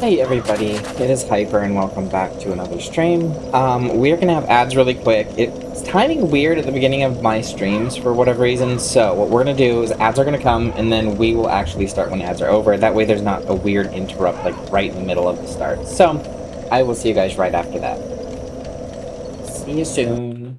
Hey everybody, it is Hyper and welcome back to another stream. We're gonna have ads really quick. It's timing weird at the beginning of my streams for whatever reason, so what we're gonna do is ads are gonna come and then we will actually start when ads are over. That way there's not a weird interrupt like right in the middle of the start. So, I will see you guys right after that. See you soon.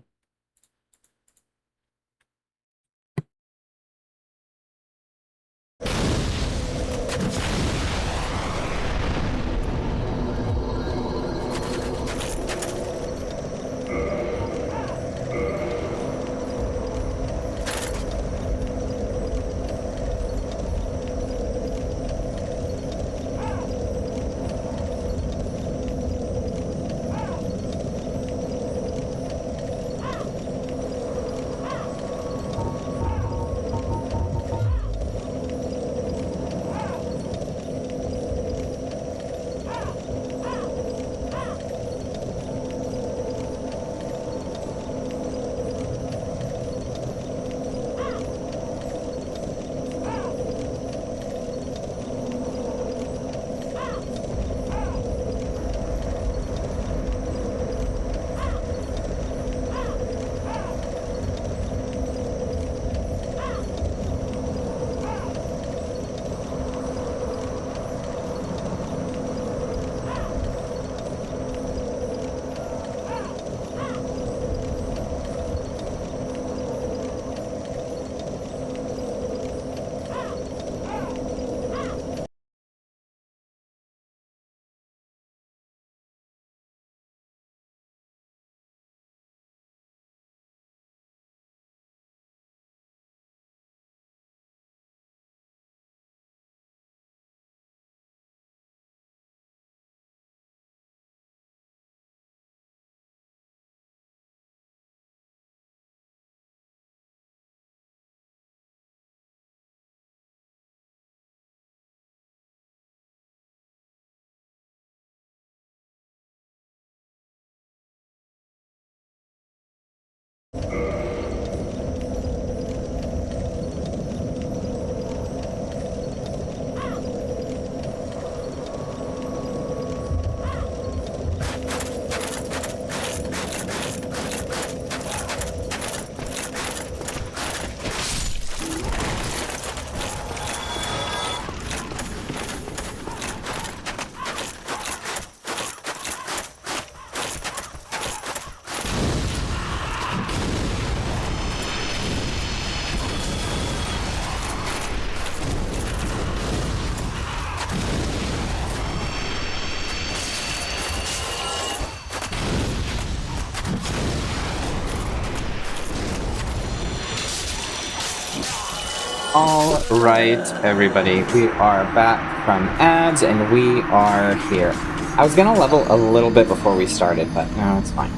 Alright, everybody, we are back from ads and we are here. I was gonna level a little bit before we started, but no, it's fine.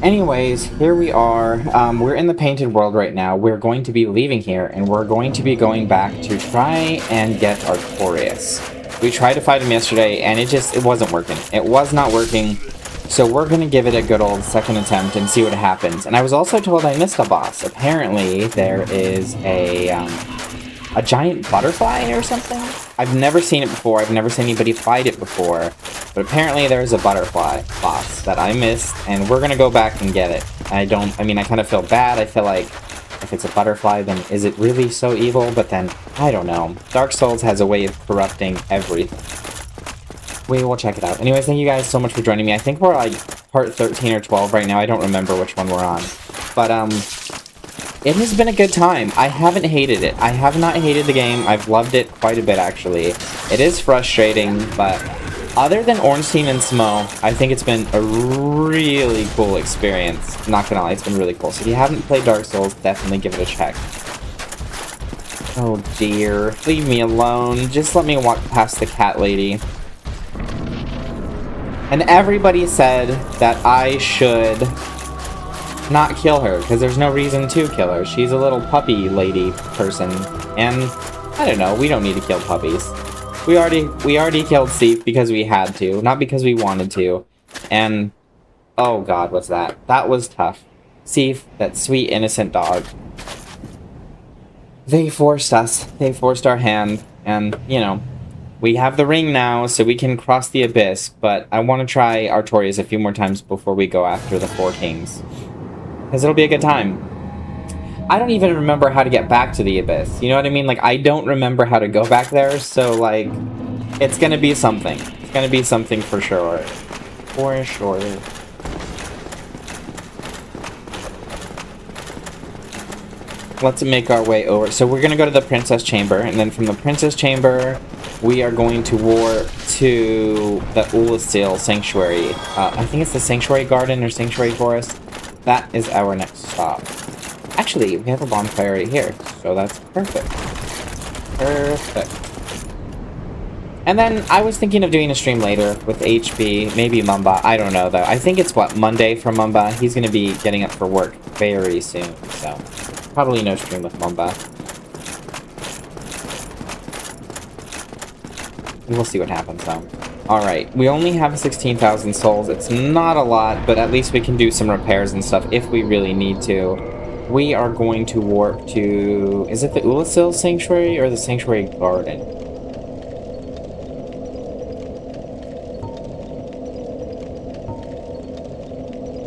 Anyways, here we are. We're in the painted world right now. We're going to be leaving here and we're going to be going back to try and get Artorias. We tried to fight him yesterday and it wasn't working. It was not working. So we're going to give it a good old second attempt and see what happens. And I was also told I missed a boss. Apparently, there is a giant butterfly or something? I've never seen it before. I've never seen anybody fight it before. But apparently there's a butterfly boss that I missed, and we're going to go back and get it. I kind of feel bad. I feel like if it's a butterfly, then is it really so evil? But then, I don't know. Dark Souls has a way of corrupting everything. We will check it out. Anyways, thank you guys so much for joining me. I think we're like part 13 or 12 right now. I don't remember which one we're on. But, it has been a good time. I haven't hated it. I have not hated the game. I've loved it quite a bit, actually. It is frustrating, but other than Orange Team and Smo, I think it's been a really cool experience. Not gonna lie, it's been really cool. So if you haven't played Dark Souls, definitely give it a check. Oh dear. Leave me alone. Just let me walk past the cat lady. And everybody said that I should not kill her, because there's no reason to kill her. She's a little puppy lady person, and I don't know, we don't need to kill puppies. We already killed Seif because we had to, not because we wanted to. And oh god, what's that? That was tough. Seif, that sweet innocent dog. They forced us. They forced our hand, and you know, We have the ring now, so we can cross the abyss, but I want to try Artorias a few more times before we go after the Four Kings. Because it'll be a good time. I don't even remember how to get back to the abyss. You know what I mean? Like, I don't remember how to go back there, so, like, it's gonna be something. It's gonna be something for sure. For sure. Let's make our way over. So we're gonna go to the Princess Chamber, and then from the Princess Chamber, we are going to warp to the Oolacile Sanctuary. I think it's the Sanctuary Garden or Sanctuary Forest. That is our next stop. Actually, we have a bonfire right here, so that's perfect. Perfect. And then I was thinking of doing a stream later with HB, maybe Mumba. I don't know, though. I think it's, what, Monday for Mumba? He's going to be getting up for work very soon, so probably no stream with Mumba. We'll see what happens, though. Alright, we only have 16,000 souls. It's not a lot, but at least we can do some repairs and stuff if we really need to. We are going to warp to... Is it the Oolacile Sanctuary or the Sanctuary Garden?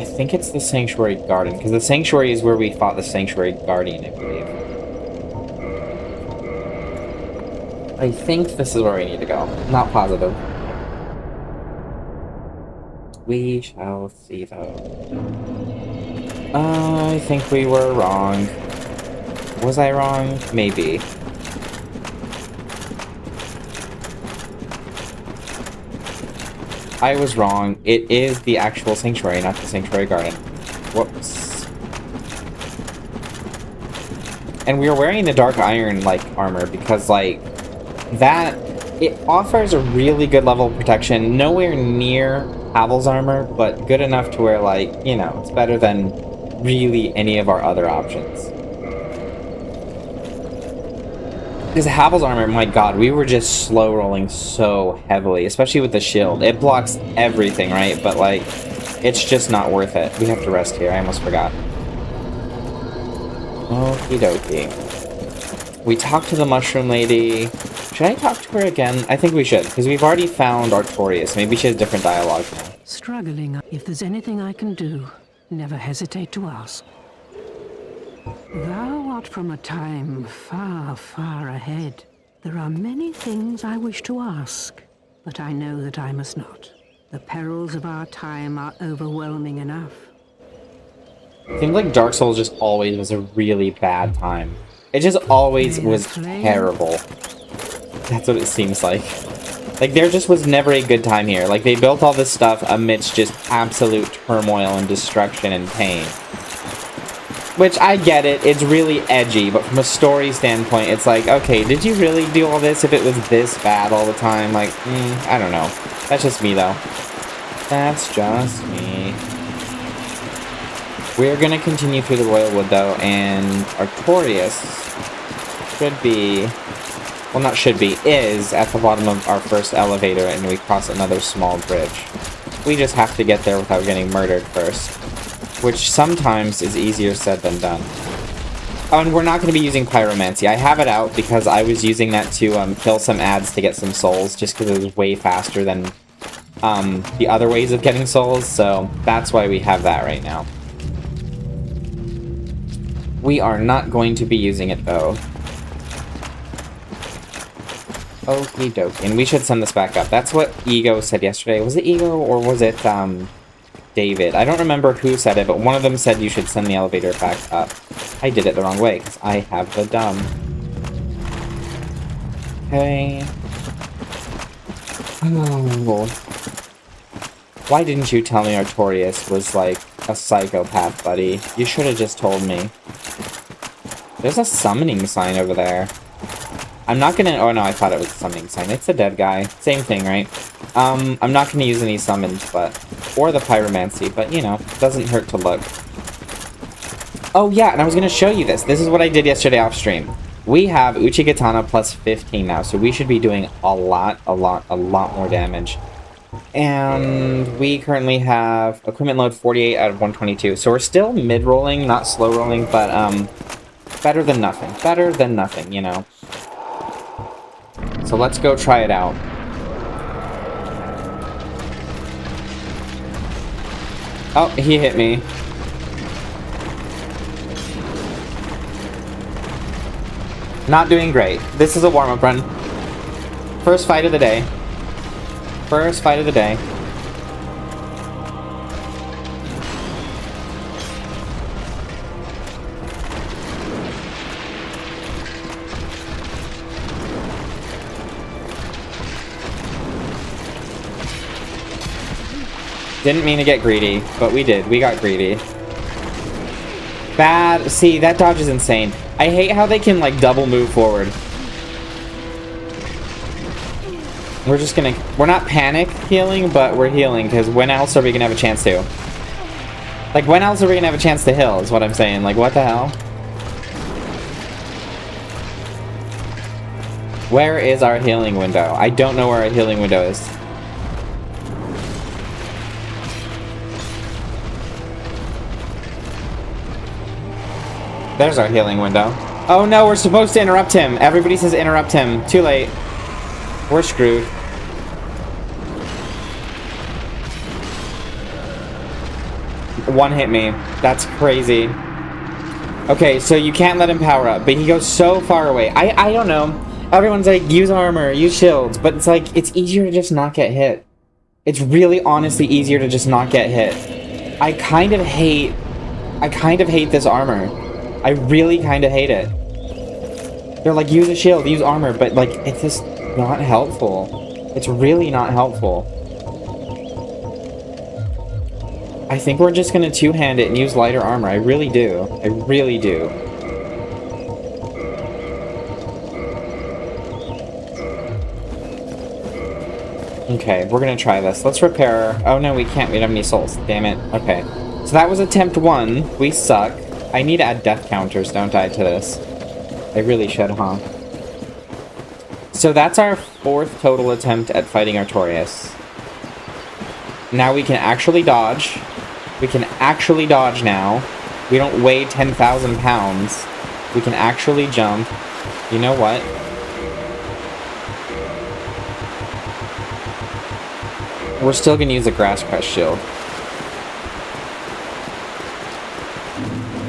I think it's the Sanctuary Garden, because the Sanctuary is where we fought the Sanctuary Guardian, I believe. I think this is where we need to go. Not positive. We shall see, though. I think we were wrong. Was I wrong? Maybe. I was wrong. It is the actual Sanctuary, not the Sanctuary Garden. Whoops. And we were wearing the Dark Iron, like, armor, because, like, that... It offers a really good level of protection. Nowhere near Havel's armor, but good enough to where, like, you know, it's better than really any of our other options. Because Havel's armor, my god, we were just slow rolling so heavily, especially with the shield. It blocks everything, right? But, like, it's just not worth it. We have to rest here. I almost forgot. Okie dokie. We talked to the Mushroom Lady. Should I talk to her again? I think we should, because we've already found Artorias. Maybe she has different dialogue now. Struggling. If there's anything I can do, never hesitate to ask. Thou art from a time far, far ahead. There are many things I wish to ask, but I know that I must not. The perils of our time are overwhelming enough. It seems like Dark Souls just always was a really bad time. It just always was terrible. That's what it seems like. Like, there just was never a good time here. Like, they built all this stuff amidst just absolute turmoil and destruction and pain. Which, I get it, it's really edgy, but from a story standpoint, it's like, okay, did you really do all this if it was this bad all the time? Like, I don't know. That's just me, though. That's just me. We're gonna continue through the Royal Wood, though, and Artorias should be... Well, not should be, is at the bottom of our first elevator, and we cross another small bridge. We just have to get there without getting murdered first. Which sometimes is easier said than done. Oh, and we're not going to be using Pyromancy. I have it out because I was using that to kill some ads to get some souls, just because it was way faster than the other ways of getting souls, so that's why we have that right now. We are not going to be using it, though. Okie dokie. And we should send this back up. That's what Ego said yesterday. Was it Ego or was it David? I don't remember who said it, but one of them said you should send the elevator back up. I did it the wrong way, because I have the dumb. Okay. Oh. Why didn't you tell me Artorias was, like, a psychopath, buddy? You should have just told me. There's a summoning sign over there. I'm not gonna... Oh, no, I thought it was a summoning sign. It's a dead guy. Same thing, right? I'm not gonna use any summons, but... Or the pyromancy, but, you know, doesn't hurt to look. Oh, yeah, and I was gonna show you this. This is what I did yesterday off stream. We have Uchigatana plus 15 now, so we should be doing a lot more damage. And we currently have equipment load 48 out of 122. So we're still mid-rolling, not slow-rolling, but, better than nothing. Better than nothing, you know. So let's go try it out. Oh, he hit me. Not doing great. This is a warm-up run. First fight of the day. First fight of the day. Didn't mean to get greedy, but we did. We got greedy. Bad. See, that dodge is insane. I hate how they can, like, double move forward. We're just gonna... We're not panic healing, but we're healing, because when else are we gonna have a chance to? Like, when else are we gonna have a chance to heal, is what I'm saying. Like, what the hell? Where is our healing window? I don't know where our healing window is. There's our healing window. Oh no, we're supposed to interrupt him. Everybody says interrupt him. Too late. We're screwed. One hit me. That's crazy. Okay, so you can't let him power up, but he goes so far away. I don't know. Everyone's like, use armor, use shields, but it's like, it's easier to just not get hit. It's really honestly easier to just not get hit. I kind of hate this armor. I really kind of hate it. They're like, use a shield, use armor, but like, it's just not helpful. It's really not helpful. I think we're just gonna two-hand it and use lighter armor. I really do. I really do. Okay, we're gonna try this. Let's repair. Oh no, we can't. We don't have any souls. Damn it. Okay. So that was attempt 1. We suck. I need to add death counters, don't I, to this? I really should, huh? So that's our 4th total attempt at fighting Artorias. Now we can actually dodge. We can actually dodge now. We don't weigh 10,000 pounds. We can actually jump. You know what? We're still gonna use a Grass Crest shield.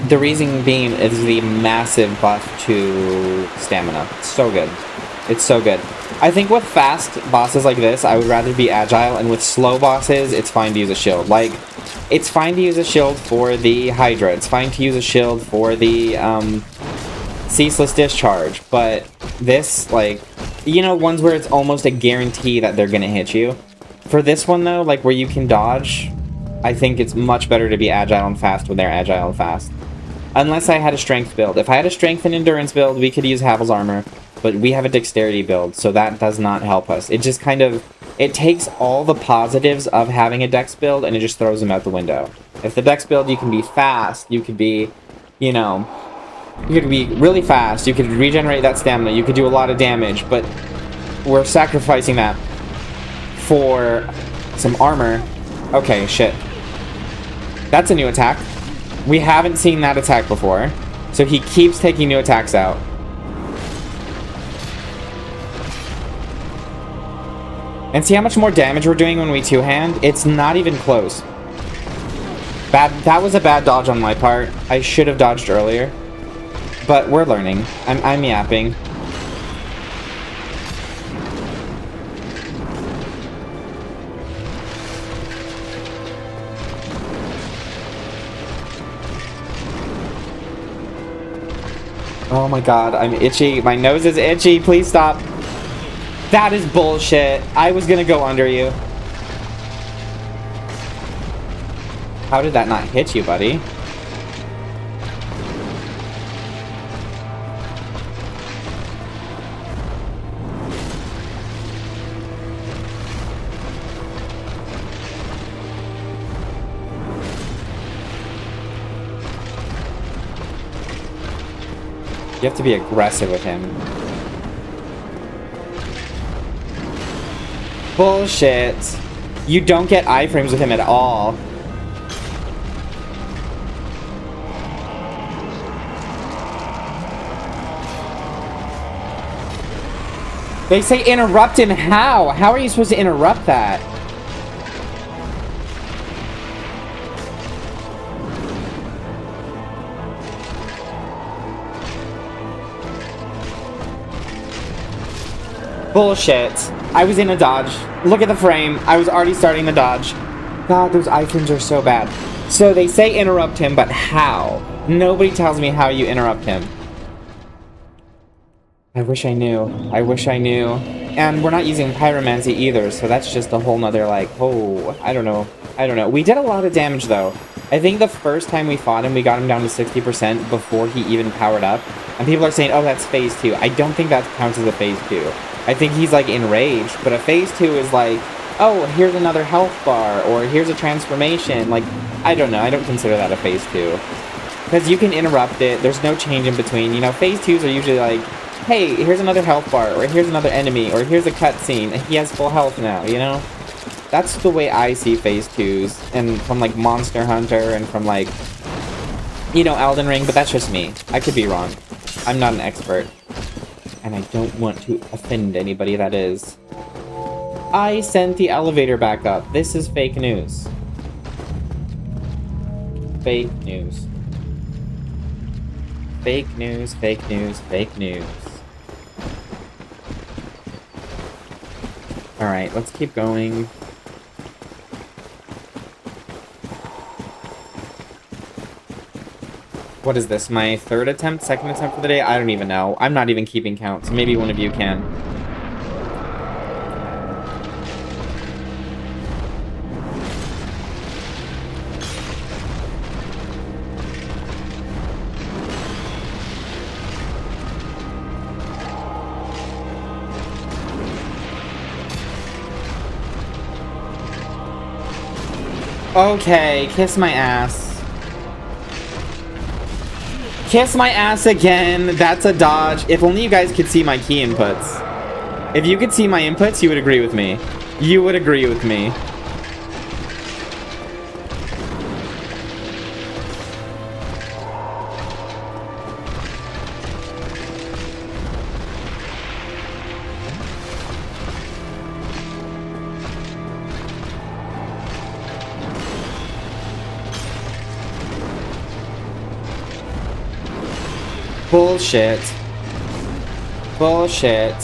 The reason being is the massive buff to stamina. It's so good. It's so good. I think with fast bosses like this, I would rather be agile, and with slow bosses, it's fine to use a shield. Like, it's fine to use a shield for the Hydra. It's fine to use a shield for the Ceaseless Discharge. But this, like, you know, ones where it's almost a guarantee that they're gonna hit you. For this one, though, like, where you can dodge, I think it's much better to be agile and fast when they're agile and fast. Unless I had a strength build. If I had a strength and endurance build, we could use Havel's armor. But we have a dexterity build, so that does not help us. It just kind of... It takes all the positives of having a dex build, and it just throws them out the window. If the dex build, you can be fast, you could be, you know... You could be really fast, you could regenerate that stamina, you could do a lot of damage, but we're sacrificing that for some armor. Okay, shit. That's a new attack. We haven't seen that attack before. So he keeps taking new attacks out. And see how much more damage we're doing when we two-hand? It's not even close. That was a bad dodge on my part. I should have dodged earlier. But we're learning. I'm yapping. Oh my god, I'm itchy. My nose is itchy. Please stop. That is bullshit. I was gonna go under you. How did that not hit you, buddy? You have to be aggressive with him. Bullshit. You don't get iframes with him at all. They say interrupt him. How? How are you supposed to interrupt that? Bullshit. I was in a dodge. Look at the frame. I was already starting the dodge. God, those iframes are so bad. So they say interrupt him, but how? Nobody tells me how you interrupt him. I wish I knew. I wish I knew. And we're not using pyromancy either, so that's just a whole nother, like, oh, I don't know. I don't know. We did a lot of damage, though. I think the first time we fought him, we got him down to 60% before he even powered up. And people are saying, oh, that's phase 2. I don't think that counts as a phase 2. I think he's, like, enraged, but a phase 2 is like, oh, here's another health bar, or here's a transformation. Like, I don't know. I don't consider that a phase 2. Because you can interrupt it. There's no change in between. You know, phase 2s are usually like, hey, here's another health bar, or here's another enemy, or here's a cutscene, and he has full health now, you know? That's the way I see phase 2s, and from, like, Monster Hunter, and from, like, you know, Elden Ring, but that's just me. I could be wrong. I'm not an expert. And I don't want to offend anybody that is. I sent the elevator back up. This is fake news. Fake news. Fake news, fake news, fake news. Alright, let's keep going. What is this? My third attempt? Second attempt for the day? I don't even know. I'm not even keeping count, so maybe one of you can. Okay, kiss my ass. Kiss my ass again. That's a dodge. If only you guys could see my key inputs. If you could see my inputs, you would agree with me. You would agree with me. Bullshit. Bullshit.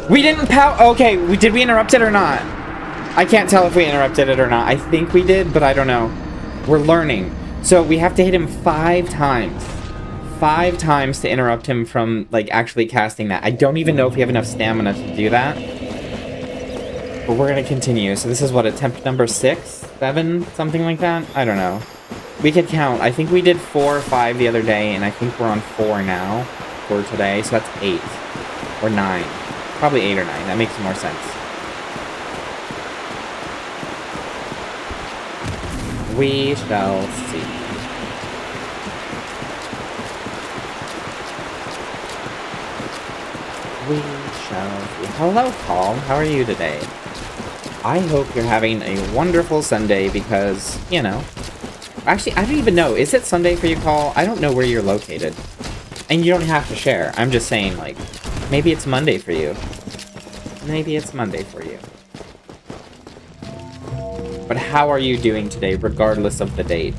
We didn't okay, did we interrupt it or not? I can't tell if we interrupted it or not. I think we did, but I don't know. We're learning. So we have to hit him 5 times. 5 times to interrupt him from, like, actually casting that. I don't even know if we have enough stamina to do that. But we're gonna continue. So this is what, attempt number 6? 7? Something like that? I don't know. We could count. I think we did 4 or 5 the other day, and I think we're on 4 now for today. So that's 8. Or 9. Probably 8 or 9. That makes more sense. We shall see. We shall see. Hello, Paul. How are you today? I hope you're having a wonderful Sunday because, you know... Actually, I don't even know. Is it Sunday for you, Paul? I don't know where you're located. And you don't have to share. I'm just saying, like, maybe it's Monday for you. Maybe it's Monday for you. But how are you doing today, regardless of the date?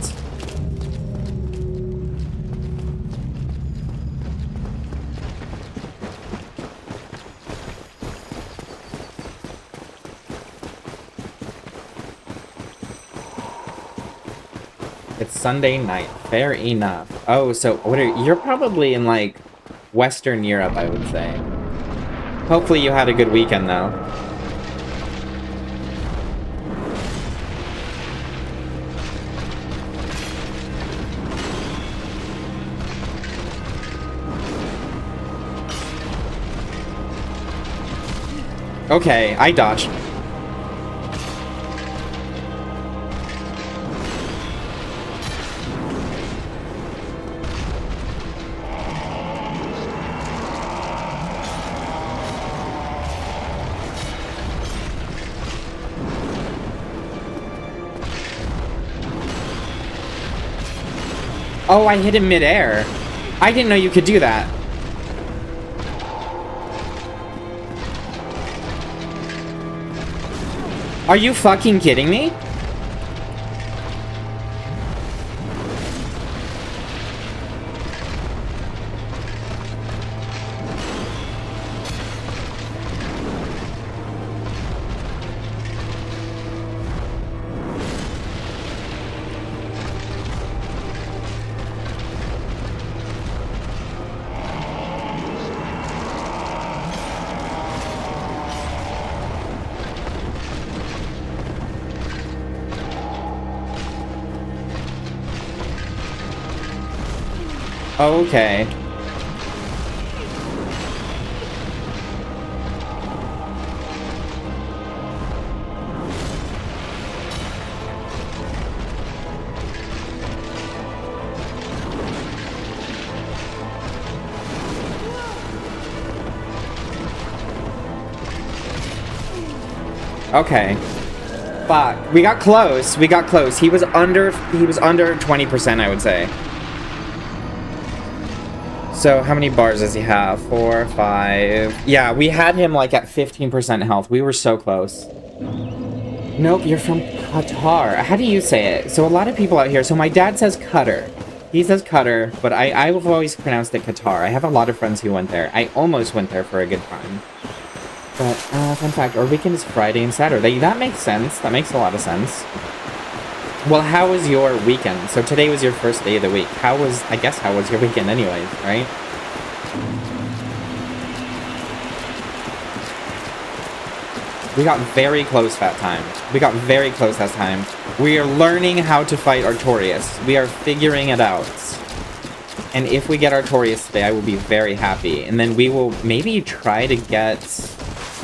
It's Sunday night. Fair enough. Oh, so what you're probably in, like, Western Europe, I would say. Hopefully you had a good weekend, though. Okay, I dodged. Oh, I hit him mid-air. I didn't know you could do that. Are you fucking kidding me? Okay. Okay. Fuck. We got close. We got close. He was under 20%, I would say. So how many bars does he have? 4, 5. Yeah, we had him like at 15% health. We were so close. Nope, you're from Qatar. How do you say it? So a lot of people out here. So my dad says Qatar. He says Qatar, but I've always pronounced it Qatar. I have a lot of friends who went there. I almost went there for a good time. But, fun fact, our weekend is Friday and Saturday. That makes sense. That makes a lot of sense. Well, how was your weekend? So today was your first day of the week. How was your weekend anyways, right? We got very close that time. We got very close that time. We are learning how to fight Artorias. We are figuring it out. And if we get Artorias today, I will be very happy. And then we will maybe try to get,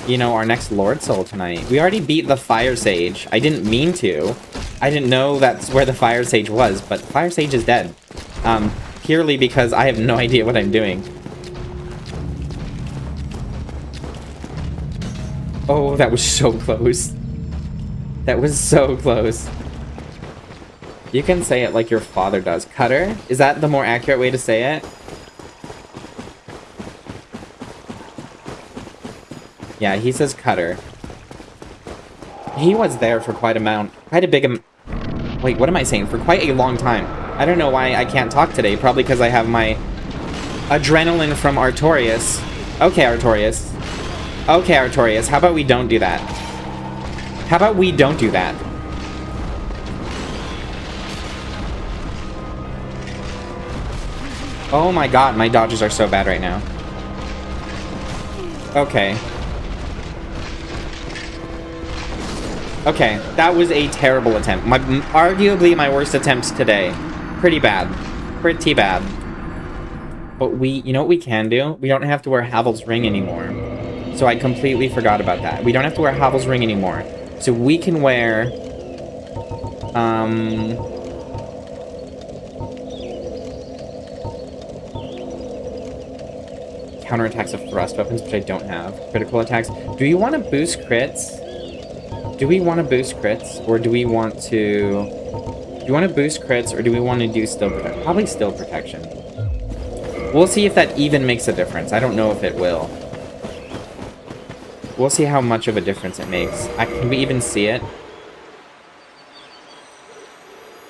you know, our next Lord Soul tonight. We already beat the Fire Sage. I didn't mean to. I didn't know that's where the Fire Sage was, but Fire Sage is dead. Purely because I have no idea what I'm doing. Oh, that was so close. That was so close. You can say it like your father does. Cutter? Is that the more accurate way to say it? Yeah, he says Cutter. He was there for quite a big wait, what am I saying? For quite a long time. I don't know why I can't talk today. Probably because I have my adrenaline from Artorias. Okay, Artorias. Okay, Artorias. How about we don't do that? How about we don't do that? Oh my god, my dodges are so bad right now. Okay. Okay, that was a terrible attempt. Arguably my worst attempt today. Pretty bad. Pretty bad. But you know what we can do? We don't have to wear Havel's ring anymore. So I completely forgot about that. We don't have to wear Havel's ring anymore. So we can wear... counterattacks of thrust weapons, which I don't have. Critical attacks. Do you want to boost crits? Do we want to boost crits? Or do we want to... Do you want to boost crits, or do we want to do still protection? Probably still protection. We'll see if that even makes a difference. I don't know if it will. We'll see how much of a difference it makes. Can we even see it?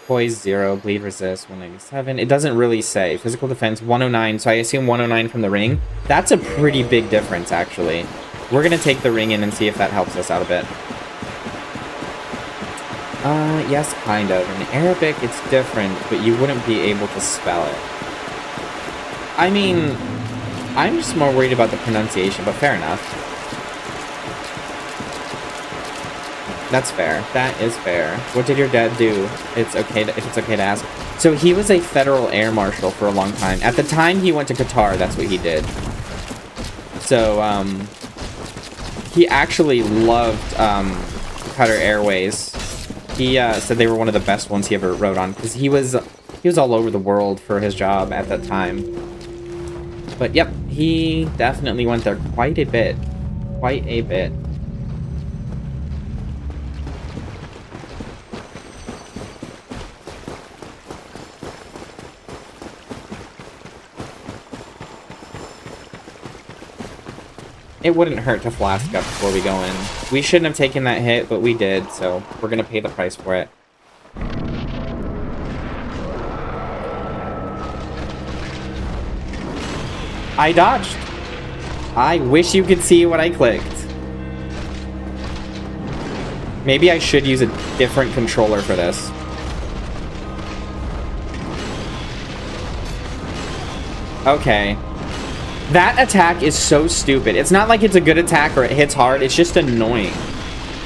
Poise 0, bleed resist 197. It doesn't really say. Physical defense 109, so I assume 109 from the ring. That's a pretty big difference, actually. We're gonna take the ring in and see if that helps us out a bit. Yes, kind of. In Arabic, it's different, but you wouldn't be able to spell it. I mean, I'm just more worried about the pronunciation, but fair enough. That's fair. That is fair. What did your dad do? It's okay if it's okay to ask. So he was a federal air marshal for a long time. At the time he went to Qatar, that's what he did. So, he actually loved, Qatar Airways. He, said they were one of the best ones he ever rode on, because he was all over the world for his job at that time. But, yep, he definitely went there quite a bit. Quite a bit. It wouldn't hurt to flask up before we go in. We shouldn't have taken that hit, but we did, so we're gonna pay the price for it. I dodged. I wish you could see what I clicked. Maybe I should use a different controller for this. Okay. That attack is so stupid. It's not like it's a good attack or it hits hard. It's just annoying.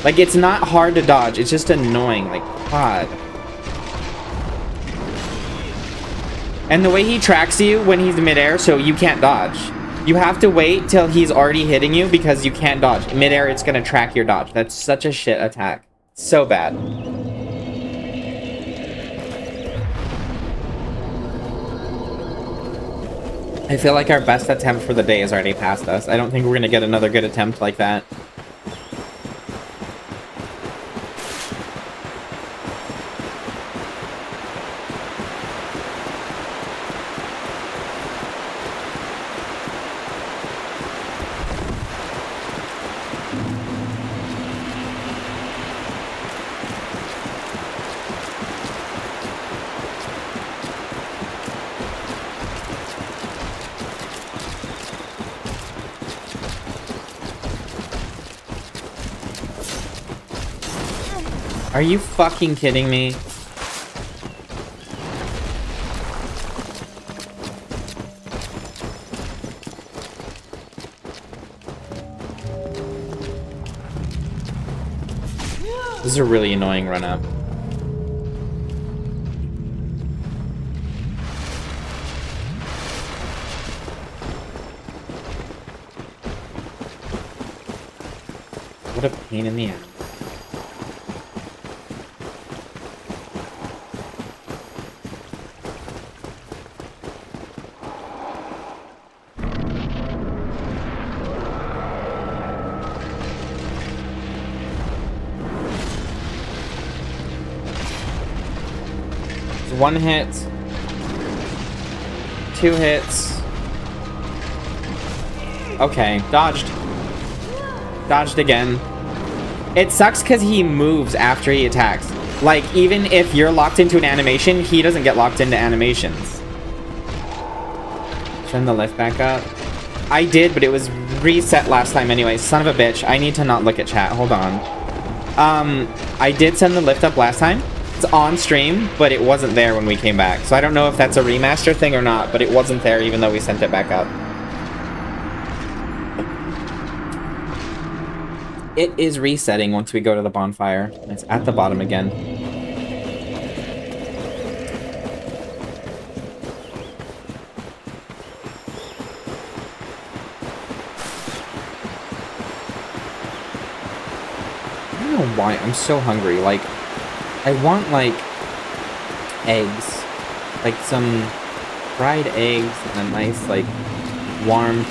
Like, it's not hard to dodge. It's just annoying. Like, God. And the way he tracks you when he's midair, so you can't dodge. You have to wait till he's already hitting you because you can't dodge. Midair, it's going to track your dodge. That's such a shit attack. So bad. I feel like our best attempt for the day is already past us. I don't think we're going to get another good attempt like that. Are you fucking kidding me? This is a really annoying run-up. What a pain in the ass. One hit, 2 hits. Okay, dodged. Dodged again. It sucks because he moves after he attacks. Like, even if you're locked into an animation, he doesn't get locked into animations. Turn the lift back up. I did, but it was reset last time anyway. Son of a bitch. I need to not look at chat. Hold on. I did send the lift up last time. It's on stream, but it wasn't there when we came back. So I don't know if that's a remaster thing or not, but it wasn't there even though we sent it back up. It is resetting once we go to the bonfire. It's at the bottom again. I don't know why I'm so hungry. Like, I want, like, eggs. Like, some fried eggs and a nice, like, warm,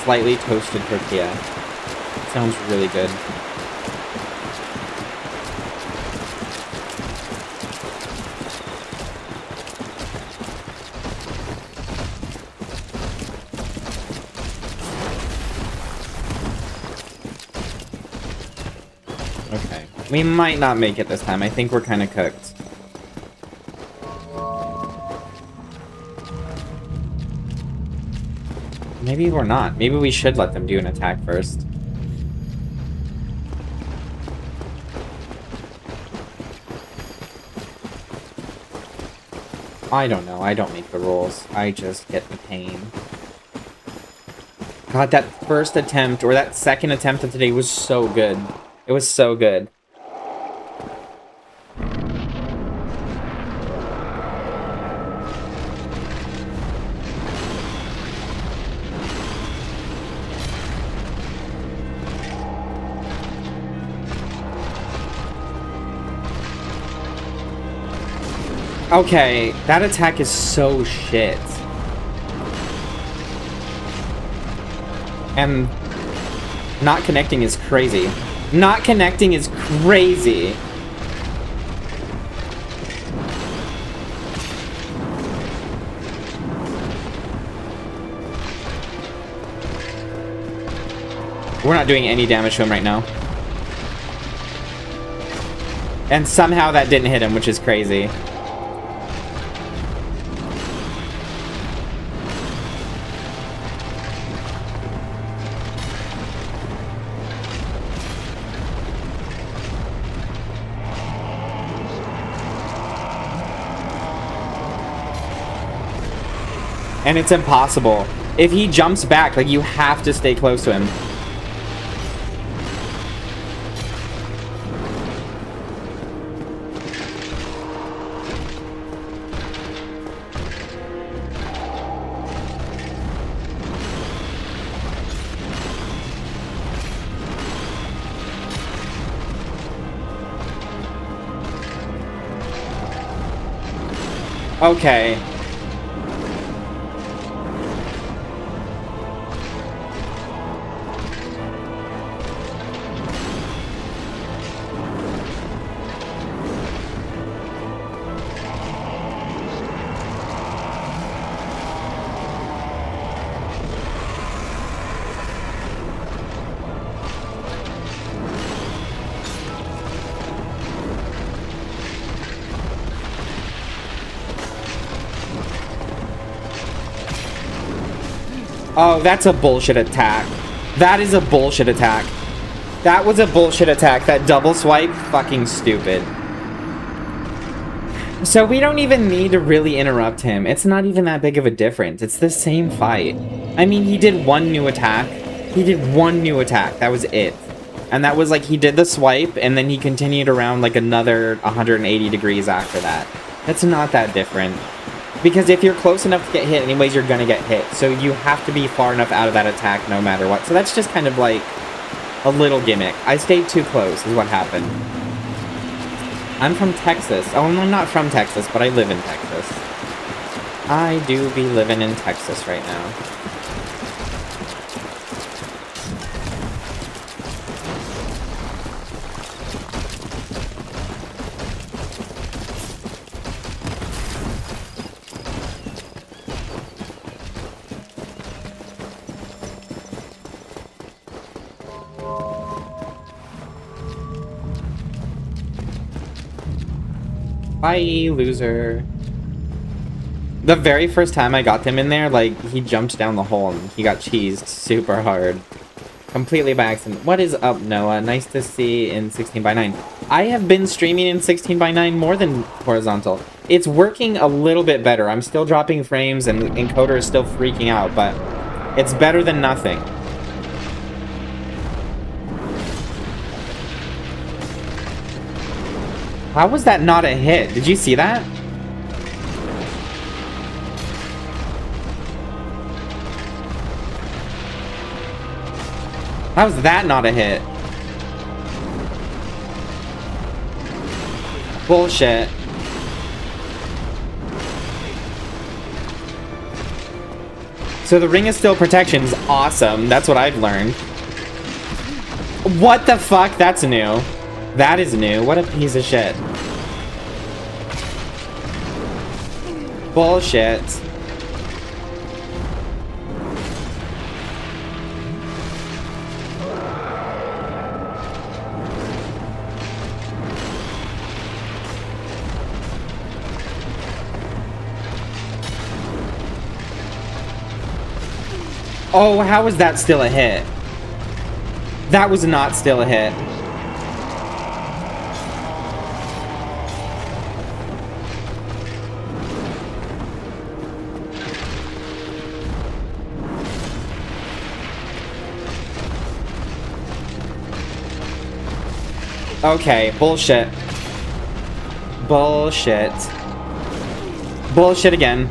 slightly toasted tortilla. Sounds really good. Okay. We might not make it this time. I think we're kind of cooked. Maybe we're not. Maybe we should let them do an attack first. I don't know. I don't make the rules. I just get the pain. God, that first attempt, or that second attempt of today was so good. It was so good. Okay, that attack is so shit. And not connecting is crazy. Not connecting is crazy. We're not doing any damage to him right now. And somehow that didn't hit him, which is crazy. And it's impossible. If he jumps back, like, you have to stay close to him. Okay. Oh, that's a bullshit attack. That is a bullshit attack. That was a bullshit attack. That double swipe, fucking stupid. So we don't even need to really interrupt him. It's not even that big of a difference. It's the same fight. I mean, he did one new attack. He did one new attack. That was it. And that was like, he did the swipe, and then he continued around like another 180 degrees after that. That's not that different. Because if you're close enough to get hit anyways, you're gonna get hit. So you have to be far enough out of that attack no matter what. So that's just kind of like a little gimmick. I stayed too close is what happened. I'm from Texas. Oh, I'm not from Texas, but I live in Texas. I do be living in Texas right now. Bye, loser. The very first time I got him in there, like, he jumped down the hole and he got cheesed super hard. Completely by accident. What is up, Noah? Nice to see in 16:9. I have been streaming in 16:9 more than horizontal. It's working a little bit better. I'm still dropping frames and the encoder is still freaking out, but it's better than nothing. How was that not a hit? Did you see that? How was that not a hit? Bullshit. So the ring of steel protection is awesome. That's what I've learned. What the fuck? That's new. That is new. What a piece of shit. Bullshit. Oh, how is that still a hit? That was not still a hit. Okay, bullshit. Bullshit. Bullshit again.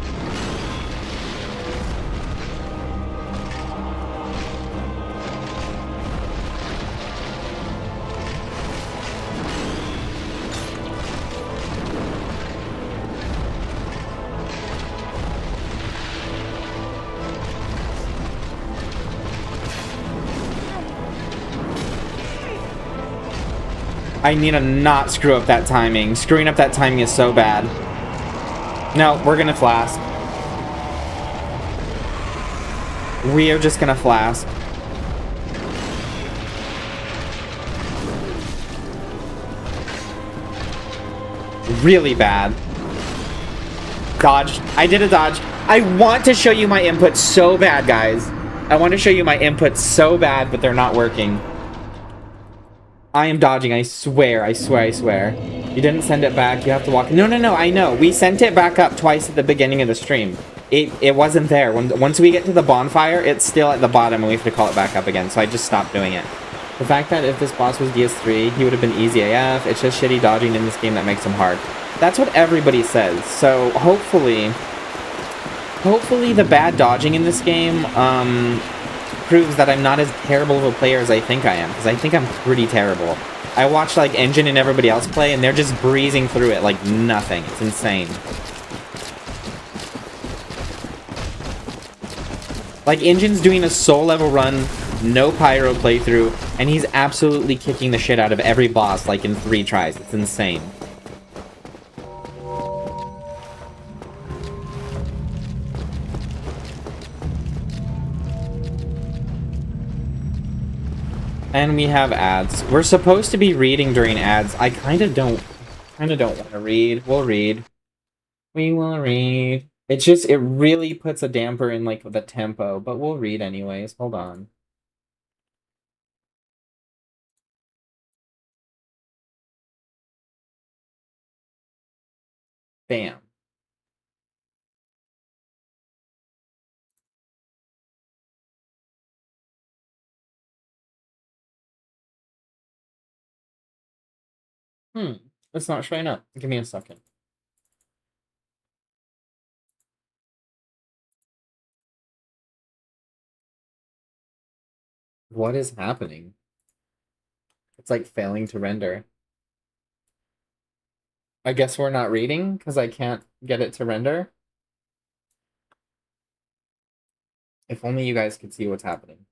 I need to not screw up that timing. Screwing up that timing is so bad. No, we're gonna flask. We are just gonna flask. really bad. Dodge. I did a dodge. I want to show you my input so bad, guys. I want to show you my input so bad, but they're not working. I am dodging, I swear, I swear, I swear. You didn't send it back, you have to walk. No, no, no, I know. We sent it back up twice at the beginning of the stream. It wasn't there. Once we get to the bonfire, it's still at the bottom and we have to call it back up again, so I just stopped doing it. The fact that if this boss was DS3, he would have been easy AF. It's just shitty dodging in this game that makes him hard. That's what everybody says, so hopefully the bad dodging in this game, proves that I'm not as terrible of a player as I think I am, because I think I'm pretty terrible. I watched like Engine and everybody else play, and they're just breezing through it like nothing. It's insane. Like, Engine's doing a soul level run, no pyro playthrough, and he's absolutely kicking the shit out of every boss like in 3 tries. It's insane. And we have ads. We're supposed to be reading during ads. I kind of don't want to read. We'll read. We will read. It's just, it really puts a damper in like the tempo, but we'll read anyways. Hold on. Bam. It's not showing up. Give me a second. What is happening? It's like failing to render. I guess we're not reading because I can't get it to render. If only you guys could see what's happening.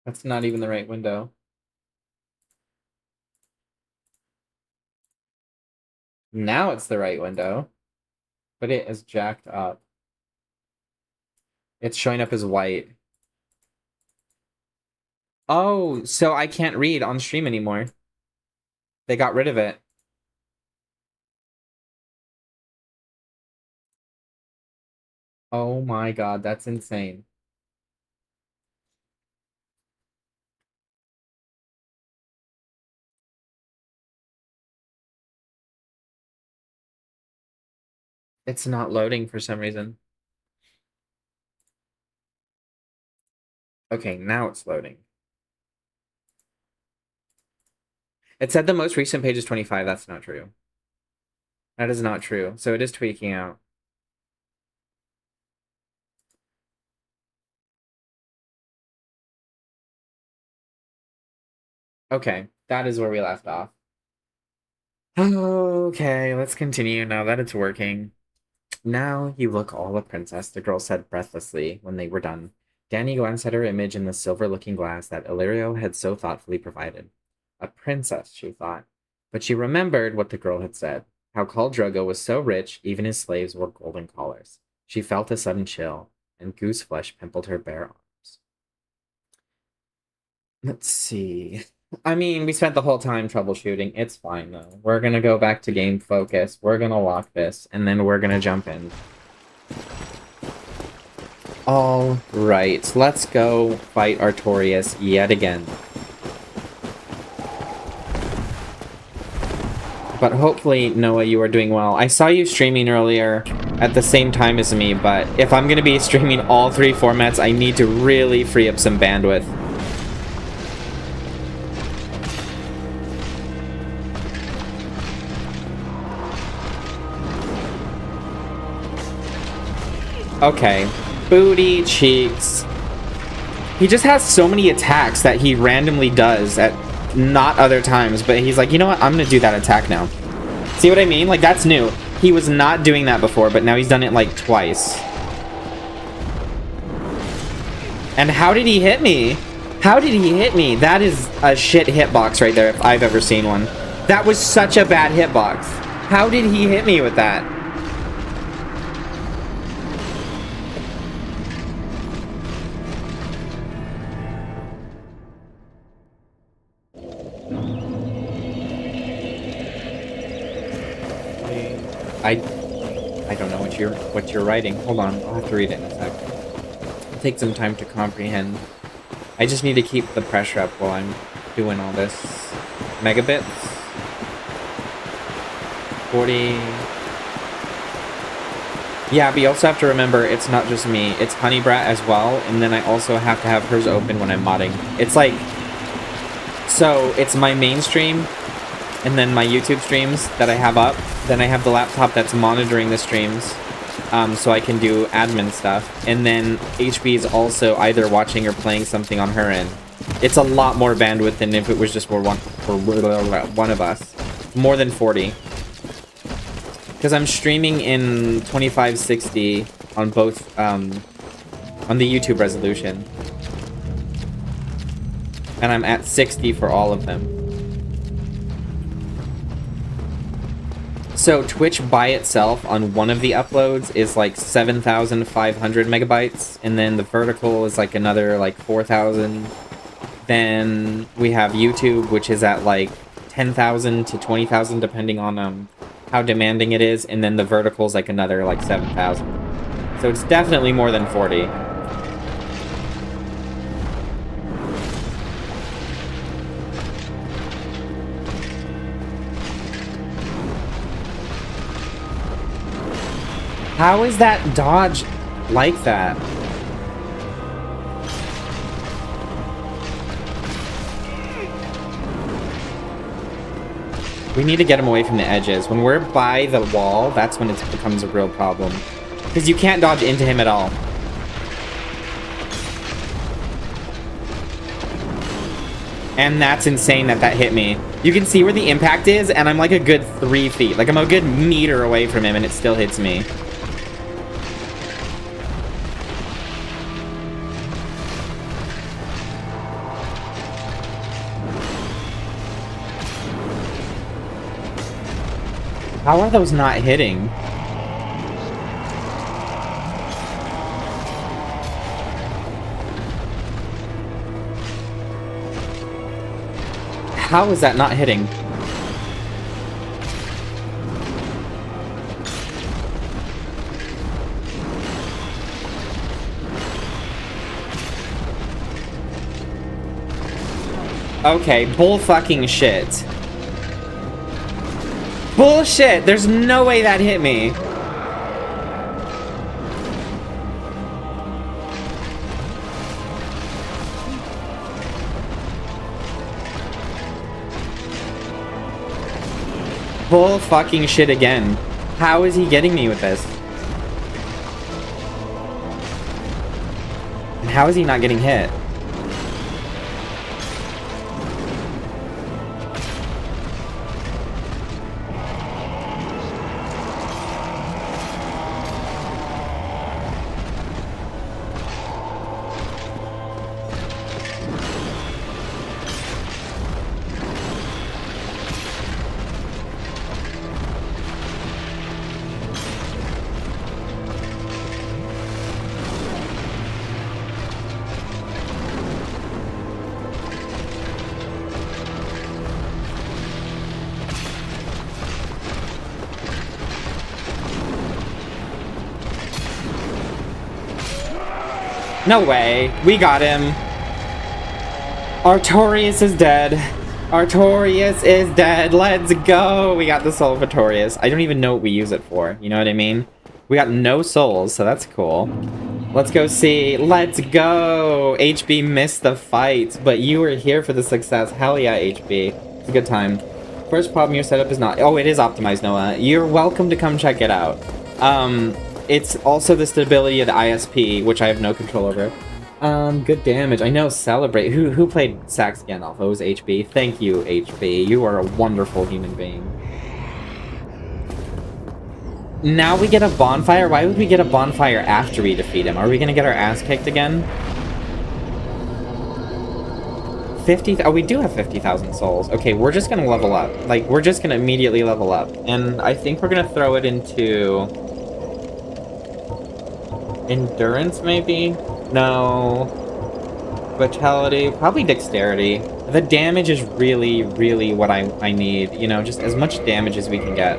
That's not even the right window. Now it's the right window, but it is jacked up. It's showing up as white. Oh, so I can't read on stream anymore. They got rid of it. Oh my god, that's insane. It's not loading for some reason. Okay, now it's loading. It said the most recent page is 25. That's not true. That is not true. So it is tweaking out. Okay, that is where we left off. Okay, let's continue now that it's working. Now you look all a princess, the girl said breathlessly when they were done. Danny glanced at her image in the silver-looking glass that Illyrio had so thoughtfully provided. A princess, she thought. But she remembered what the girl had said, how Khal Drogo was so rich, even his slaves wore golden collars. She felt a sudden chill, and goose flesh pimpled her bare arms. Let's see. I mean, we spent the whole time troubleshooting. It's fine, though. We're gonna go back to game focus. We're gonna lock this, and then we're gonna jump in. All right, let's go fight Artorias yet again. But hopefully, Noah, you are doing well. I saw you streaming earlier at the same time as me, but if I'm gonna be streaming all 3 formats, I need to really free up some bandwidth. Okay, booty cheeks. He just has so many attacks that he randomly does at not other times, but he's like, you know what, I'm gonna do that attack now. See what I mean? Like, that's new. He was not doing that before, but now he's done it like twice. And how did he hit me? How did he hit me? That is a shit hitbox right there if I've ever seen one. That was such a bad hitbox. How did he hit me with that? I don't know what you're writing. Hold on, I'll have to read it in a sec. It'll take some time to comprehend. I just need to keep the pressure up while I'm doing all this. Megabits. 40. Yeah, but you also have to remember, it's not just me. It's Honeybrat as well, and then I also have to have hers open when I'm modding. It's like... So, it's my main stream, and then my YouTube streams that I have up. Then I have the laptop that's monitoring the streams, so I can do admin stuff. And then HB is also either watching or playing something on her end. It's a lot more bandwidth than if it was just for one of us. More than 40. Because I'm streaming in 2560 on both, on the YouTube resolution. And I'm at 60 for all of them. So Twitch by itself on one of the uploads is like 7,500 megabytes. And then the vertical is like another like 4,000. Then we have YouTube, which is at like 10,000 to 20,000 depending on how demanding it is, and then the vertical's like another like 7,000. So it's definitely more than 40. How is that dodge like that? We need to get him away from the edges. When we're by the wall, that's when it becomes a real problem. Because you can't dodge into him at all. And that's insane that that hit me. You can see where the impact is, and I'm like a good 3 feet. Like, I'm a good meter away from him, and it still hits me. How are those not hitting? How is that not hitting? Okay, bull fucking shit. Bullshit! There's no way that hit me. Bull fucking shit again. How is he getting me with this? And how is he not getting hit? No way. We got him. Artorias is dead. Artorias is dead. Let's go. We got the soul of Artorias. I don't even know what we use it for. You know what I mean? We got no souls, so that's cool. Let's go see. Let's go. HB missed the fight, but you were here for the success. Hell yeah, HB. It's a good time. First problem, your setup is not... Oh, it is optimized, Noah. You're welcome to come check it out. It's also the stability of the ISP, which I have no control over. Good damage. I know, celebrate. Who played Sax Gandalf? It was HB. Thank you, HB. You are a wonderful human being. Now we get a bonfire? Why would we get a bonfire after we defeat him? Are we gonna get our ass kicked again? 50... Oh, we do have 50,000 souls. Okay, we're just gonna level up. Like, we're just gonna immediately level up. And I think we're gonna throw it into... Endurance, maybe? No. Vitality. Probably dexterity. The damage is really, really what I need. You know, just as much damage as we can get.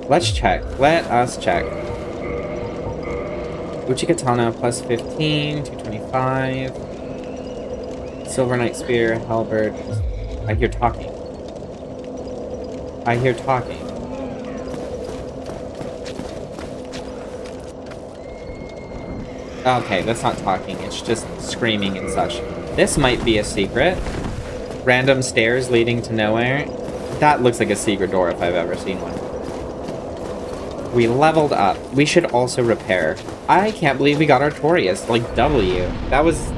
Let's check. Let us check. Uchi Katana plus 15, 225. Silver Knight Spear, Halberd. I hear talking. I hear talking. Okay, that's not talking. It's just screaming and such. This might be a secret. Random stairs leading to nowhere. That looks like a secret door if I've ever seen one. We leveled up. We should also repair. I can't believe we got Artorias, like W. That was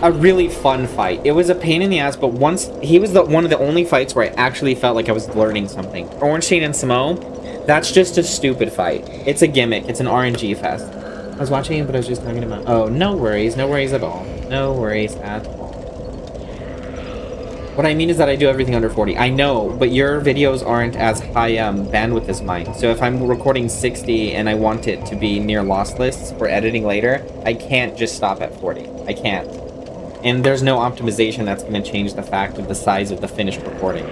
a really fun fight. It was a pain in the ass, but once he was one of the only fights where I actually felt like I was learning something. Orange Chain and Samo, that's just a stupid fight. It's a gimmick. It's an RNG fest. I was watching it, but I was just talking about... Oh, no worries. No worries at all. No worries at all. What I mean is that I do everything under 40. I know, but your videos aren't as high bandwidth as mine. So if I'm recording 60 and I want it to be near lost lists for editing later, I can't just stop at 40. I can't. And there's no optimization that's going to change the fact of the size of the finished recording.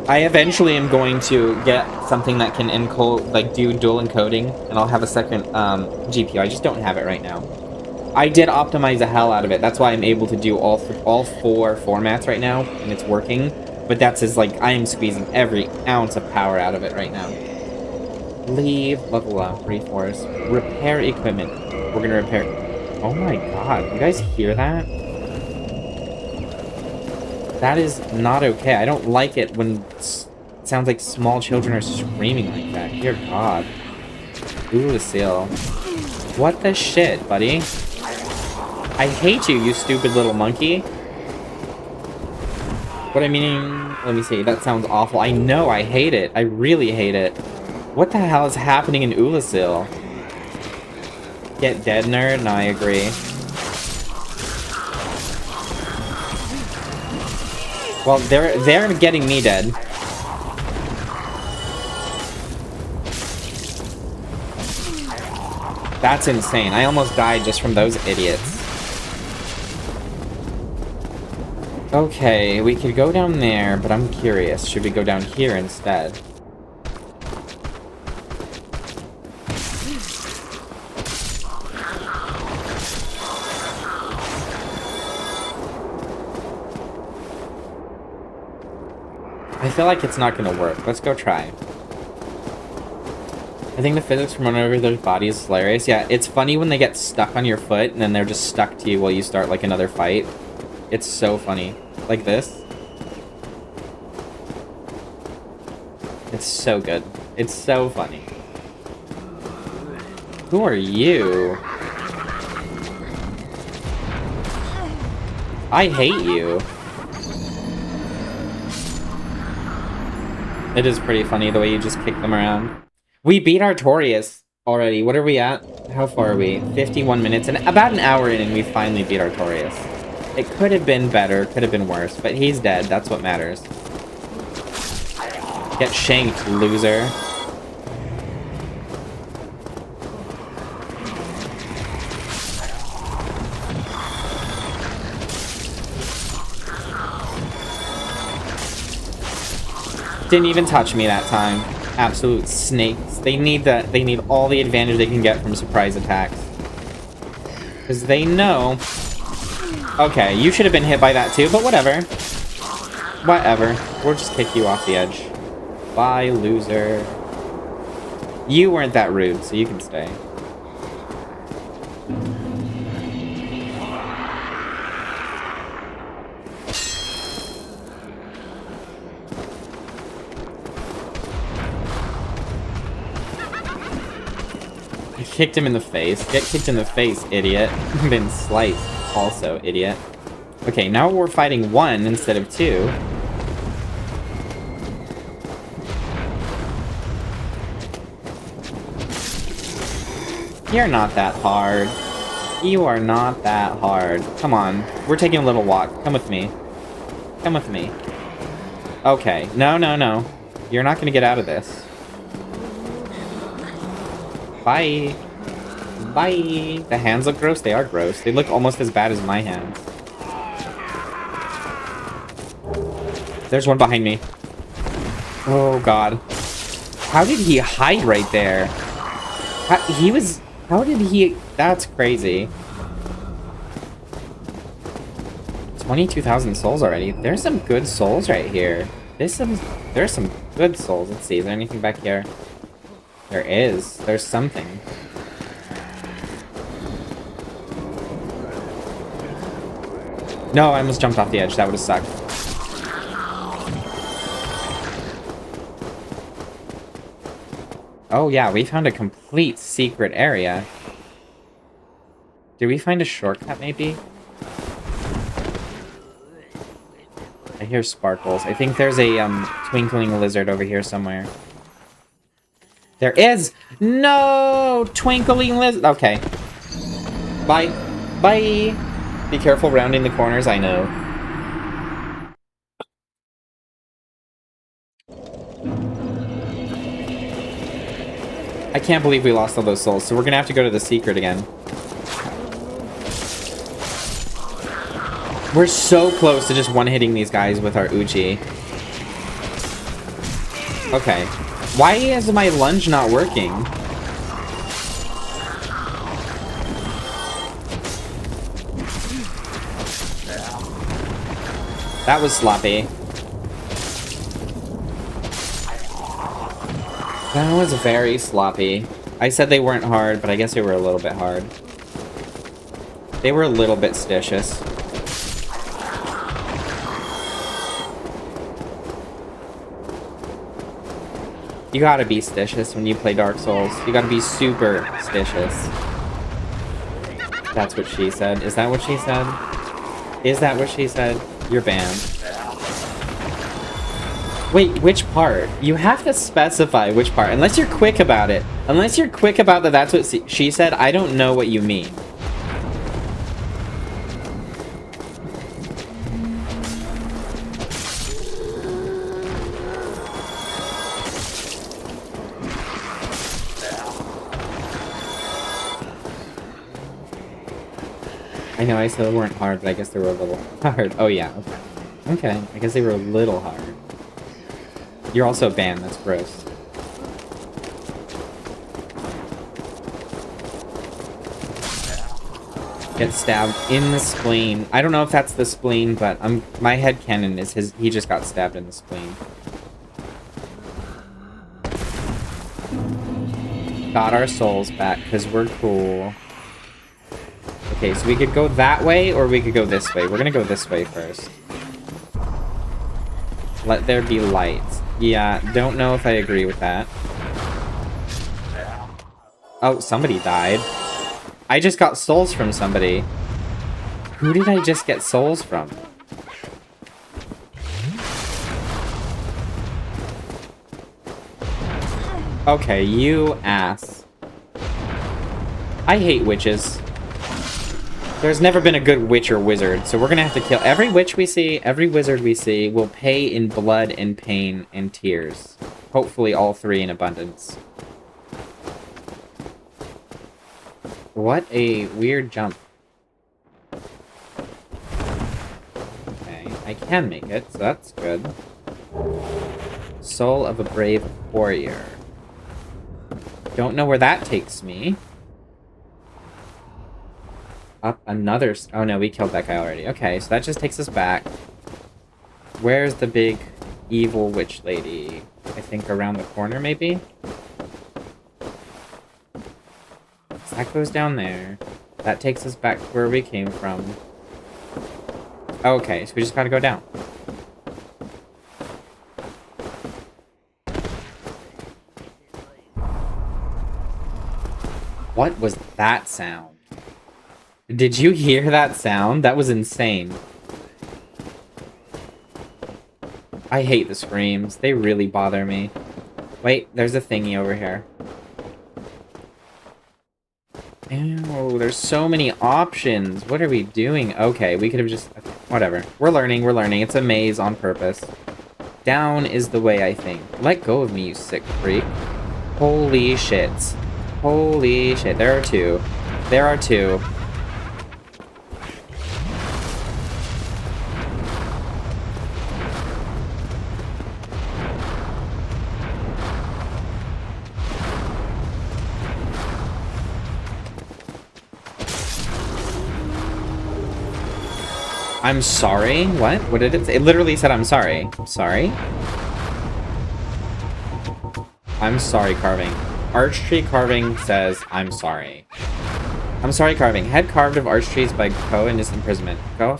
I eventually am going to get something that can encode, like do dual encoding, and I'll have a second GPU. I just don't have it right now. I did optimize the hell out of it. That's why I'm able to do all four formats right now, and it's working. But that's as like I am squeezing every ounce of power out of it right now. Leave, level up, reinforce, repair equipment. We're gonna repair. Oh my god, you guys hear that? That is not okay. I don't like it when it sounds like small children are screaming like that. Dear God. Oolacile. What the shit, buddy? I hate you, you stupid little monkey. What I mean... Let me see. That sounds awful. I know, I hate it. I really hate it. What the hell is happening in Oolacile? Get dead, nerd? No, I agree. Well, they're getting me dead. That's insane. I almost died just from those idiots. Okay, we could go down there, but I'm curious. Should we go down here instead? I feel like it's not gonna work. Let's go try. I think the physics from running over their body is hilarious. Yeah, it's funny when they get stuck on your foot and then they're just stuck to you while you start like another fight. It's so funny. Like this. It's so good. It's so funny. Who are you? I hate you. It is pretty funny the way you just kick them around. We beat Artorias already. What are we at? How far are we? 51 minutes and about an hour in and we finally beat Artorias. It could have been better, could have been worse, but he's dead. That's what matters. Get shanked, loser. Didn't even touch me that time. Absolute snakes. They need all the advantage they can get from surprise attacks. Because they know. Okay, you should have been hit by that too, but whatever. Whatever. We'll just kick you off the edge. Bye, loser. You weren't that rude, so you can stay. Kicked him in the face. Get kicked in the face, idiot. Been sliced. Also, idiot. Okay, now we're fighting one instead of two. You're not that hard. You are not that hard. Come on. We're taking a little walk. Come with me. Come with me. Okay. No, no, no. You're not going to get out of this. Bye. Bye. The hands look gross. They are gross. They look almost as bad as my hands. There's one behind me. Oh, God. How did he hide right there? How did he... That's crazy. 22,000 souls already. There's some good souls right here. There's some good souls. Let's see. Is there anything back here? There is. There's something. No, I almost jumped off the edge. That would have sucked. Oh, yeah. We found a complete secret area. Did we find a shortcut, maybe? I hear sparkles. I think there's a twinkling lizard over here somewhere. There is! No! Twinkling lizard! Okay. Bye. Bye! Be careful rounding the corners, I know. I can't believe we lost all those souls, so we're gonna have to go to the secret again. We're so close to just one-hitting these guys with our Uchi. Okay. Why is my lunge not working? That was sloppy. That was very sloppy. I said they weren't hard, but I guess they were a little bit hard. They were a little bit stitious. You gotta be stitious when you play Dark Souls. You gotta be super stitious. That's what she said. Is that what she said? Is that what she said? You're banned. Wait, which part? You have to specify which part. Unless you're quick about it. Unless you're quick about that that's what she said, I don't know what you mean. I know I said they weren't hard, but I guess they were a little hard. Oh yeah, okay. Okay, I guess they were a little hard. You're also banned, that's gross. Get stabbed in the spleen. I don't know if that's the spleen, but my headcanon is he just got stabbed in the spleen. Got our souls back, because we're cool. Okay, so we could go that way, or we could go this way. We're gonna go this way first. Let there be light. Yeah, don't know if I agree with that. Oh, somebody died. I just got souls from somebody. Who did I just get souls from? Okay, you ass. I hate witches. There's never been a good witch or wizard, so we're gonna have to kill every witch we see, every wizard we see. Will pay in blood and pain and tears. Hopefully all three in abundance. What a weird jump. Okay, I can make it, so that's good. Soul of a brave warrior. Don't know where that takes me. Up another... Oh no, we killed that guy already. Okay, so that just takes us back. Where's the big evil witch lady? I think around the corner, maybe? So that goes down there. That takes us back to where we came from. Okay, so we just gotta go down. What was that sound? Did you hear that sound? That was insane. I hate the screams. They really bother me. Wait, there's a thingy over here. Ew, there's so many options. What are we doing? Okay, we could have just... Okay, whatever. We're learning, we're learning. It's a maze on purpose. Down is the way, I think. Let go of me, you sick freak. Holy shit. Holy shit. There are two. There are two. I'm sorry? What? What did it say? It literally said I'm sorry. Sorry? I'm sorry, carving. Archtree carving says I'm sorry. I'm sorry, carving. Head carved of arch trees by Ko in his imprisonment. Go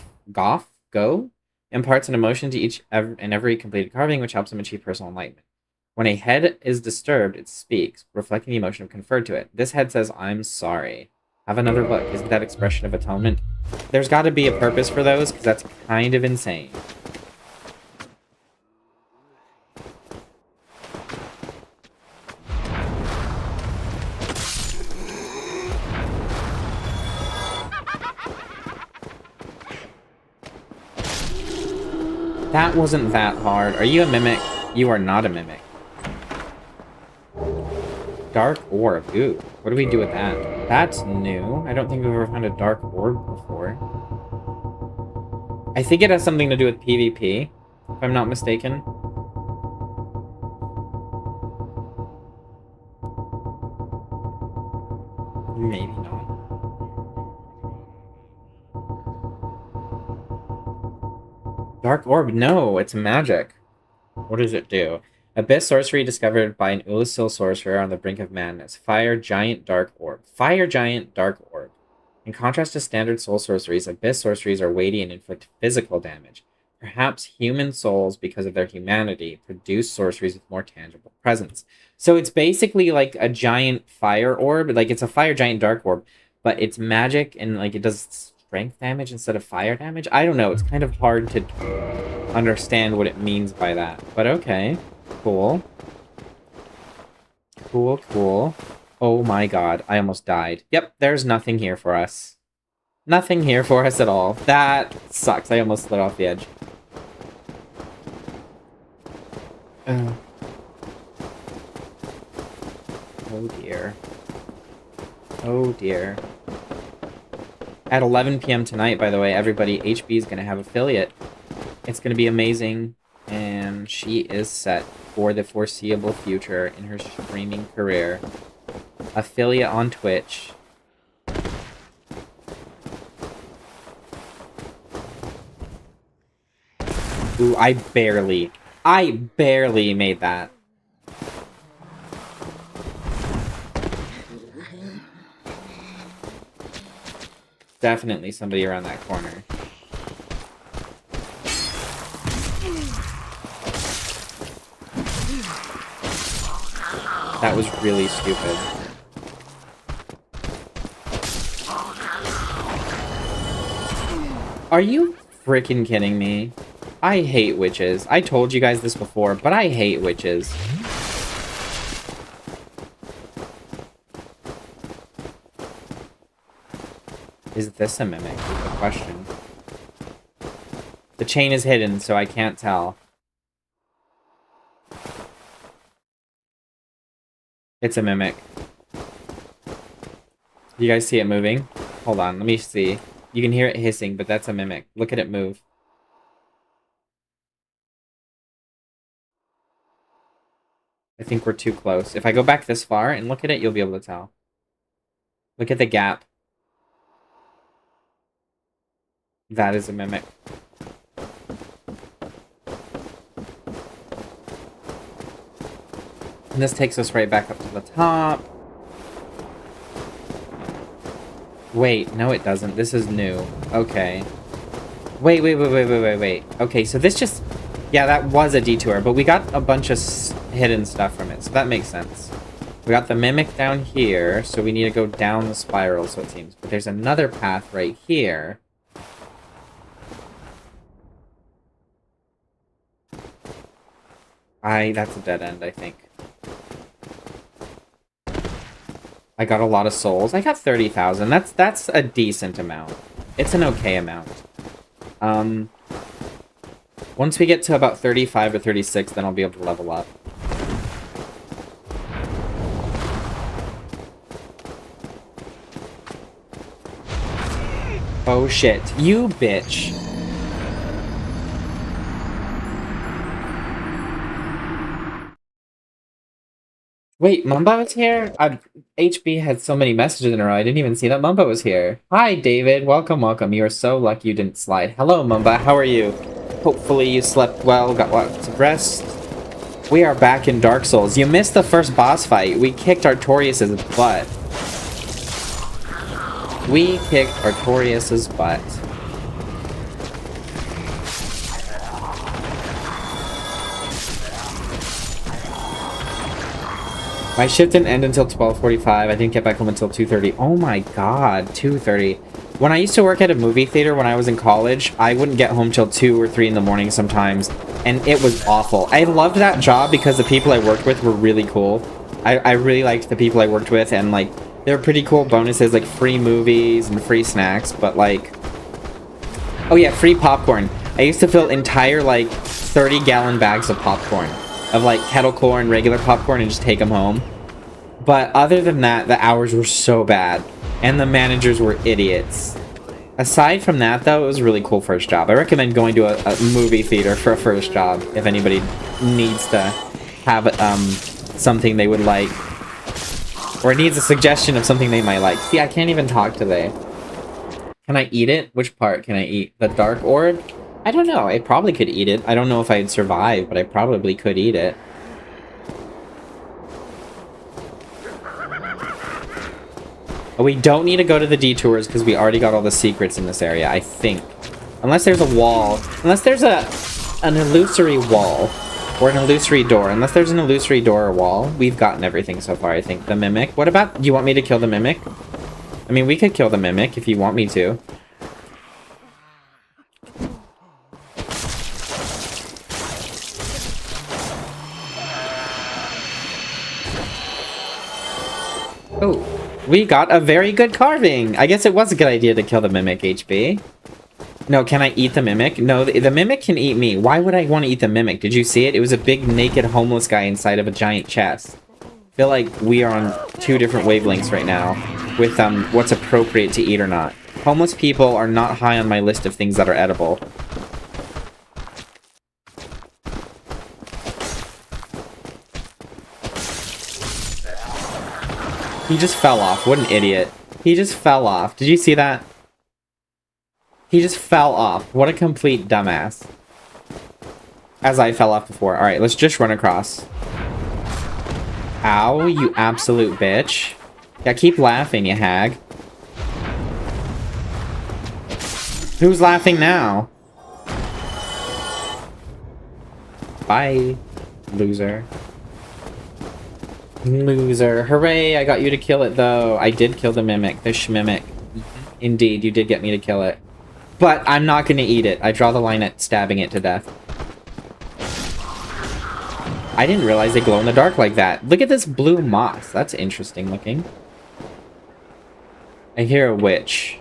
imparts an emotion to each and every completed carving, which helps him achieve personal enlightenment. When a head is disturbed, it speaks, reflecting the emotion conferred to it. This head says, I'm sorry. Have another look. Isn't that expression of atonement? There's got to be a purpose for those, because that's kind of insane. That wasn't that hard. Are you a mimic? You are not a mimic. Dark orb. Ooh, what do we do with that? That's new. I don't think we've ever found a dark orb before. I think it has something to do with PvP, if I'm not mistaken. Maybe not. Dark orb? No, it's magic. What does it do? Abyss sorcery discovered by an Oolacile sorcerer on the brink of madness. Fire giant dark orb. Fire giant dark orb. In contrast to standard soul sorceries, Abyss sorceries are weighty and inflict physical damage. Perhaps human souls, because of their humanity, produce sorceries with more tangible presence. So it's basically like a giant fire orb. Like, it's a fire giant dark orb, but it's magic and, like, it does strength damage instead of fire damage. I don't know. It's kind of hard to understand what it means by that. But okay. Cool. Cool, cool. Oh my god. I almost died. Yep, there's nothing here for us. Nothing here for us at all. That sucks. I almost slid off the edge. Oh dear. Oh dear. At 11 p.m. tonight, by the way, everybody, HB is going to have affiliate. It's going to be amazing, and she is set for the foreseeable future in her streaming career. Affiliate on Twitch. Ooh, I barely made that. Definitely somebody around that corner. That was really stupid. Are you freaking kidding me? I hate witches. I told you guys this before, but I hate witches. Is this a mimic? Is the question. The chain is hidden, so I can't tell. It's a mimic. You guys see it moving? Hold on, let me see. You can hear it hissing, but that's a mimic. Look at it move. I think we're too close. If I go back this far and look at it, you'll be able to tell. Look at the gap. That is a mimic. And this takes us right back up to the top. Wait, no it doesn't. This is new. Okay. Wait. Okay, so this just... Yeah, that was a detour, but we got a bunch of hidden stuff from it, so that makes sense. We got the mimic down here, so we need to go down the spiral, so it seems. But there's another path right here. That's a dead end, I think. I got a lot of souls. I got 30,000. That's a decent amount. It's an okay amount. Once we get to about 35 or 36, then I'll be able to level up. Oh shit. You bitch. Wait, Mumba was here? HB had so many messages in a row, I didn't even see that Mumba was here. Hi, David. Welcome, welcome. You are so lucky you didn't slide. Hello, Mumba. How are you? Hopefully you slept well, got lots of rest. We are back in Dark Souls. You missed the first boss fight. We kicked Artorias' butt. We kicked Artorias' butt. My shift didn't end until 12:45. I didn't get back home until 2:30. Oh my god, 2:30. When I used to work at a movie theater when I was in college, I wouldn't get home till 2 or 3 in the morning sometimes, and it was awful. I loved that job because the people I worked with were really cool. I really liked the people I worked with, and like, there were pretty cool bonuses like free movies and free snacks, but like... Oh yeah, free popcorn. I used to fill entire like 30-gallon bags of popcorn. Of like kettle corn, regular popcorn, and just take them home. But other than that, the hours were so bad. And the managers were idiots. Aside from that, though, it was a really cool first job. I recommend going to a movie theater for a first job if anybody needs to have something they would like. Or needs a suggestion of something they might like. See, I can't even talk today. Can I eat it? Which part can I eat? The dark orb? I don't know. I probably could eat it. I don't know if I'd survive, but I probably could eat it. We don't need to go to the detours because we already got all the secrets in this area, I think. Unless there's a wall. Unless there's an illusory wall. Or an illusory door. Unless there's an illusory door or wall, we've gotten everything so far, I think. The Mimic. What about... Do you want me to kill the Mimic? I mean, we could kill the Mimic if you want me to. Oh. We got a very good carving! I guess it was a good idea to kill the Mimic, HB. No, can I eat the Mimic? No, the Mimic can eat me. Why would I want to eat the Mimic? Did you see it? It was a big, naked, homeless guy inside of a giant chest. I feel like we are on two different wavelengths right now with what's appropriate to eat or not. Homeless people are not high on my list of things that are edible. He just fell off. What an idiot. He just fell off. Did you see that? He just fell off. What a complete dumbass. As I fell off before. Alright, let's just run across. Ow, you absolute bitch. Yeah, keep laughing, you hag. Who's laughing now? Bye, loser. Loser. Hooray, I got you to kill it, though. I did kill the Mimic, the Shmimic. Indeed, you did get me to kill it. But I'm not going to eat it. I draw the line at stabbing it to death. I didn't realize they glow in the dark like that. Look at this blue moss. That's interesting looking. I hear a witch.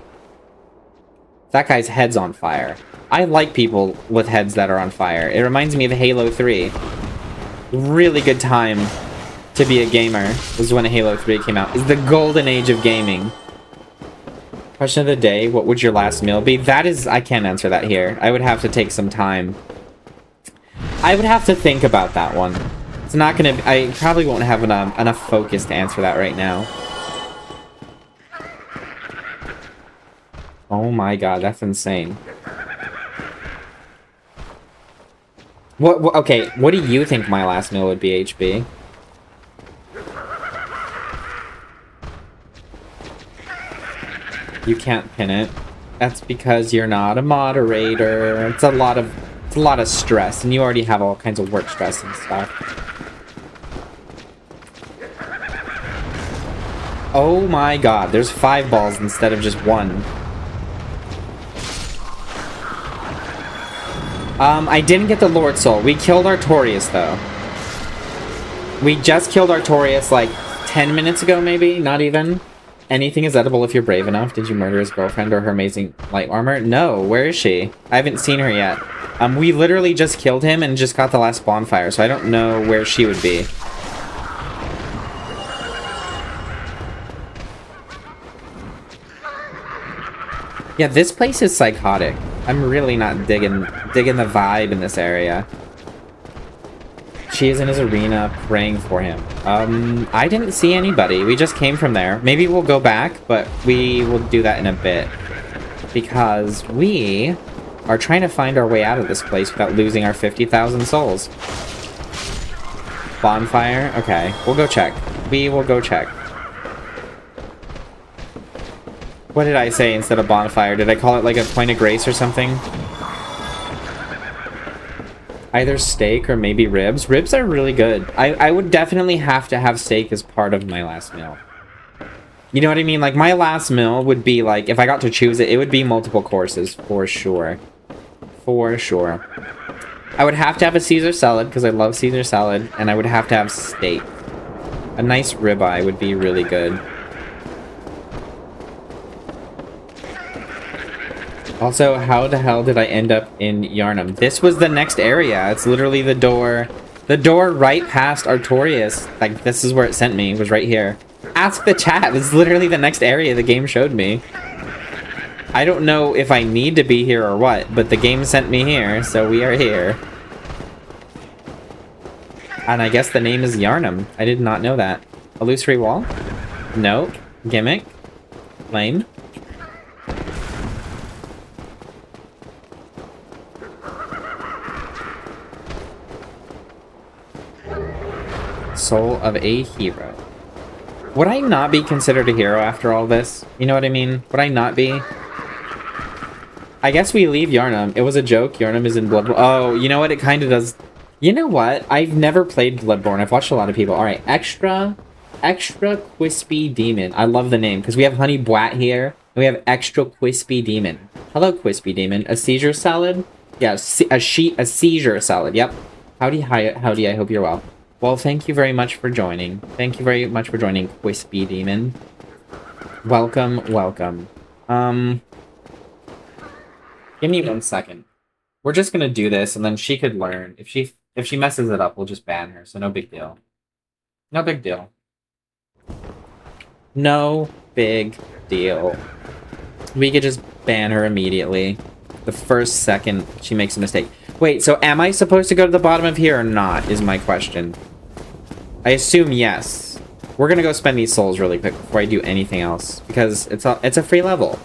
That guy's head's on fire. I like people with heads that are on fire. It reminds me of Halo 3. Really good time to be a gamer was when Halo 3 came out. It's the golden age of gaming. Question of the day, what would your last meal be? That is, I can't answer that here. I would have to take some time. I would have to think about that one. It's not gonna be, I probably won't have enough focus to answer that right now. Oh my god, that's insane. What okay, what do you think my last meal would be, HB? You can't pin it. That's because you're not a moderator. It's a lot of stress, and you already have all kinds of work stress and stuff. Oh my god, there's 5 balls instead of just 1. I didn't get the Lord Soul. We killed Artorias, though. We just killed Artorias, like, 10 minutes ago, maybe? Not even? Anything is edible if you're brave enough. Did you murder his girlfriend or her amazing light armor? No, where is she? I haven't seen her yet. We literally just killed him and just got the last bonfire, so I don't know where she would be. Yeah, this place is psychotic. I'm really not digging the vibe in this area. She is in his arena praying for him. I didn't see anybody. We just came from there. Maybe we'll go back, but we will do that in a bit. Because we are trying to find our way out of this place without losing our 50,000 souls. Bonfire? Okay, we'll go check. We will go check. What did I say instead of bonfire? Did I call it like a point of grace or something? Either steak or maybe ribs. Ribs are really good. I would definitely have to have steak as part of my last meal. You know what I mean? Like, my last meal would be, like, if I got to choose it, it would be multiple courses, for sure. For sure. I would have to have a Caesar salad, because I love Caesar salad, and I would have to have steak. A nice ribeye would be really good. Also, how the hell did I end up in Yharnam? This was the next area. It's literally the door right past Artorias. Like, this is where it sent me. It was right here. Ask the chat. This is literally the next area the game showed me. I don't know if I need to be here or what, but the game sent me here, so we are here. And I guess the name is Yharnam. I did not know that. Illusory wall? No. Gimmick? Lame. Soul of a hero. Would I not be considered a hero after all this? You know what I mean? Would I not be? I guess we leave Yharnam. It was a joke. Yharnam is in Bloodborne. Oh, you know what? It kind of does. You know what? I've never played Bloodborne. I've watched a lot of people. All right. Extra Quispy Demon. I love the name because we have Honey Bwat here. And we have Extra Quispy Demon. Hello, Quispy Demon. A seizure salad? Yeah, a seizure salad. Yep. Howdy, I hope you're well. Well, thank you very much for joining. Thank you very much for joining, Quispy Demon. Welcome, welcome. Give me 1 second. We're just gonna do this, and then she could learn. If she messes it up, we'll just ban her, so no big deal. No big deal. No big deal. We could just ban her immediately. The first second she makes a mistake. Wait, so am I supposed to go to the bottom of here or not, is my question. I assume yes. We're gonna go spend these souls really quick before I do anything else, because it's a free level,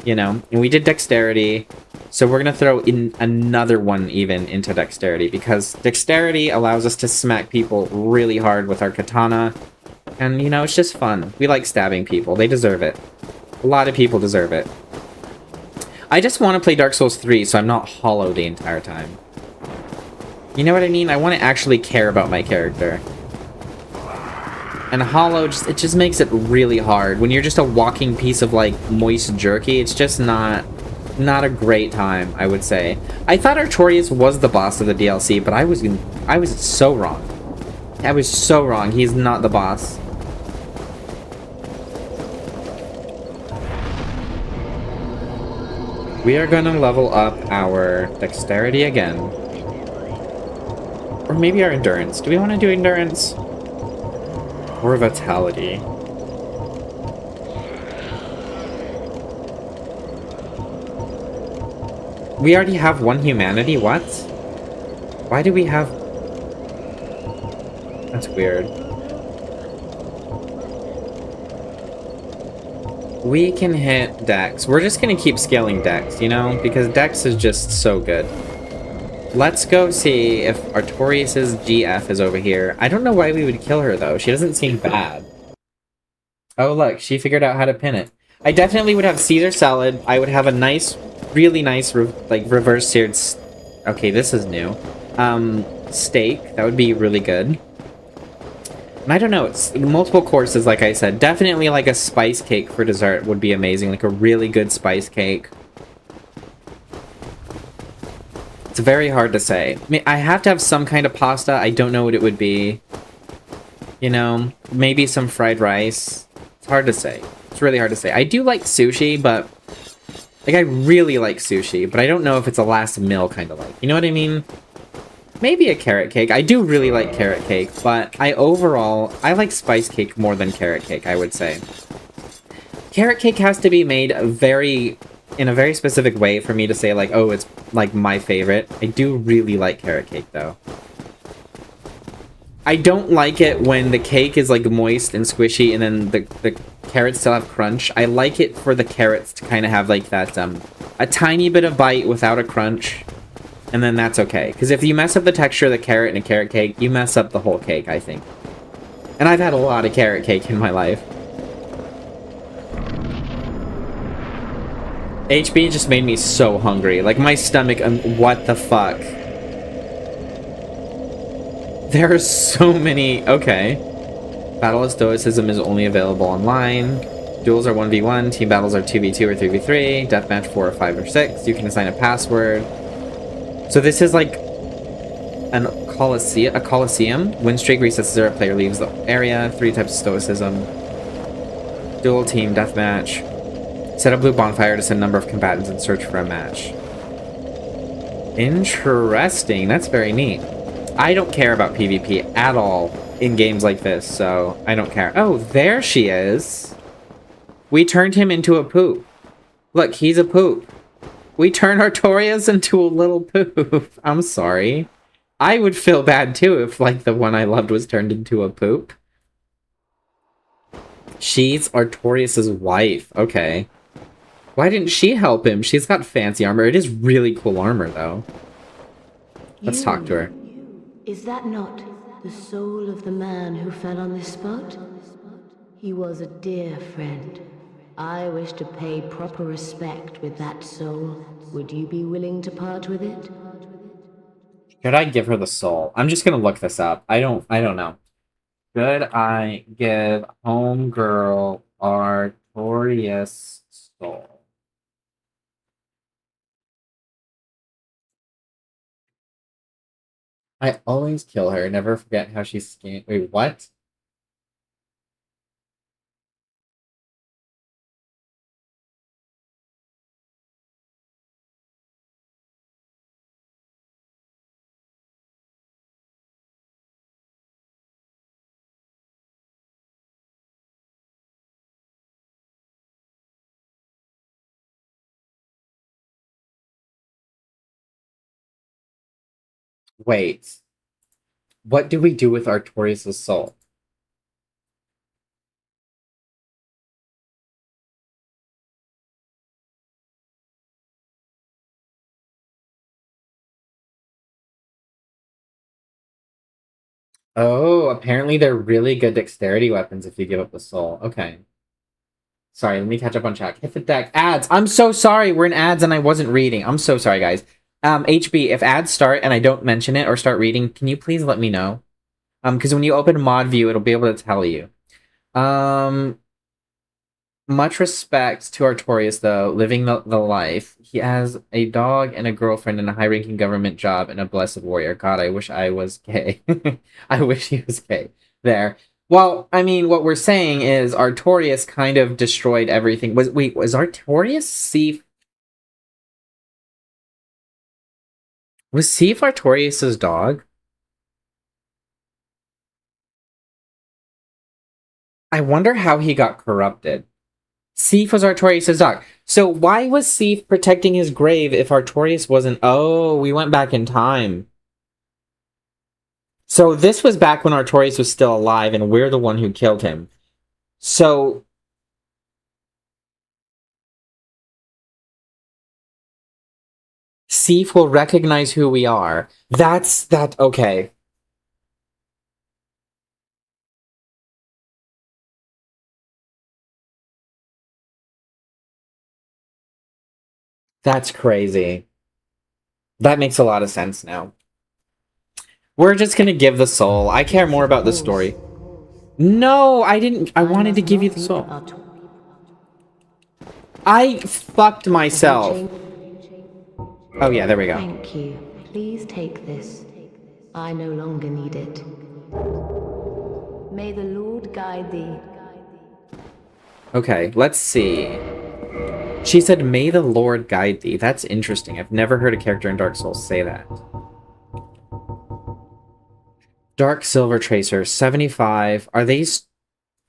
you know? And we did dexterity, so we're gonna throw in another one even into dexterity, because dexterity allows us to smack people really hard with our katana, and, you know, it's just fun. We like stabbing people. They deserve it. A lot of people deserve it. I just want to play Dark Souls 3 so I'm not hollow the entire time. You know what I mean? I want to actually care about my character. And hollow, it just makes it really hard. When you're just a walking piece of, like, moist jerky, it's just not a great time, I would say. I thought Artorias was the boss of the DLC, but I was so wrong. I was so wrong. He's not the boss. We are gonna level up our dexterity again. Or maybe our endurance. Do we want to do endurance? Or vitality? We already have one humanity? What? Why do we have... That's weird. We can hit Dex. We're just gonna keep scaling Dex, you know? Because Dex is just so good. Let's go see if Artorias' GF is over here. I don't know why we would kill her, though. She doesn't seem bad. Oh, look. She figured out how to pin it. I definitely would have Caesar salad. I would have a nice, really nice, reverse seared... Okay, this is new. Steak. That would be really good. And I don't know, it's multiple courses, like I said. Definitely like a spice cake for dessert would be amazing. Like a really good spice cake. It's very hard to say. I mean, I have to have some kind of pasta. I don't know what it would be. You know, maybe some fried rice. It's hard to say. It's really hard to say. I do like sushi, but... Like, I really like sushi, but I don't know if it's a last meal kind of like. You know what I mean? Maybe a carrot cake. I do really like carrot cake, but I like spice cake more than carrot cake, I would say. Carrot cake has to be made in a very specific way for me to say, like, oh, it's, like, my favorite. I do really like carrot cake, though. I don't like it when the cake is like moist and squishy and then the carrots still have crunch. I like it for the carrots to kind of have like that, a tiny bit of bite without a crunch. And then that's okay. Because if you mess up the texture of the carrot in a carrot cake, you mess up the whole cake, I think. And I've had a lot of carrot cake in my life. HB just made me so hungry. Like, my stomach, what the fuck? There are so many... Okay. Battle of Stoicism is only available online. Duels are 1v1. Team battles are 2v2 or 3v3. Deathmatch 4 or 5 or 6. You can assign a password. So this is like a coliseum. Win streak resets 0. Player leaves the area. 3 types of Stoicism. Duel, team, deathmatch. Set a blue bonfire to send a number of combatants and search for a match. Interesting. That's very neat. I don't care about PvP at all in games like this, so I don't care. Oh, there she is. We turned him into a poop. Look, he's a poop. We turned Artorias into a little poop. I'm sorry. I would feel bad too if, like, the one I loved was turned into a poop. She's Artorias' wife. Okay. Why didn't she help him? She's got fancy armor. It is really cool armor, though. Let's talk to her. Is that not the soul of the man who fell on this spot? He was a dear friend. I wish to pay proper respect with that soul. Would you be willing to part with it? Should I give her the soul? I'm just gonna look this up. I don't know. Should I give homegirl Artorias soul? I always kill her. Never forget how she scanned. Wait, what? Wait. What do we do with Artorias' soul? Oh, apparently they're really good dexterity weapons if you give up the soul. Okay. Sorry, let me catch up on chat. Hit the deck. Ads! I'm so sorry! We're in ads and I wasn't reading. I'm so sorry, guys. HB, if ads start and I don't mention it or start reading, can you please let me know? Because when you open mod view, it'll be able to tell you. Much respect to Artorias, though, living the life. He has a dog and a girlfriend and a high-ranking government job and a blessed warrior. God, I wish I was gay. I wish he was gay. There. Well, I mean, what we're saying is Artorias kind of destroyed everything. Was Artorias Sif? Was Sif Artorias' dog? I wonder how he got corrupted. Sif was Artorias' dog. So why was Sif protecting his grave if Artorias wasn't... Oh, we went back in time. So this was back when Artorias was still alive and we're the one who killed him. So... Sif will recognize who we are. Okay. That's crazy. That makes a lot of sense now. We're just gonna give the soul. I care more about the story. No, I didn't. I wanted to give you the soul. I fucked myself. Oh yeah, there we go. Thank you. Please take this. I no longer need it. May the Lord guide thee. Okay, let's see. She said, "May the Lord guide thee." That's interesting. I've never heard a character in Dark Souls say that. Dark Silver Tracer, 75. Are these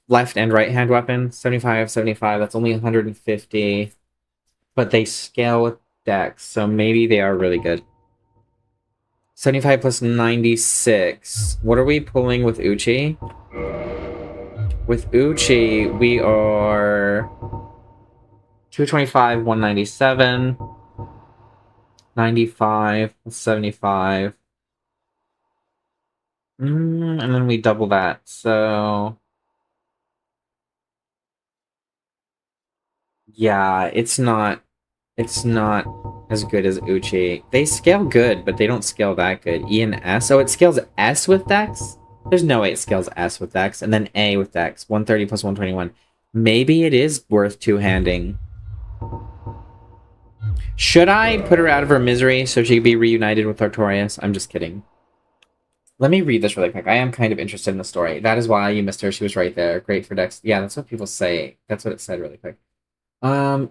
left and right hand weapons? 75, 75. That's only 150. But they scale with dex, so maybe they are really good. 75 plus 96. What are we pulling with Uchi? With Uchi, we are 225, 197, 95, 75. And then we double that, so... Yeah, it's not as good as Uchi. They scale good, but they don't scale that good. E and S. Oh, it scales S with Dex? There's no way it scales S with Dex. And then A with Dex. 130 plus 121. Maybe it is worth two-handing. Should I put her out of her misery so she can be reunited with Artorias? I'm just kidding. Let me read this really quick. I am kind of interested in the story. That is why you missed her. She was right there. Great for Dex. Yeah, that's what people say. That's what it said really quick.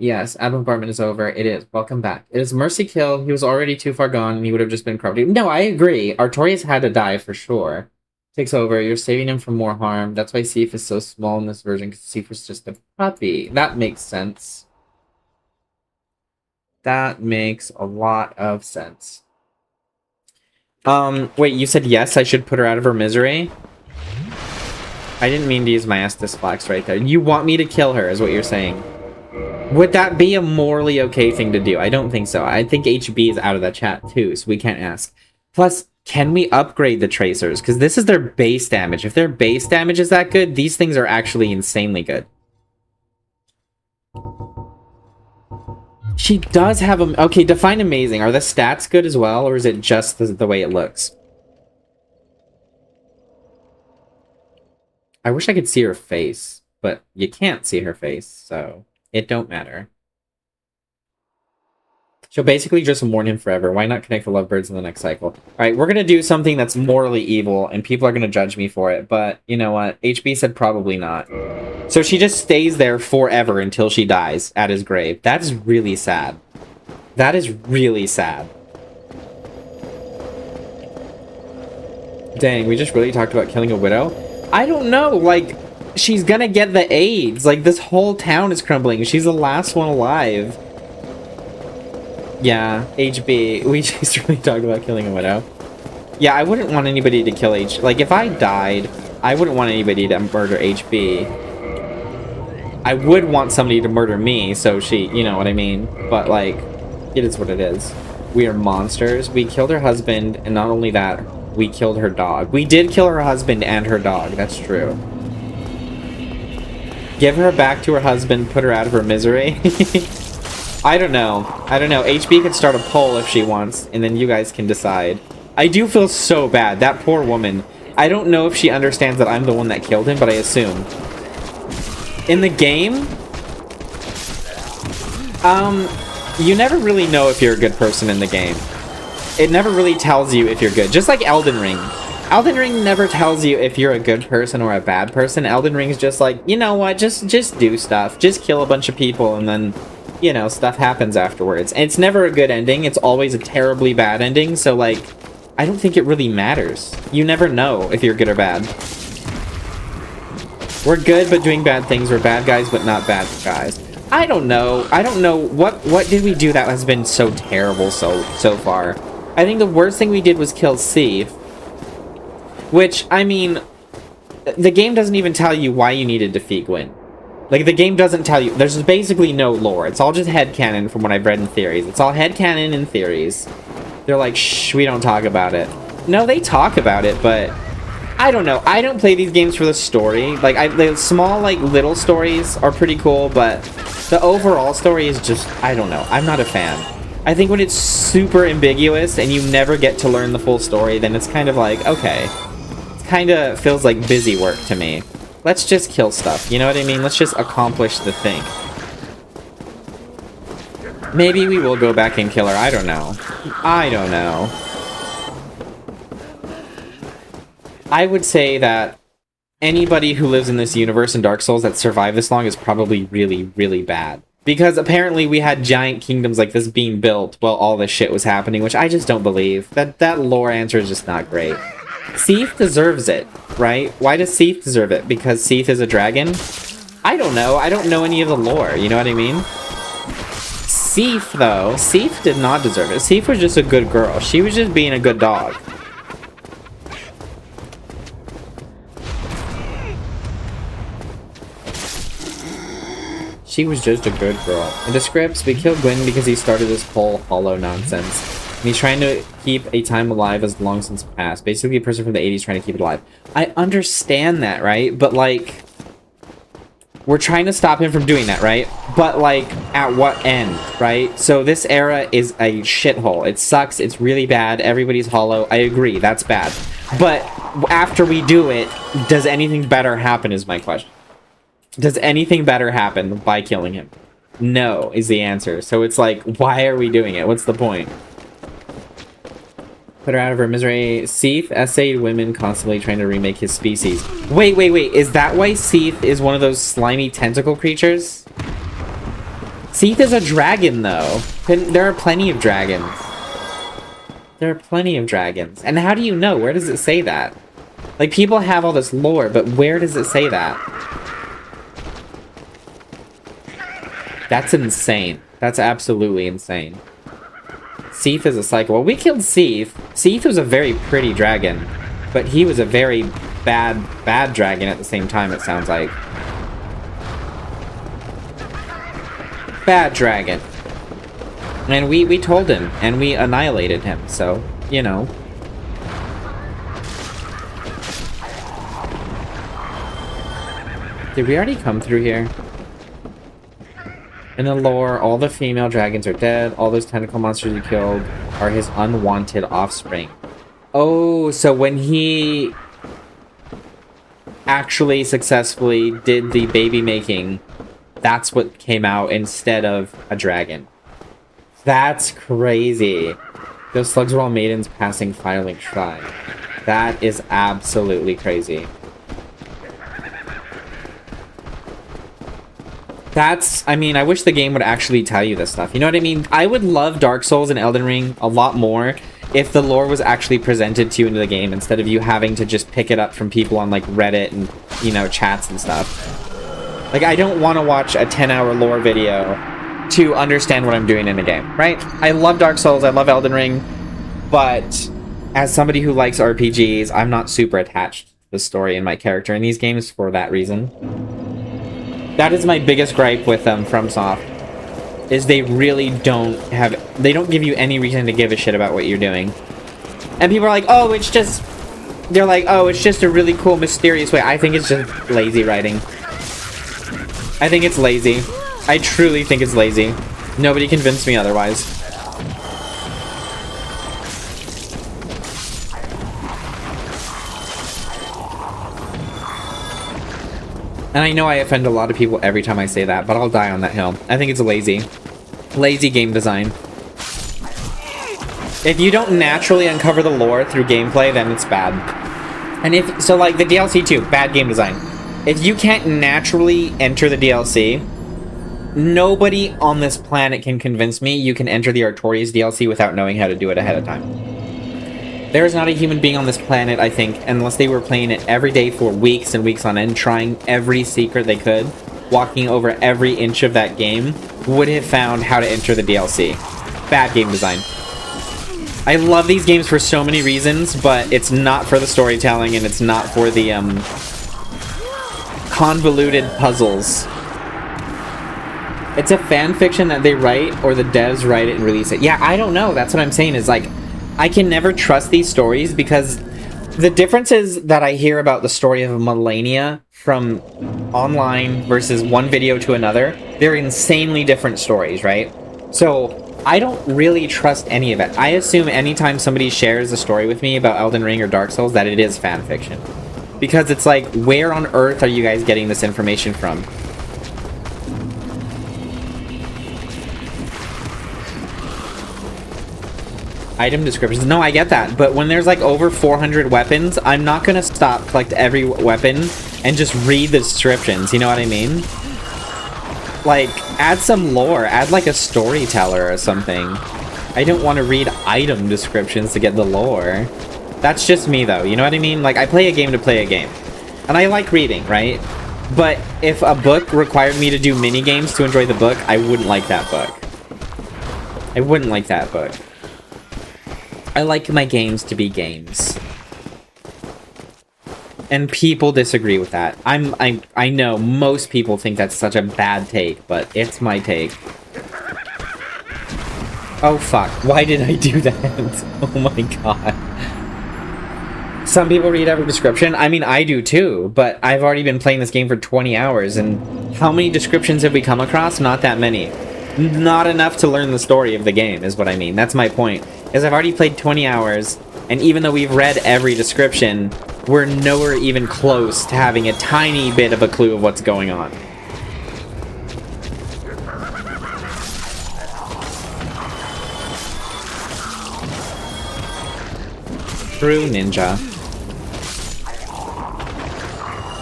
Yes, Admiral Bombardment is over. It is. Welcome back. It is Mercy Kill. He was already too far gone, and he would have just been corrupted. No, I agree. Artorias had to die for sure. Takes over. You're saving him from more harm. That's why Sif is so small in this version, because Sif was just a puppy. That makes sense. That makes a lot of sense. Wait, you said yes, I should put her out of her misery? I didn't mean to use my Estus Flax right there. You want me to kill her, is what you're saying. Would that be a morally okay thing to do? I don't think so. I think HB is out of that chat too, so we can't ask. Plus, can we upgrade the tracers? Because this is their base damage. If their base damage is that good, these things are actually insanely good. She does have a... Okay, define amazing. Are the stats good as well, or is it just the way it looks? I wish I could see her face, but you can't see her face, so it don't matter. She'll basically just mourn him forever. Why not connect the lovebirds in the next cycle? Alright, we're gonna do something that's morally evil, and people are gonna judge me for it, but you know what? HB said probably not. So she just stays there forever until she dies at his grave. That is really sad. That is really sad. Dang, we just really talked about killing a widow? I don't know, like, she's gonna get the AIDS. Like, this whole town is crumbling. She's the last one alive. Yeah, HB. We just really talked about killing a widow. Yeah, I wouldn't want anybody to kill H... Like, if I died, I wouldn't want anybody to murder HB. I would want somebody to murder me, so she... You know what I mean? But, like, it is what it is. We are monsters. We killed her husband, and not only that, we killed her dog. We did kill her husband and her dog. That's true. Give her back to her husband, put her out of her misery. I don't know. I don't know. HB could start a poll if she wants, and then you guys can decide. I do feel so bad. That poor woman. I don't know if she understands that I'm the one that killed him, but I assume. In the game, you never really know if you're a good person in the game. It never really tells you if you're good. Just like Elden Ring. Elden Ring never tells you if you're a good person or a bad person. Elden Ring's just like, you know what, just do stuff. Just kill a bunch of people and then, you know, stuff happens afterwards. And it's never a good ending. It's always a terribly bad ending. So, like, I don't think it really matters. You never know if you're good or bad. We're good but doing bad things. We're bad guys but not bad guys. I don't know. I don't know. What did we do that has been so terrible so far? I think the worst thing we did was kill Sif. Which, I mean, the game doesn't even tell you why you need to defeat Gwyn. Like, the game doesn't tell you. There's basically no lore. It's all just headcanon from what I've read in theories. It's all headcanon in theories. They're like, shh, we don't talk about it. No, they talk about it, but I don't know. I don't play these games for the story. Like, the small, like, little stories are pretty cool, but the overall story is just, I don't know. I'm not a fan. I think when it's super ambiguous and you never get to learn the full story, then it's kind of like, okay. It kind of feels like busy work to me. Let's just kill stuff, you know what I mean? Let's just accomplish the thing. Maybe we will go back and kill her, I don't know. I don't know. I would say that anybody who lives in this universe in Dark Souls that survived this long is probably really, really bad. Because apparently we had giant kingdoms like this being built while all this shit was happening, which I just don't believe. That lore answer is just not great. Sif deserves it, right? Why does Sif deserve it? Because Sif is a dragon? I don't know. I don't know any of the lore, you know what I mean? Seif, though, Seif did not deserve it. Seif was just a good girl. She was just being a good dog. She was just a good girl. In the scripts, we killed Gwyn because he started this whole hollow nonsense. And he's trying to keep a time alive as long since past. Basically, a person from the 80s trying to keep it alive. I understand that, right? But, like, we're trying to stop him from doing that, right? But, like, at what end, right? So this era is a shithole. It sucks. It's really bad. Everybody's hollow. I agree. That's bad. But after we do it, does anything better happen is my question. Does anything better happen by killing him? No, is the answer. So it's like, why are we doing it? What's the point? Put her out of her misery. Seif essayed women constantly trying to remake his species. Wait. Is that why Seif is one of those slimy tentacle creatures? Seif is a dragon, though. There are plenty of dragons. There are plenty of dragons. And how do you know? Where does it say that? Like, people have all this lore, but where does it say that? That's insane. That's absolutely insane. Seif is a psycho. Well, we killed Seif. Seif was a very pretty dragon, but he was a very bad dragon at the same time, it sounds like. Bad dragon. And we told him, and we annihilated him, so, you know. Did we already come through here? In the lore, all the female dragons are dead. All those tentacle monsters he killed are his unwanted offspring. Oh, so when he actually successfully did the baby making, that's what came out instead of a dragon. That's crazy. Those slugs were all maidens passing Firelink Shrine. That is absolutely crazy. I mean, I wish the game would actually tell you this stuff. You know what I mean? I would love Dark Souls and Elden Ring a lot more if the lore was actually presented to you into the game instead of you having to just pick it up from people on, like, Reddit and, you know, chats and stuff. Like, I don't want to watch a 10-hour lore video to understand what I'm doing in the game, right? I love Dark Souls, I love Elden Ring, but as somebody who likes RPGs, I'm not super attached to the story and my character in these games for that reason. That is my biggest gripe with FromSoft, is they really they don't give you any reason to give a shit about what you're doing. And people are like, oh, it's just, they're like, oh, it's just a really cool, mysterious way. I think it's just lazy writing. I think it's lazy. I truly think it's lazy. Nobody convinced me otherwise. And I know I offend a lot of people every time I say that, but I'll die on that hill. I think it's lazy. Lazy game design. If you don't naturally uncover the lore through gameplay, then it's bad. And so like the DLC too, bad game design. If you can't naturally enter the DLC, nobody on this planet can convince me you can enter the Artorias DLC without knowing how to do it ahead of time. There is not a human being on this planet, I think, unless they were playing it every day for weeks and weeks on end, trying every secret they could, walking over every inch of that game, would have found how to enter the DLC. Bad game design. I love these games for so many reasons, but it's not for the storytelling and it's not for the convoluted puzzles. It's a fan fiction that they write, or the devs write it and release it. Yeah, I don't know. That's what I'm saying, is like, I can never trust these stories because the differences that I hear about the story of Millennia from online versus one video to another, they're insanely different stories, right? So I don't really trust any of it. I assume anytime somebody shares a story with me about Elden Ring or Dark Souls that it is fan fiction. Because it's like, where on earth are you guys getting this information from? Item descriptions. No, I get that. But when there's like over 400 weapons, I'm not going to stop, collect every weapon, and just read the descriptions. You know what I mean? Like, add some lore. Add like a storyteller or something. I don't want to read item descriptions to get the lore. That's just me though. You know what I mean? Like, I play a game to play a game. And I like reading, right? But if a book required me to do mini games to enjoy the book, I wouldn't like that book. I wouldn't like that book. I like my games to be games. And people disagree with that. I know most people think that's such a bad take, but it's my take. Oh fuck, why did I do that? Oh my god. Some people read every description. I mean, I do too, but I've already been playing this game for 20 hours, and how many descriptions have we come across? Not that many. Not enough to learn the story of the game, is what I mean. That's my point. Is I've already played 20 hours, and even though we've read every description, we're nowhere even close to having a tiny bit of a clue of what's going on. True ninja.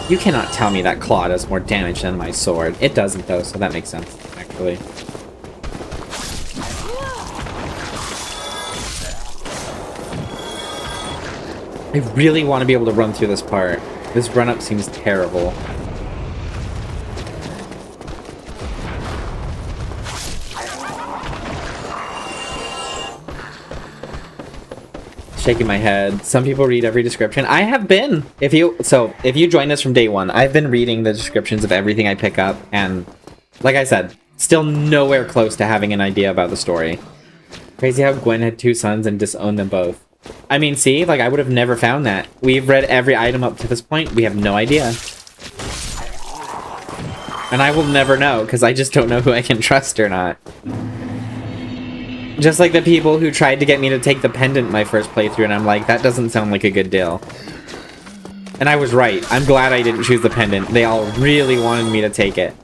You cannot tell me that claw does more damage than my sword. It doesn't though, so that makes sense, actually. I really want to be able to run through this part. This run-up seems terrible. Shaking my head. Some people read every description. I have been. If you joined us from day one, I've been reading the descriptions of everything I pick up, and like I said, still nowhere close to having an idea about the story. Crazy how Gwen had 2 sons and disowned them both. I mean, see, like I would have never found that. We've read every item up to this point. We have no idea. And I will never know, because I just don't know who I can trust or not. Just like the people who tried to get me to take the pendant my first playthrough, and I'm like, that doesn't sound like a good deal. And I was right. I'm glad I didn't choose the pendant. They all really wanted me to take it.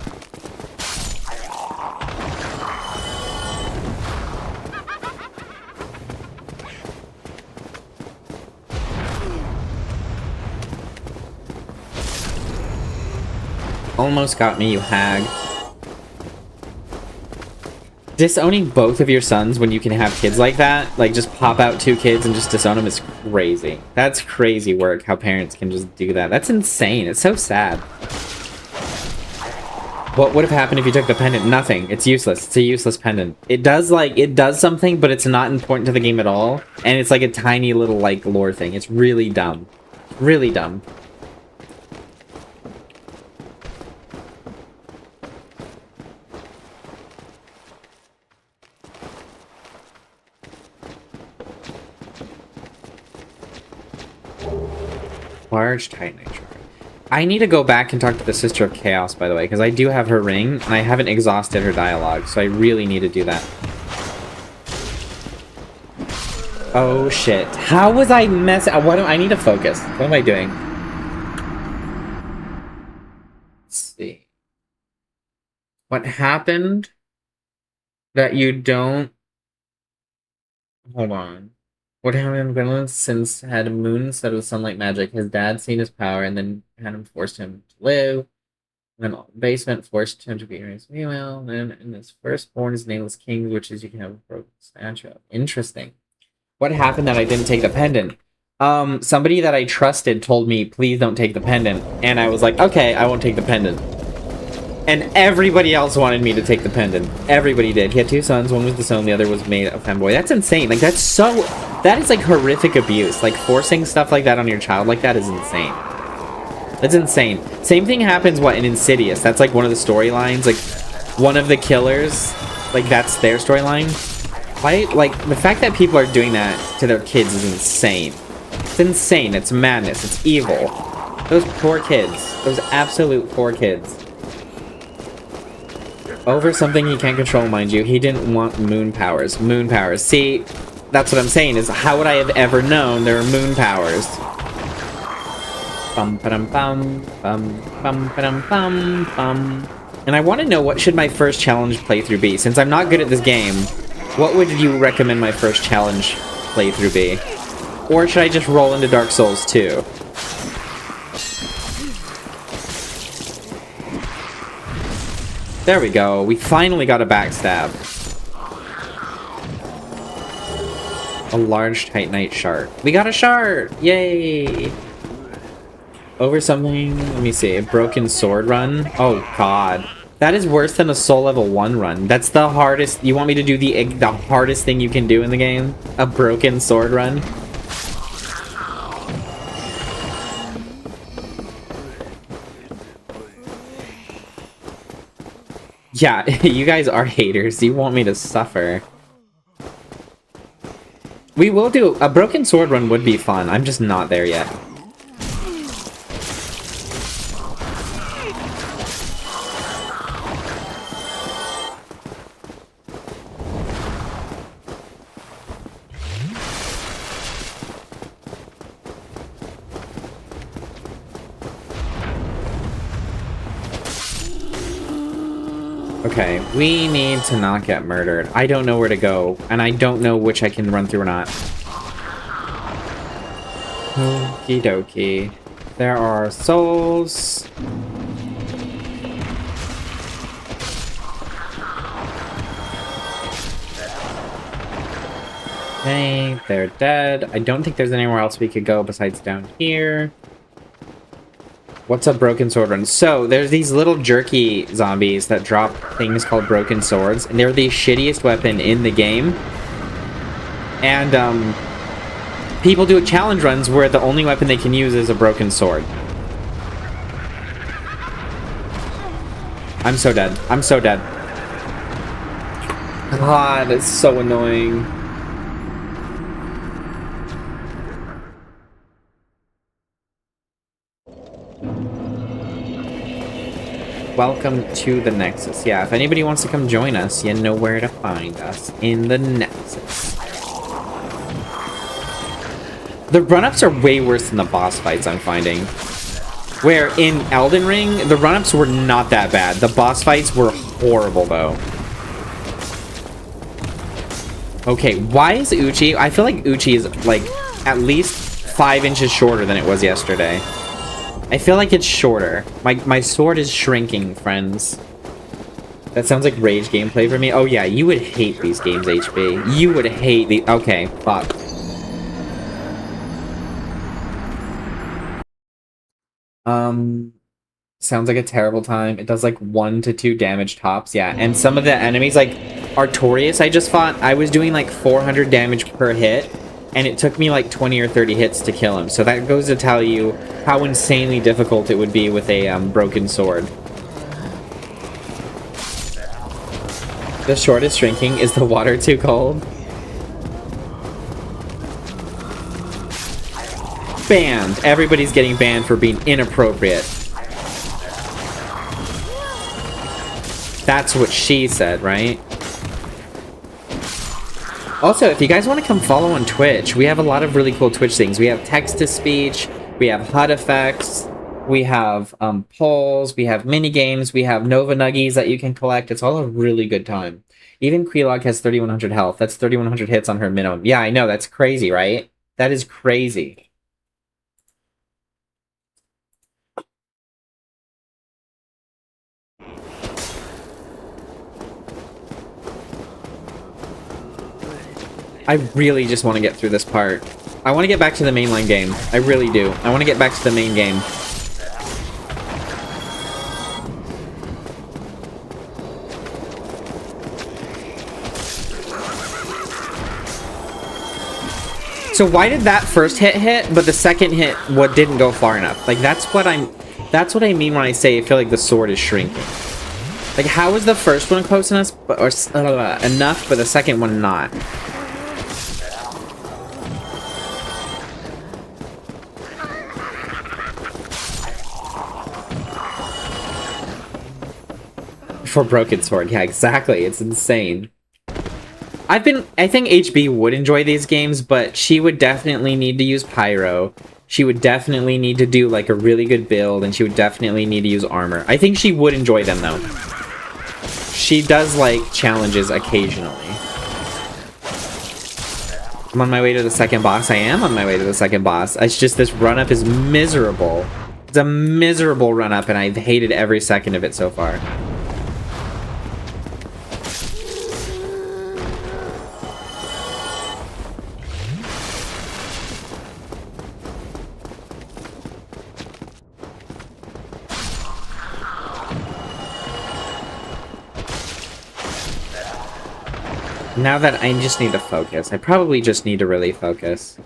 Almost got me, you hag. Disowning both of your sons when you can have kids like that, like just pop out 2 kids and just disown them, is crazy. That's crazy work, how parents can just do that. That's insane. It's so sad. What would have happened if you took the pendant? Nothing. It's useless. It's a useless pendant. It does something, but it's not important to the game at all. And it's like a tiny little like lore thing. It's really dumb. Really dumb. Large Titanite shard. I need to go back and talk to the Sister of Chaos, by the way, because I do have her ring, and I haven't exhausted her dialogue, so I really need to do that. Oh shit. How was I messing? I need to focus. What am I doing? Let's see. What happened that you don't... Hold on. What happened in Finland since had a moon instead of sunlight magic? His dad seen his power and then had him forced him to live. And then basement forced him to be raised female. And then in his firstborn, his nameless king, which is you can have a broken statue of. Interesting. What happened that I didn't take the pendant? Somebody that I trusted told me, please don't take the pendant. And I was like, okay, I won't take the pendant. And everybody else wanted me to take the pendant. Everybody did. He had 2 sons. One was disowned. The other was made a femboy. That's insane. Like, that's so... That is, like, horrific abuse. Like, forcing stuff like that on your child like that is insane. That's insane. Same thing happens, in Insidious. That's, like, one of the storylines. Like, one of the killers, like, that's their storyline. Why? Like, the fact that people are doing that to their kids is insane. It's insane. It's madness. It's evil. Those poor kids. Those absolute poor kids. Over something he can't control, mind you. He didn't want moon powers. Moon powers. See, that's what I'm saying, is how would I have ever known there are moon powers? Bum ba dum bum bum bum ba dum bum bum. And I want to know, what should my first challenge playthrough be? Since I'm not good at this game, what would you recommend my first challenge playthrough be? Or should I just roll into Dark Souls 2? There we go. We finally got a backstab. A large Titanite shard. We got a shard! Yay! Over something... Let me see. A broken sword run? Oh, God. That is worse than a soul level 1 run. That's the hardest. You want me to do the hardest thing you can do in the game? A broken sword run? Yeah, you guys are haters. You want me to suffer. We will do... A broken sword run would be fun. I'm just not there yet. Okay, we need to not get murdered. I don't know where to go, and I don't know which I can run through or not. Okie dokie. There are souls. Okay, they're dead. I don't think there's anywhere else we could go besides down here. What's a broken sword run? So, there's these little jerky zombies that drop things called broken swords, and they're the shittiest weapon in the game. And, people do challenge runs where the only weapon they can use is a broken sword. I'm so dead. I'm so dead. God, it's so annoying. Welcome to the Nexus. Yeah, if anybody wants to come join us, you know where to find us. In the Nexus. The run-ups are way worse than the boss fights, I'm finding. Where in Elden Ring, the run-ups were not that bad. The boss fights were horrible, though. Okay, why is Uchi... I feel like Uchi is, like, at least 5 inches shorter than it was yesterday. I feel like it's shorter. My sword is shrinking, friends. That sounds like rage gameplay for me. Oh yeah, you would hate these games, HB. You would hate the... Okay, fuck. Sounds like a terrible time. It does like 1 to 2 damage tops, yeah. And some of the enemies, like Artorias I just fought, I was doing like 400 damage per hit. And it took me like 20 or 30 hits to kill him. So that goes to tell you how insanely difficult it would be with a broken sword. The sword is shrinking. Is the water too cold? Banned. Everybody's getting banned for being inappropriate. That's what she said, right? Also, if you guys want to come follow on Twitch, we have a lot of really cool Twitch things. We have text-to-speech, we have HUD effects, we have polls, we have mini-games, we have Nova Nuggies that you can collect. It's all a really good time. Even Quilog has 3,100 health. That's 3,100 hits on her minimum. Yeah, I know. That's crazy, right? That is crazy. I really just want to get through this part. I want to get back to the mainline game. I really do. I want to get back to the main game. So why did that first hit, but the second hit didn't go far enough? Like that's what I mean when I say I feel like the sword is shrinking. Like how is the first one close enough, enough, but the second one not? For broken sword, yeah, exactly. It's insane. I think HB would enjoy these games, but she would definitely need to use pyro. She would definitely need to do like a really good build, and she would definitely need to use armor. I think she would enjoy them though. She does like challenges occasionally. I'm on my way to the second boss. I am on my way to the second boss. It's just this run-up is miserable. It's a miserable run-up, and I've hated every second of it so far. Now that I just need to focus. I probably just need to really focus.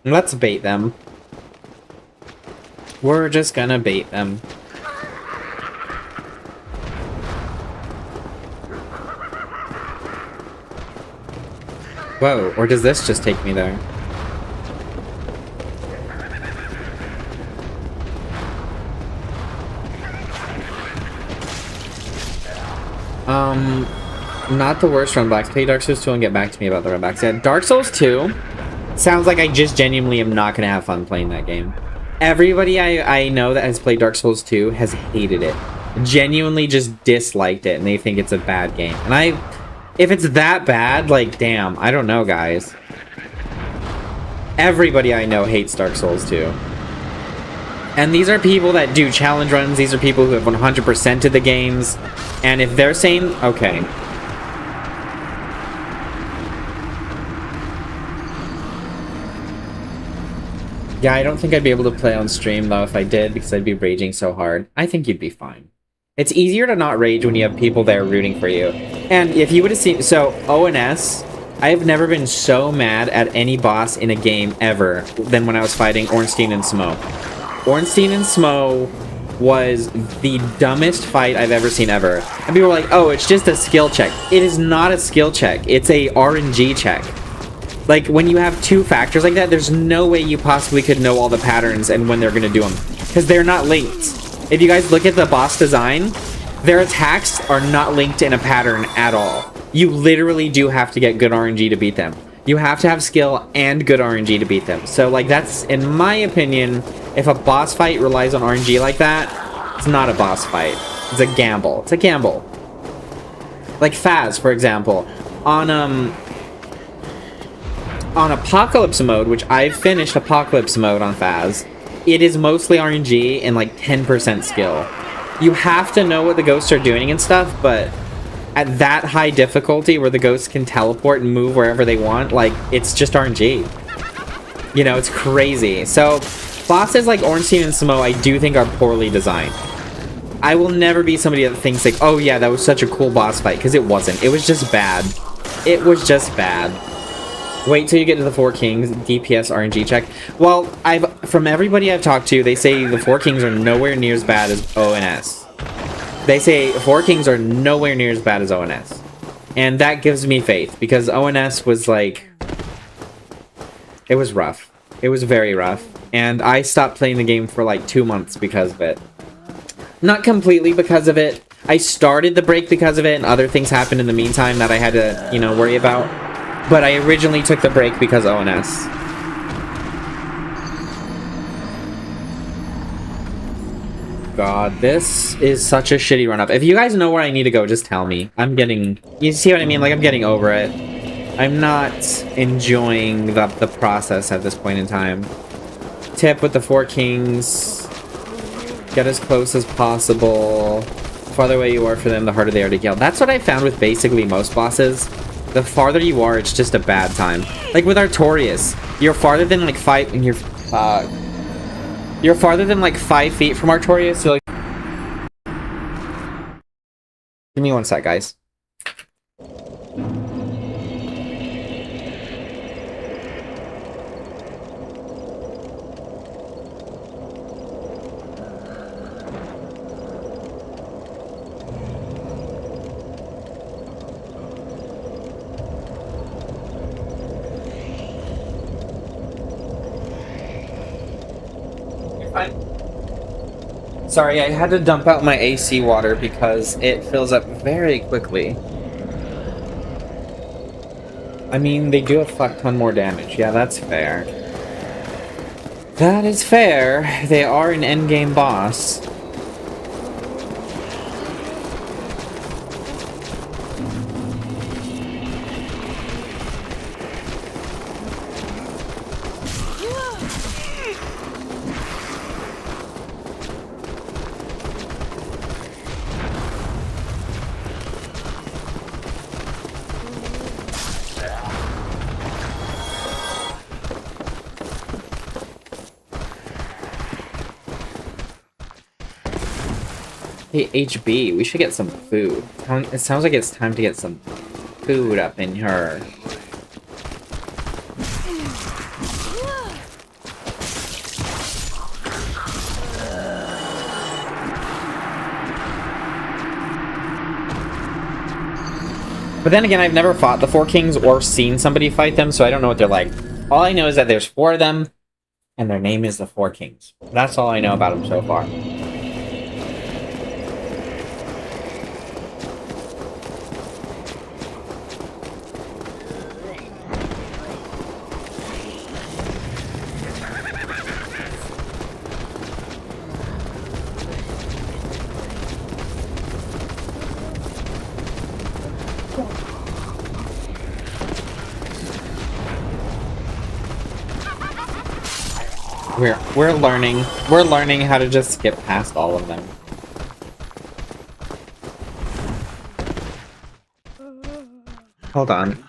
Let's bait them. We're just gonna bait them. Whoa, or does this just take me there? Not the worst runbacks. Play Dark Souls 2 and get back to me about the runbacks. Yeah, Dark Souls 2 sounds like I just genuinely am not going to have fun playing that game. Everybody I know that has played Dark Souls 2 has hated it. Genuinely just disliked it, and they think it's a bad game. And if it's that bad, like, damn, I don't know, guys. Everybody I know hates Dark Souls 2. And these are people that do challenge runs. These are people who have 100%ed the games. And if they're saying, okay. Yeah, I don't think I'd be able to play on stream, though, if I did, because I'd be raging so hard. I think you'd be fine. It's easier to not rage when you have people there rooting for you. And if you would have seen... So, ONS, I have never been so mad at any boss in a game ever than when I was fighting Ornstein and Smo. Ornstein and Smo was the dumbest fight I've ever seen ever. And people were like, oh, it's just a skill check. It is not a skill check. It's a RNG check. Like, when you have two factors like that, there's no way you possibly could know all the patterns and when they're going to do them. Because they're not linked. If you guys look at the boss design, their attacks are not linked in a pattern at all. You literally do have to get good RNG to beat them. You have to have skill and good RNG to beat them. So, like, that's, in my opinion, if a boss fight relies on RNG like that, it's not a boss fight. It's a gamble. It's a gamble. Like Phaz, for example. On Apocalypse mode, which I've finished Apocalypse mode on Phaz, it is mostly RNG and like 10% skill. You have to know what the ghosts are doing and stuff, but at that high difficulty where the ghosts can teleport and move wherever they want, like, it's just RNG. You know, it's crazy. So, bosses like Ornstein and Smo, I do think are poorly designed. I will never be somebody that thinks like, oh yeah, that was such a cool boss fight, because it wasn't. It was just bad. It was just bad. Wait till you get to the Four Kings DPS RNG check. Well, from everybody I've talked to, they say the Four Kings are nowhere near as bad as ONS. They say Four Kings are nowhere near as bad as ONS. And that gives me faith, because ONS was like... It was rough. It was very rough. And I stopped playing the game for like 2 months because of it. Not completely because of it. I started the break because of it, and other things happened in the meantime that I had to, you know, worry about. But I originally took the break because ONS. God, this is such a shitty run-up. If you guys know where I need to go, just tell me. I'm getting... You see what I mean? Like, I'm getting over it. I'm not enjoying the process at this point in time. Tip with the Four Kings. Get as close as possible. The farther away you are for them, the harder they are to kill. That's what I found with basically most bosses. The farther you are, it's just a bad time. Like with Artorias, you're farther than like you're farther than like 5 feet from Artorias. So like, give me one sec, guys. Sorry, I had to dump out my AC water because it fills up very quickly. I mean, they do a fuck ton more damage. Yeah, that's fair. That is fair. They are an endgame boss. Hey, HB, we should get some food. It sounds like it's time to get some food up in her. But then again, I've never fought the Four Kings or seen somebody fight them, so I don't know what they're like. All I know is that there's 4 of them, and their name is the Four Kings. That's all I know about them so far. We're learning how to just skip past all of them. Hold on.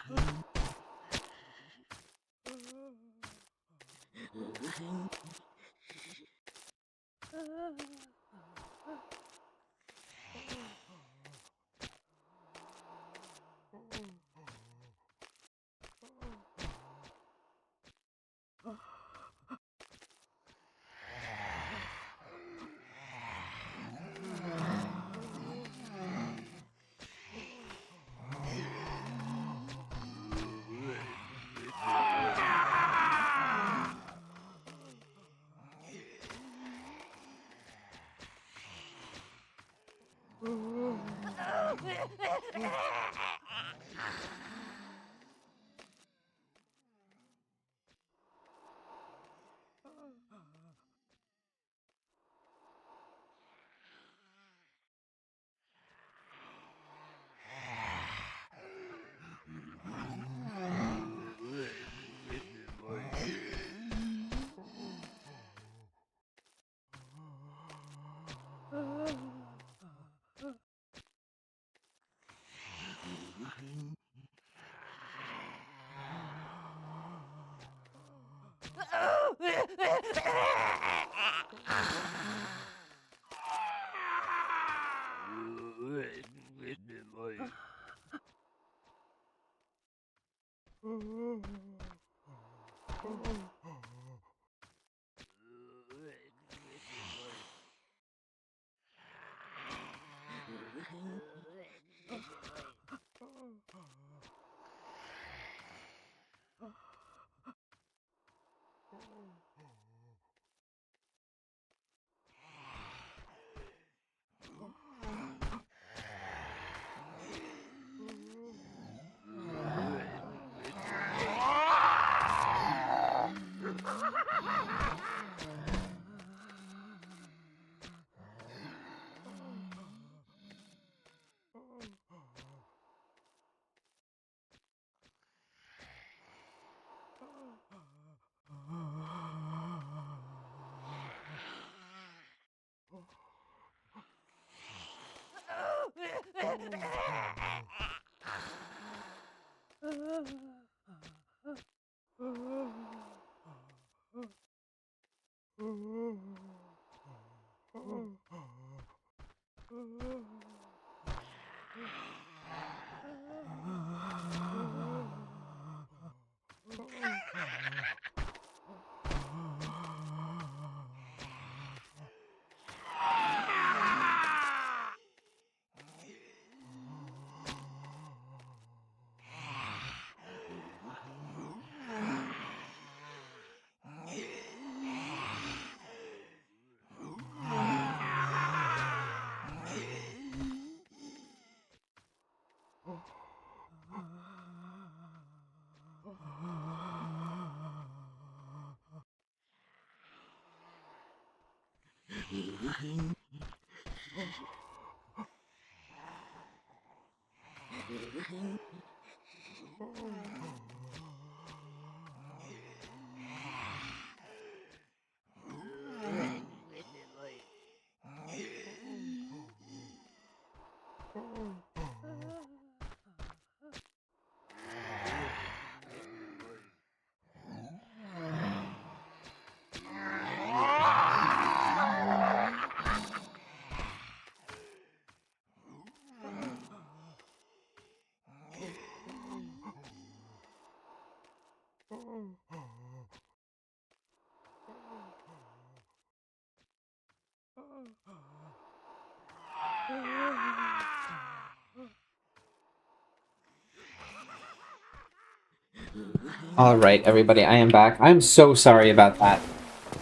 Alright, everybody, I am back. I'm so sorry about that.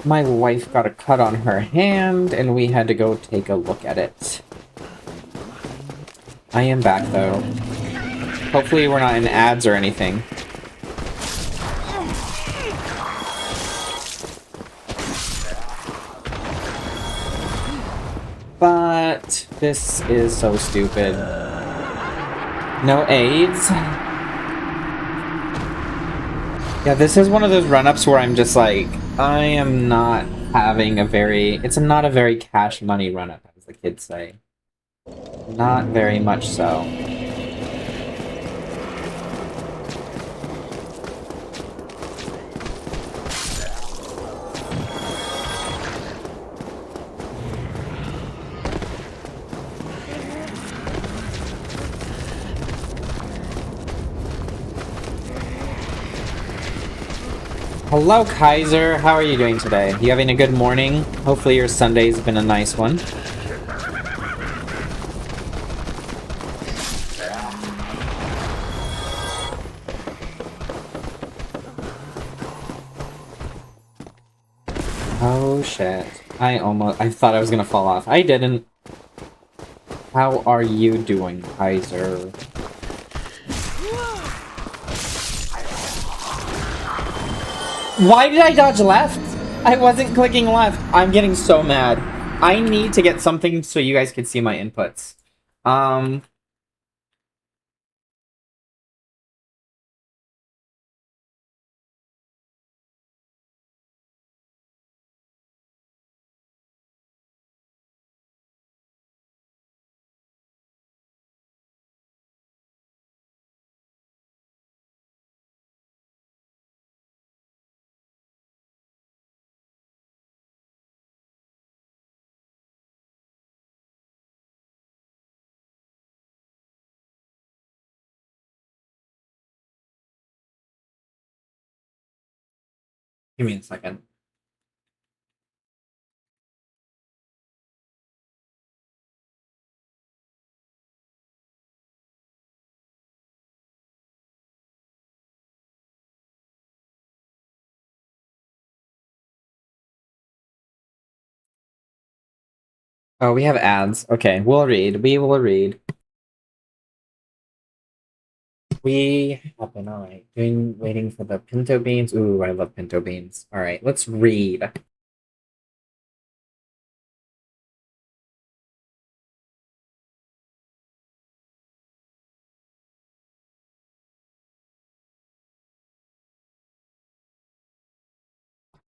My wife got a cut on her hand, and we had to go take a look at it. I am back, though. Hopefully we're not in ads or anything. But this is so stupid. No AIDS. Yeah, this is one of those run-ups where I'm just like, I am not having a very... It's not a very cash money run-up, as the kids say. Not very much so. Hello, Kaiser. How are you doing today? You having a good morning? Hopefully your Sunday's been a nice one. Oh, shit. I thought I was gonna fall off. I didn't. How are you doing, Kaiser? Why did I dodge left? I wasn't clicking left. I'm getting so mad. I need to get something so you guys can see my inputs. Give me a second. Oh, we have ads. Okay, we'll read. We will read. We have been alright. Waiting for the pinto beans. Ooh, I love pinto beans. Alright, let's read.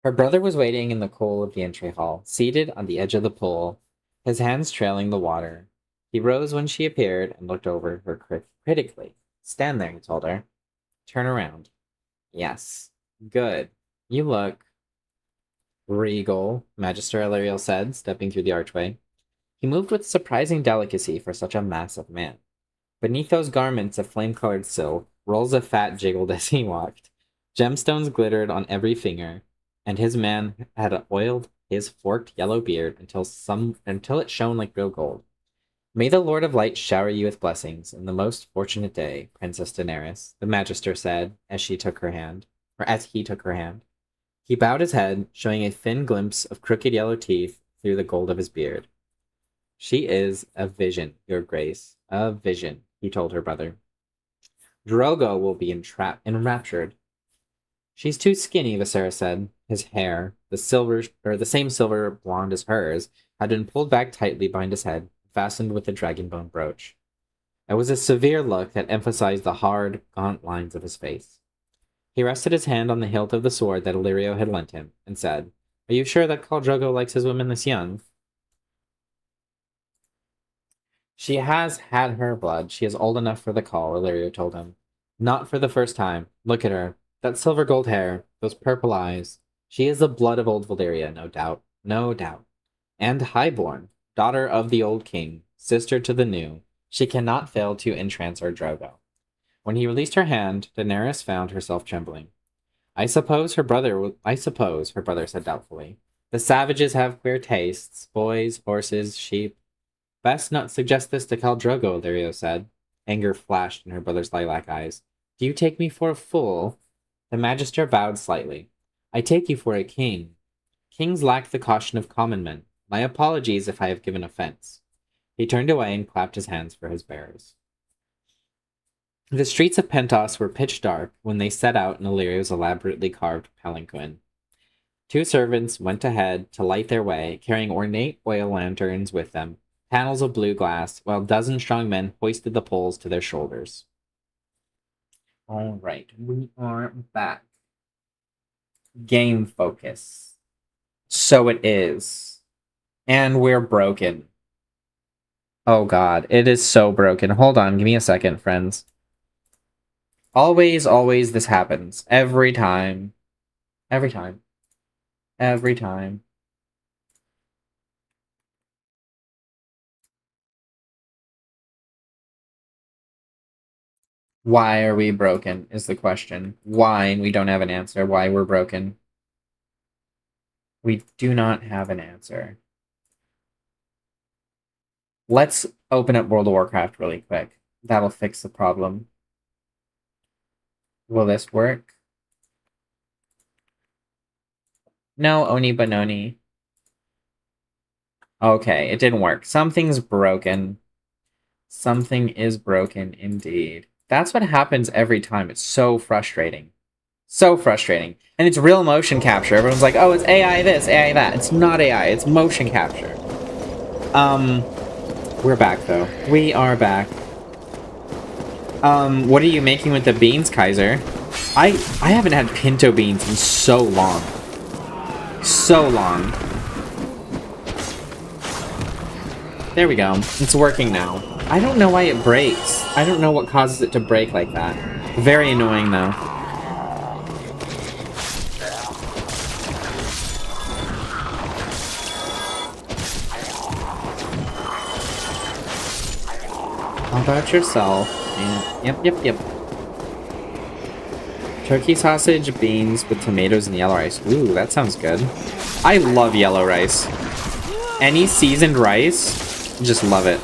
Her brother was waiting in the cool of the entry hall, seated on the edge of the pool, his hands trailing the water. He rose when she appeared and looked over her critically. Stand there, he told her. Turn around. Yes. Good. You look regal, Magister Illyriel said, stepping through the archway. He moved with surprising delicacy for such a massive man. Beneath those garments of flame-colored silk, rolls of fat jiggled as he walked. Gemstones glittered on every finger, and his man had oiled his forked yellow beard until it shone like real gold. May the Lord of Light shower you with blessings in the most fortunate day, Princess Daenerys, the Magister said as he took her hand. He bowed his head, showing a thin glimpse of crooked yellow teeth through the gold of his beard. She is a vision, Your Grace. A vision, he told her brother. Drogo will be enraptured. She's too skinny, Viserys said. His hair, the same silver blonde as hers, had been pulled back tightly behind his head, fastened with a dragonbone brooch. It was a severe look that emphasized the hard, gaunt lines of his face. He rested his hand on the hilt of the sword that Illyrio had lent him, and said, Are you sure that Khal Drogo likes his women this young? She has had her blood. She is old enough for the call, Illyrio told him. Not for the first time. Look at her. That silver gold hair, those purple eyes. She is the blood of old Valyria, no doubt. No doubt. And highborn, daughter of the old king, sister to the new. She cannot fail to entrance our Drogo. When he released her hand, Daenerys found herself trembling. I suppose, her brother said doubtfully. The savages have queer tastes. Boys, horses, sheep. Best not suggest this to Khal Drogo, Illyrio said. Anger flashed in her brother's lilac eyes. Do you take me for a fool? The Magister bowed slightly. I take you for a king. Kings lack the caution of common men. My apologies if I have given offense. He turned away and clapped his hands for his bearers. The streets of Pentos were pitch dark when they set out in Illyrio's elaborately carved palanquin. 2 servants went ahead to light their way, carrying ornate oil lanterns with them, panels of blue glass, while a dozen strong men hoisted the poles to their shoulders. All right, we are back. Game focus. So it is. And we're broken. Oh god, it is so broken. Hold on, give me a second, friends. Always, always this happens. Every time. Every time. Every time. Why are we broken, is the question. Why, and we don't have an answer. Why we're broken. We do not have an answer. Let's open up World of Warcraft really quick. That'll fix the problem. Will this work? No, Oni Bononi. Okay, it didn't work. Something's broken. Something is broken indeed. That's what happens every time. It's so frustrating. So frustrating. And it's real motion capture. Everyone's like, oh, it's AI this, AI that. It's not AI, it's motion capture. We're back, though. We are back. What are you making with the beans, Kaiser? I haven't had pinto beans in so long. So long. There we go. It's working now. I don't know why it breaks. I don't know what causes it to break like that. Very annoying, though. How about yourself? And yep. Turkey sausage, beans with tomatoes and yellow rice. Ooh, that sounds good. I love yellow rice. Any seasoned rice, just love it.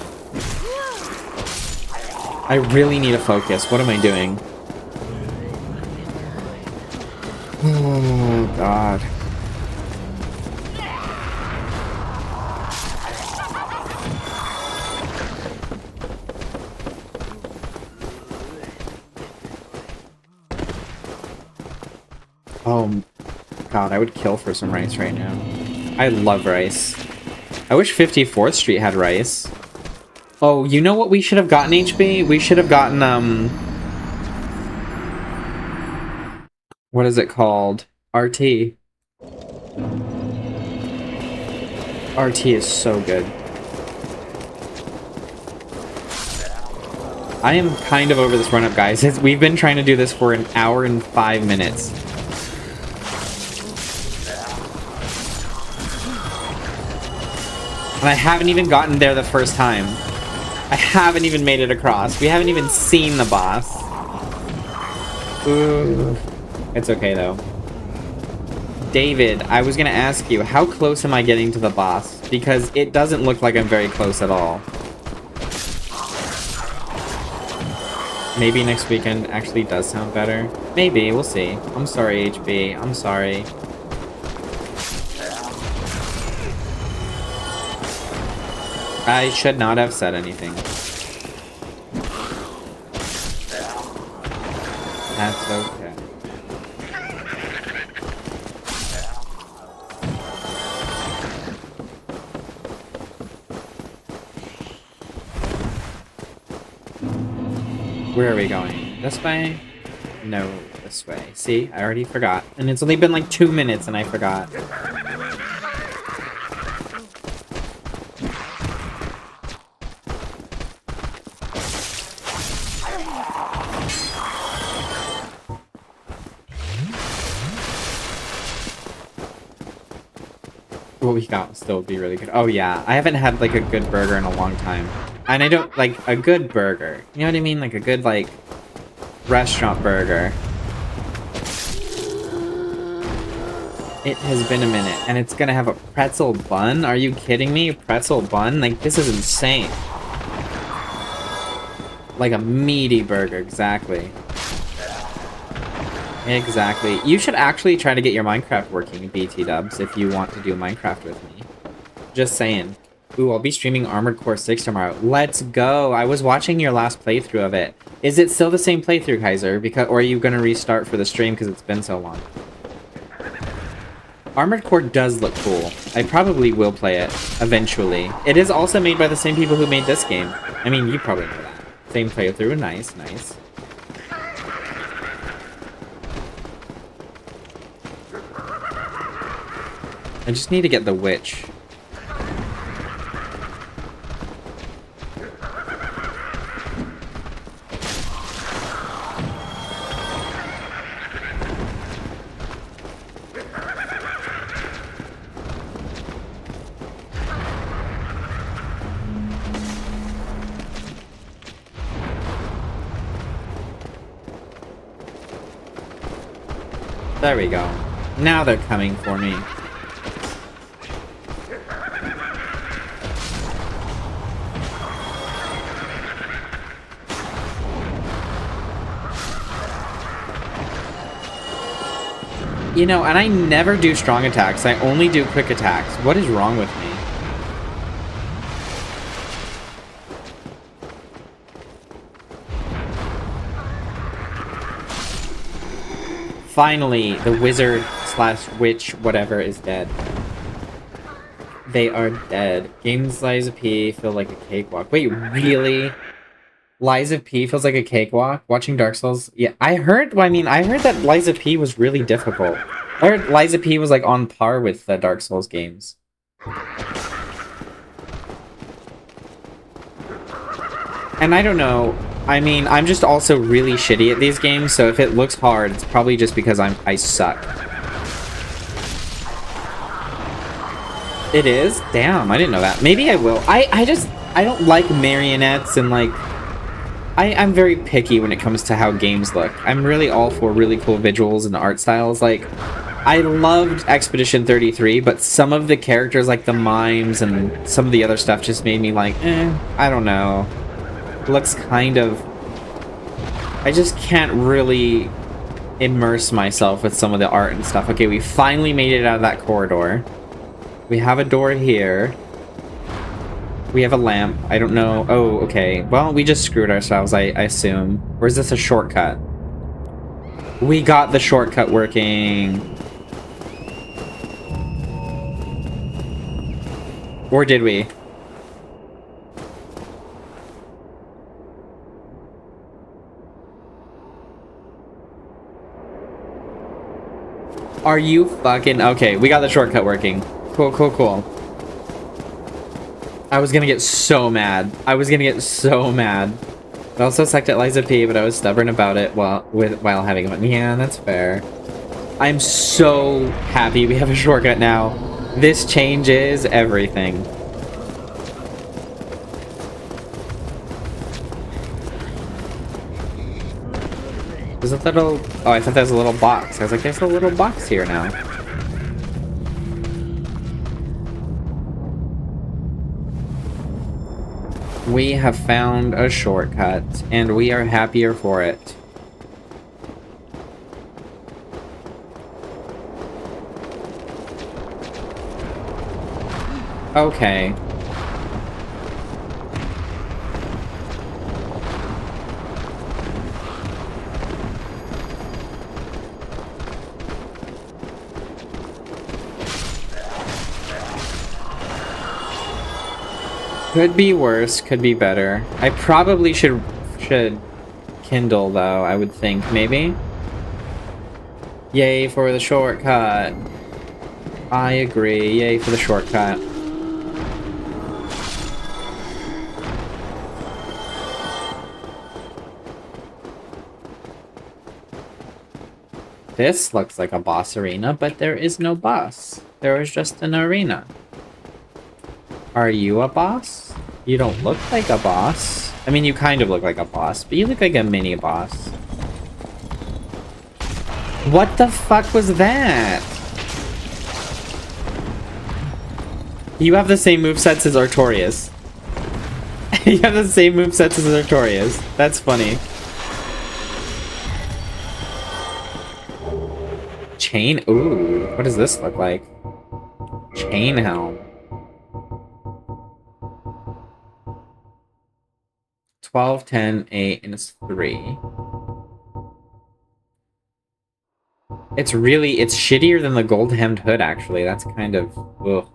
I really need to focus. What am I doing? Oh, God. Oh, God, I would kill for some rice right now. I love rice. I wish 54th Street had rice. Oh, you know what we should have gotten, HB? We should have gotten, what is it called? RT. RT is so good. I am kind of over this run-up, guys. We've been trying to do this for 1 hour and 5 minutes. And I haven't even gotten there the first time. I haven't even made it across. We haven't even seen the boss. Ooh. It's okay, though. David, I was gonna ask you, how close am I getting to the boss? Because it doesn't look like I'm very close at all. Maybe next weekend actually does sound better. Maybe, we'll see. I'm sorry, HB. I'm sorry. I should not have said anything. That's okay. Where are we going? This way? No, this way. See, I already forgot. And it's only been like 2 minutes and I forgot. What we got still would be really good. Oh yeah, I haven't had like a good burger in a long time. And I don't like a good burger. You know what I mean? Like a good like restaurant burger. It has been a minute and it's gonna have a pretzel bun? Are you kidding me? Pretzel bun? Like this is insane. Like a meaty burger, exactly. Exactly. You should actually try to get your Minecraft working, BT Dubs, if you want to do Minecraft with me. Just saying. Ooh, I'll be streaming Armored Core 6 tomorrow. Let's go! I was watching your last playthrough of it. Is it still the same playthrough, Kaiser? Or are you going to restart for the stream because it's been so long? Armored Core does look cool. I probably will play it, eventually. It is also made by the same people who made this game. I mean, you probably know that. Same playthrough. Nice, nice. I just need to get the witch. There we go. Now they're coming for me. You know, and I never do strong attacks. I only do quick attacks. What is wrong with me? Finally, the wizard slash witch whatever is dead. They are dead. Games Lies of P feel like a cakewalk. Wait, really? Lies of P feels like a cakewalk? Watching Dark Souls? Yeah, I heard that Lies of P was really difficult. I heard Lies of P was like on par with the Dark Souls games. And I don't know. I mean, I'm just also really shitty at these games, so if it looks hard, it's probably just because I suck. It is? Damn, I didn't know that. Maybe I will. I don't like marionettes and like... I'm very picky when it comes to how games look. I'm really all for really cool visuals and art styles. Like, I loved Expedition 33, but some of the characters, like the mimes and some of the other stuff just made me like, I don't know. Looks kind of... I just can't really immerse myself with some of the art and stuff. Okay, we finally made it out of that corridor. We have a door here. We have a lamp. I don't know. Oh, okay. Well, we just screwed ourselves, I assume. Or is this a shortcut? We got the shortcut working. Or did we? Are you fucking... Okay, we got the shortcut working. Cool, cool, cool. I was gonna get so mad. I also sucked at Lies of P, but I was stubborn about it while having fun. Yeah, that's fair. I'm so happy we have a shortcut now. This changes everything. There's a little... Oh, I thought there was a little box. I was like, there's a little box here now. We have found a shortcut, and we are happier for it. Okay. Could be worse, could be better. I probably should kindle though, I would think, maybe. Yay for the shortcut. I agree, yay for the shortcut. This looks like a boss arena, but there is no boss. There is just an arena. Are you a boss? You don't look like a boss. I mean, you kind of look like a boss, but you look like a mini boss. What the fuck was that? You have the same movesets as Artorias. You have the same movesets as Artorias. That's funny. Chain? Ooh, what does this look like? Chain helm. 12, 10, 8, and it's 3. It's shittier than the gold-hemmed hood, actually. That's kind of... Ugh.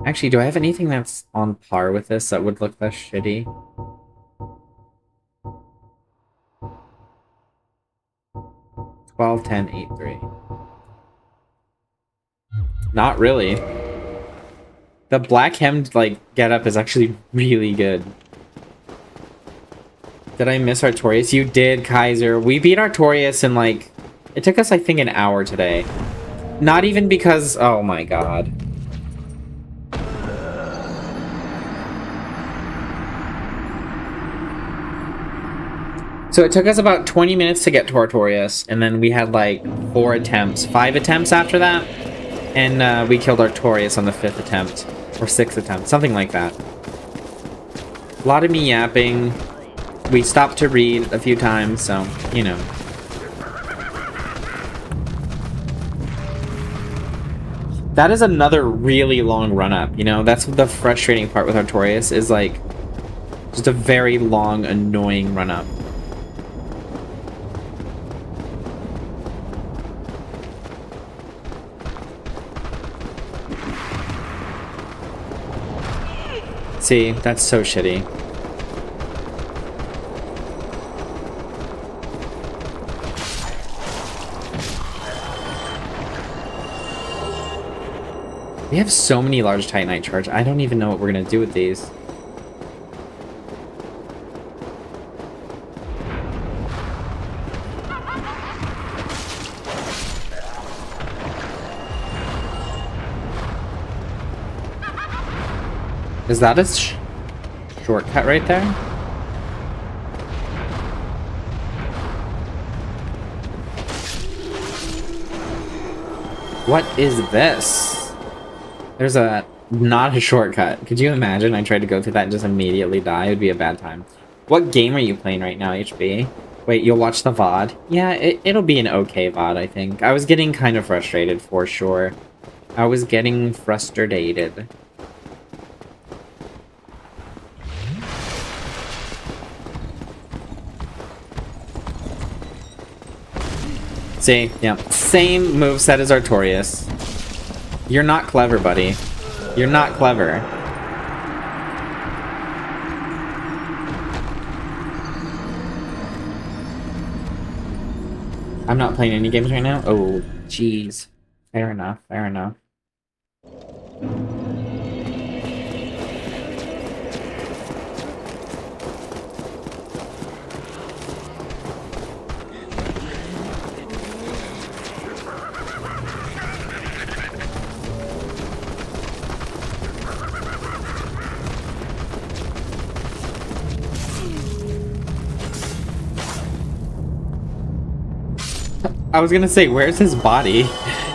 Actually, do I have anything that's on par with this that would look less shitty? Twelve, 10, 8, 3. Not really. The black hemmed, like, getup is actually really good. Did I miss Artorias? You did, Kaiser. We beat Artorias in, like... It took us, I think, an hour today. Not even because... Oh my god. So it took us about 20 minutes to get to Artorias, and then we had, like, 5 attempts after that. And we killed Artorias on the 5th attempt. Or 6th attempt. Something like that. A lot of me yapping. We stopped to read a few times, so, you know. That is another really long run-up, you know? That's the frustrating part with Artorias, is, like, just a very long, annoying run-up. See, that's so shitty. We have so many large Titanite charge. I don't even know what we're gonna do with these. Is that a shortcut right there? What is this? There's not a shortcut. Could you imagine I tried to go through that and just immediately die? It would be a bad time. What game are you playing right now, HB? Wait, you'll watch the VOD? Yeah, it'll be an okay VOD, I think. I was getting kind of frustrated, for sure. I was getting frustrated. See, yeah, same moveset as Artorias. You're not clever, buddy. You're not clever. I'm not playing any games right now? Oh, jeez. Fair enough, fair enough. I was gonna say, where's his body?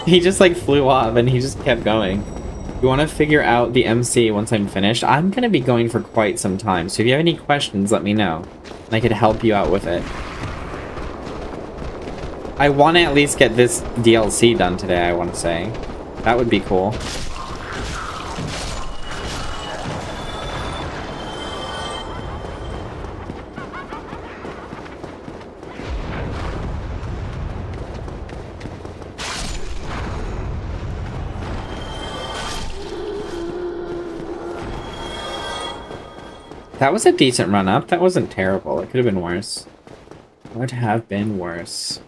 He just like flew off and he just kept going. You want to figure out the MC once I'm finished? I'm gonna be going for quite some time, so if you have any questions, let me know. And I could help you out with it. I want to at least get this DLC done today, I want to say. That would be cool. That was a decent run-up. That wasn't terrible. It could have been worse. Would have been worse.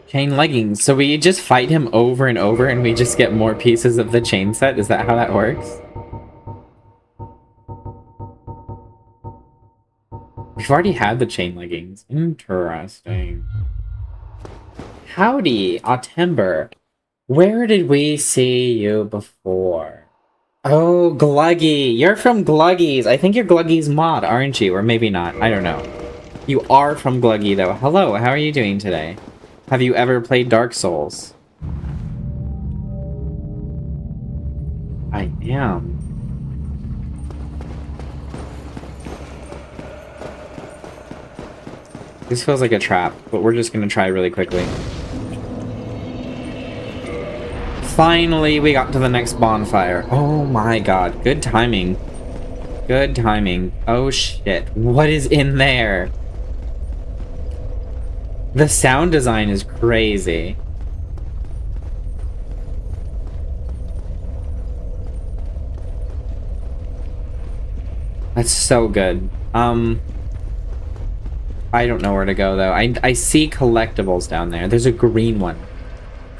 Chain leggings. So we just fight him over and over and we just get more pieces of the chain set? Is that how that works? We've already had the chain leggings. Interesting. Howdy, Autember. Where did we see you before? Oh, Gluggy. You're from Gluggy's. I think you're Gluggy's mod, aren't you? Or maybe not. I don't know. You are from Gluggy, though. Hello, how are you doing today? Have you ever played Dark Souls? I am. This feels like a trap, but we're just gonna try really quickly. Finally, we got to the next bonfire. Oh my god, good timing. Good timing. Oh shit, what is in there? The sound design is crazy. That's so good. I don't know where to go, though. I see collectibles down there. There's a green one.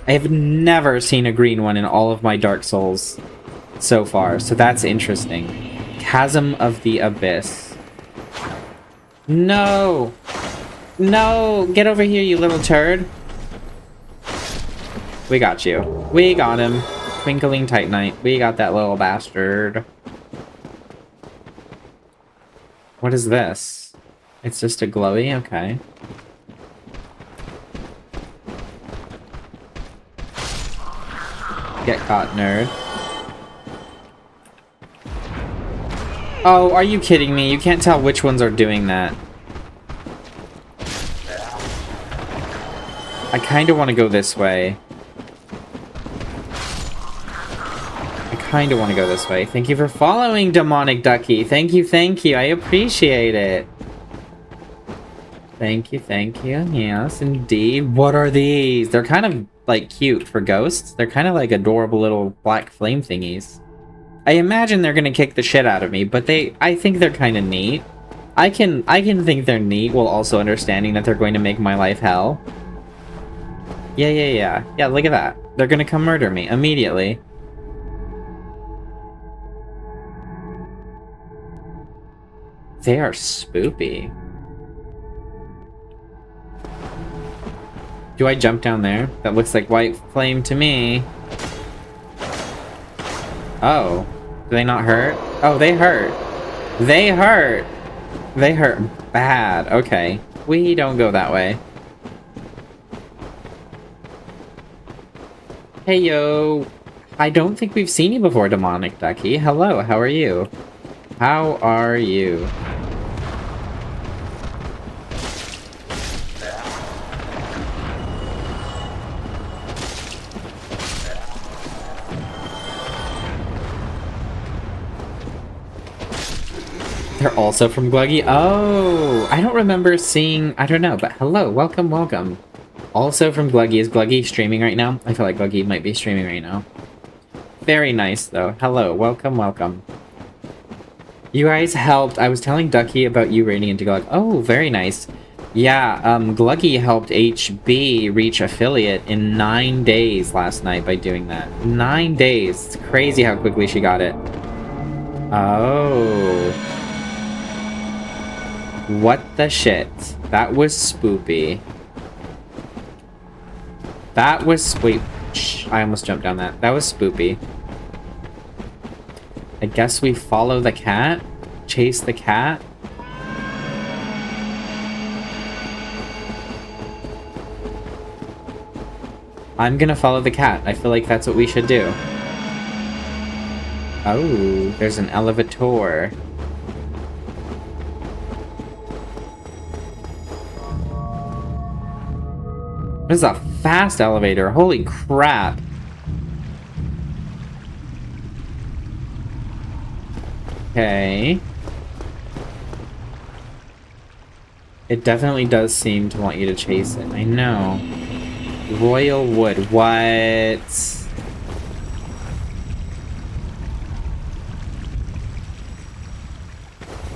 I have never seen a green one in all of my Dark Souls so far, so that's interesting. Chasm of the Abyss. No! No! Get over here, you little turd! We got you. We got him. Twinkling Titanite. We got that little bastard. What is this? It's just a glowy? Okay. Get caught, nerd. Oh, are you kidding me? You can't tell which ones are doing that. I kind of want to go this way. I kind of want to go this way. Thank you for following, Demonic Ducky. Thank you, thank you. I appreciate it. Thank you, thank you. Yes, indeed. What are these? They're kind of, like, cute for ghosts. They're kind of like adorable little black flame thingies. I imagine they're gonna kick the shit out of me, but I think they're kind of neat. I can think they're neat while also understanding that they're going to make my life hell. Yeah, look at that. They're gonna come murder me immediately. They are spoopy. Do I jump down there? That looks like white flame to me. Oh. Do they not hurt? Oh, they hurt. They hurt. They hurt bad. Okay. We don't go that way. Hey, yo. I don't think we've seen you before, Demonic Ducky. Hello, how are you? How are you? They're also from Gluggy? Oh, I don't remember seeing... I don't know, but hello, welcome, welcome. Also from Gluggy. Is Gluggy streaming right now? I feel like Gluggy might be streaming right now. Very nice, though. Hello, welcome, welcome. You guys helped. I was telling Ducky about you raiding into Glug. Oh, very nice. Yeah, Gluggy helped HB reach affiliate in 9 days last night by doing that. 9 days. It's crazy how quickly she got it. Oh... What the shit? That was spoopy. That was... Wait. Shh, I almost jumped down that. That was spoopy. I guess we follow the cat? Chase the cat? I'm gonna follow the cat. I feel like that's what we should do. Oh, there's an elevator. This is a fast elevator. Holy crap. Okay. It definitely does seem to want you to chase it. I know. Royal Wood. What?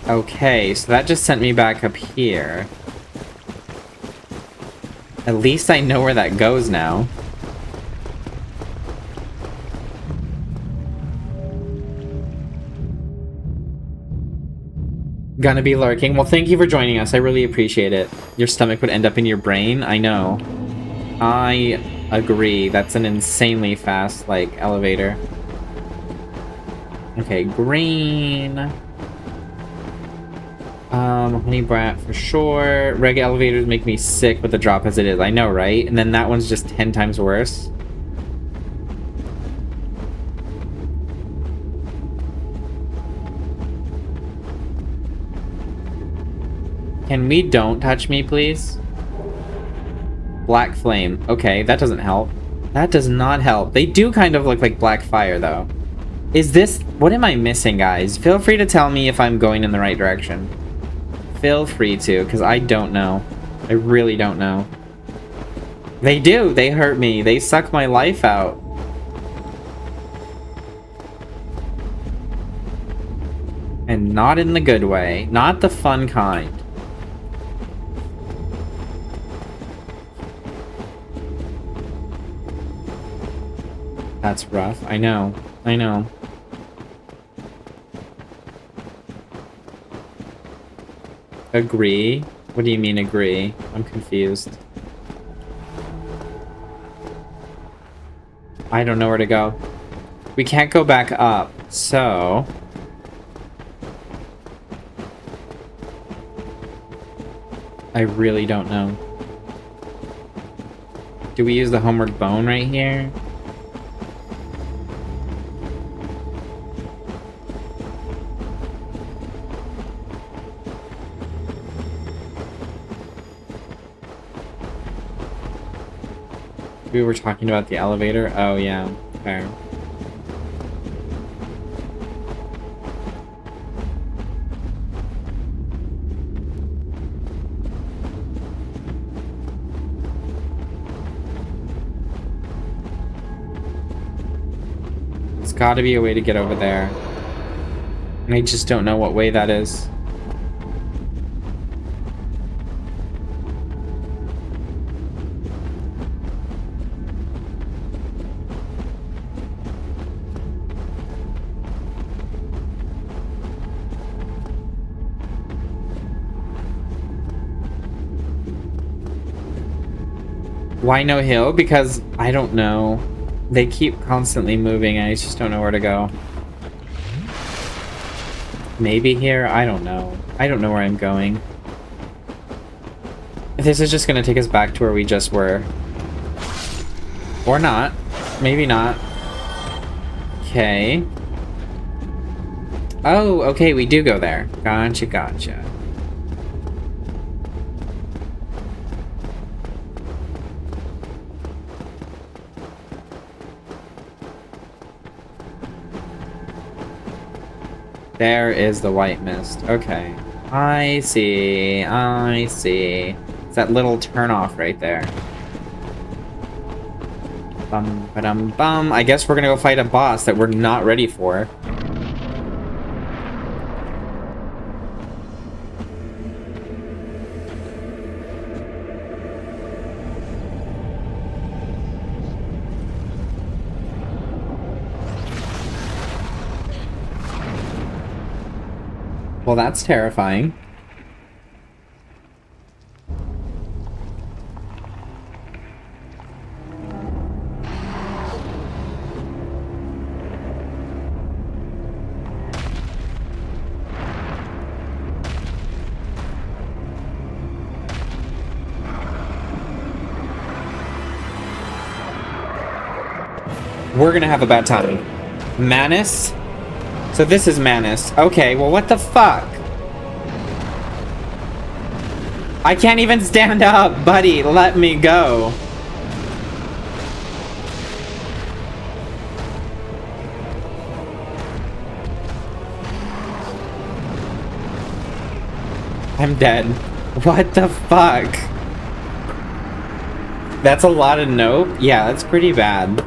Okay, so that just sent me back up here. At least I know where that goes now. Gonna be lurking. Well, thank you for joining us. I really appreciate it. Your stomach would end up in your brain. I know. I agree. That's an insanely fast, like, elevator. Okay, green. Honey brat for sure. Reg elevators make me sick with the drop as it is. I know, right? And then that one's just 10 times worse. Can we don't touch me, please? Black flame. Okay, that doesn't help. That does not help. They do kind of look like black fire, though. Is this... What am I missing, guys? Feel free to tell me if I'm going in the right direction. Feel free to, because I don't know. I really don't know. They do. They hurt me. They suck my life out. And not in the good way. Not the fun kind. That's rough. I know. I know. Agree? What do you mean agree? I'm confused. I don't know where to go. We can't go back up, so... I really don't know. Do we use the homeward bone right here? We were talking about the elevator? Oh, yeah. Fair. There's gotta be a way to get over there. And I just don't know what way that is. Why no hill? Because I don't know. They keep constantly moving and I just don't know where to go. Maybe here? I don't know. I don't know where I'm going. This is just gonna take us back to where we just were. Or not. Maybe not. Okay. Oh, okay, we do go there. Gotcha, gotcha. There is the white mist. Okay. I see. I see. It's that little turnoff right there. Bum, ba-dum, bum. I guess we're gonna go fight a boss that we're not ready for. Well, that's terrifying. We're gonna have a bad time. Manus? So this is Manus. Okay, well what the fuck? I can't even stand up, buddy. Let me go. I'm dead. What the fuck? That's a lot of nope. Yeah, that's pretty bad.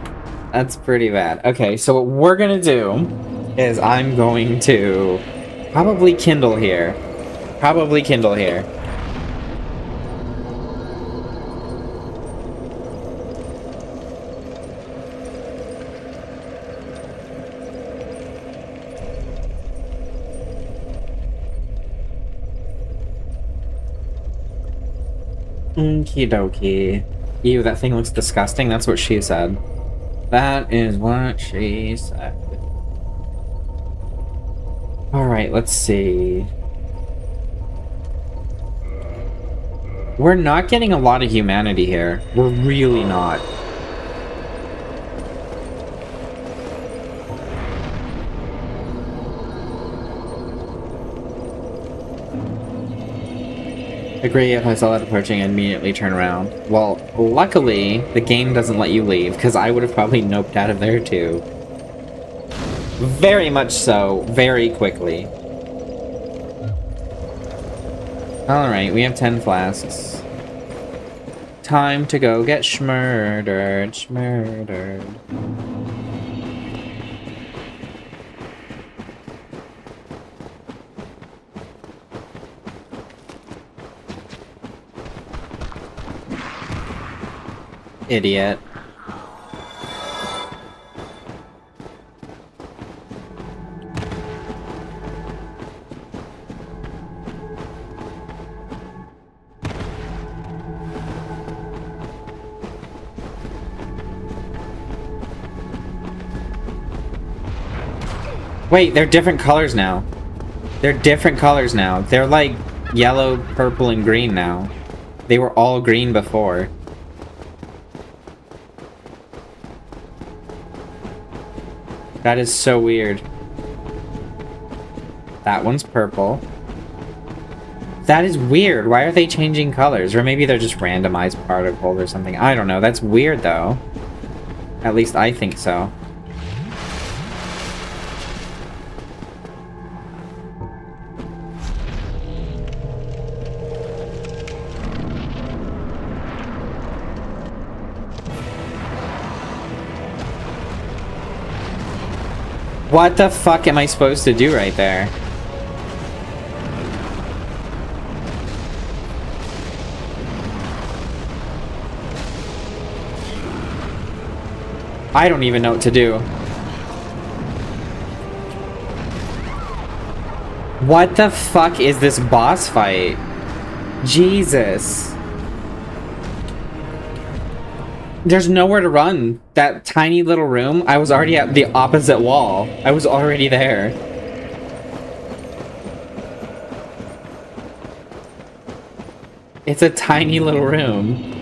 That's pretty bad. Okay, so what we're gonna do is I'm going to probably kindle here. Probably kindle here. Okie dokie. Ew, that thing looks disgusting. That's what she said. That is what she said. Alright, let's see. We're not getting a lot of humanity here. We're really not. Agree if I saw that approaching and immediately turn around. Well, luckily, the game doesn't let you leave, because I would have probably noped out of there too. Very much so, very quickly. Alright, we have 10 flasks. Time to go get schmurdered, schmurdered. Idiot. Wait, they're different colors now. They're different colors now. They're like yellow, purple, and green now. They were all green before. That is so weird. That one's purple. That is weird. Why are they changing colors? Or maybe they're just randomized particles or something. I don't know. That's weird, though. At least I think so. What the fuck am I supposed to do right there? I don't even know what to do. What the fuck is this boss fight? Jesus. There's nowhere to run. That tiny little room, I was already at the opposite wall. I was already there. It's a tiny little room.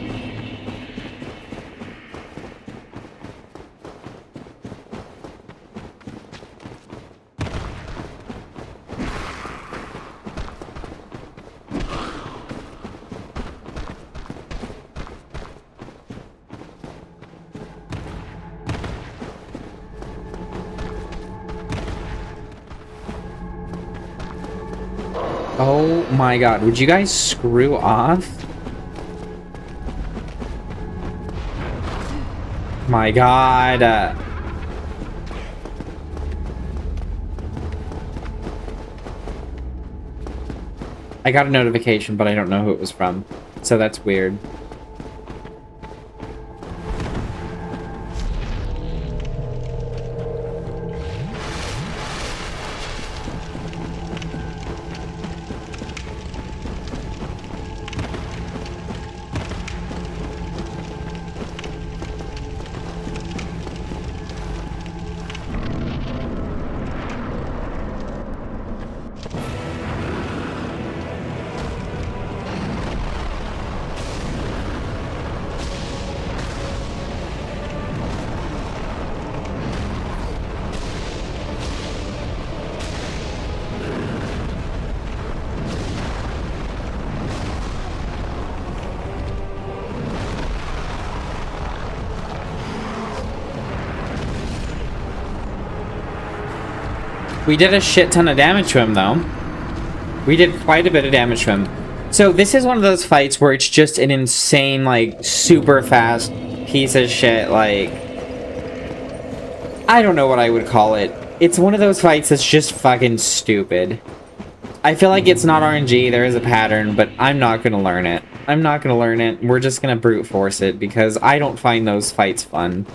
Oh my god, would you guys screw off? My god. I got a notification, but I don't know who it was from. So that's weird. We did a shit ton of damage to him, though. We did quite a bit of damage to him. So this is one of those fights where it's just an insane, like, super fast piece of shit, like... I don't know what I would call it. It's one of those fights that's just fucking stupid. I feel like it's not RNG, there is a pattern, but I'm not gonna learn it. I'm not gonna learn it. We're just gonna brute force it, because I don't find those fights fun.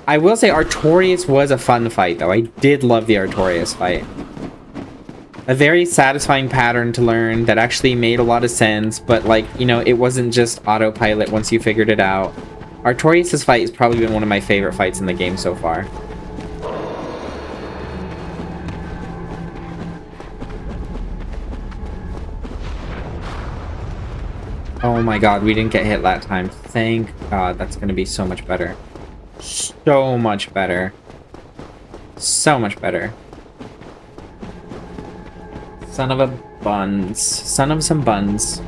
I will say Artorias was a fun fight, though. I did love the Artorias fight. A very satisfying pattern to learn that actually made a lot of sense, but, like, you know, it wasn't just autopilot once you figured it out. Artorias' fight has probably been one of my favorite fights in the game so far. Oh my god, we didn't get hit that time. Thank god, that's gonna be so much better. So much better. So much better. Son of a buns. Son of some buns.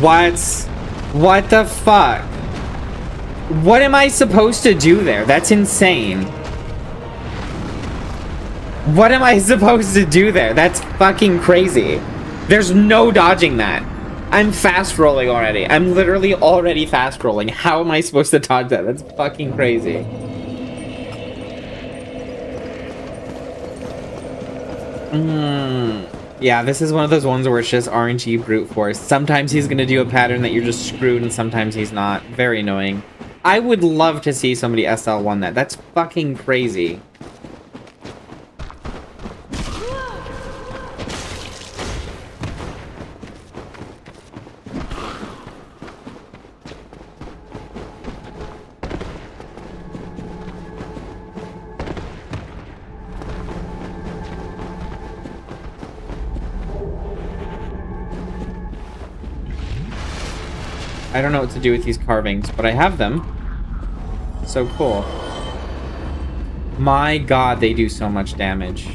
What? What the fuck? What am I supposed to do there? That's insane. What am I supposed to do there? That's fucking crazy. There's no dodging that. I'm fast rolling already. I'm literally already fast rolling. How am I supposed to dodge that? That's fucking crazy. Yeah, this is one of those ones where it's just RNG brute force. Sometimes he's gonna do a pattern that you're just screwed, and sometimes he's not. Very annoying. I would love to see somebody SL1 that. That's fucking crazy. I don't know what to do with these carvings, but I have them. So cool. My god, they do so much damage.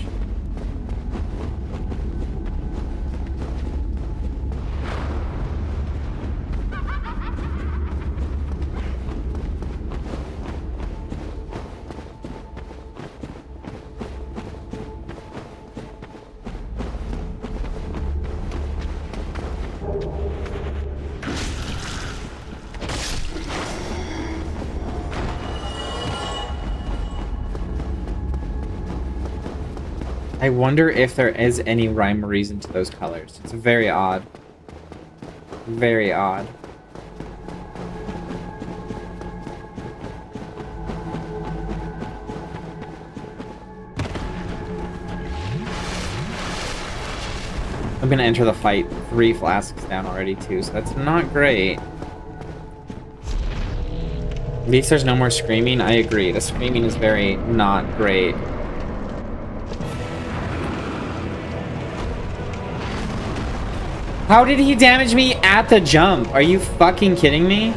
I wonder if there is any rhyme or reason to those colors. It's very odd. Very odd. I'm gonna enter the fight 3 flasks down already too, so that's not great. At least there's no more screaming. I agree. The screaming is very not great. How did he damage me at the jump? Are you fucking kidding me?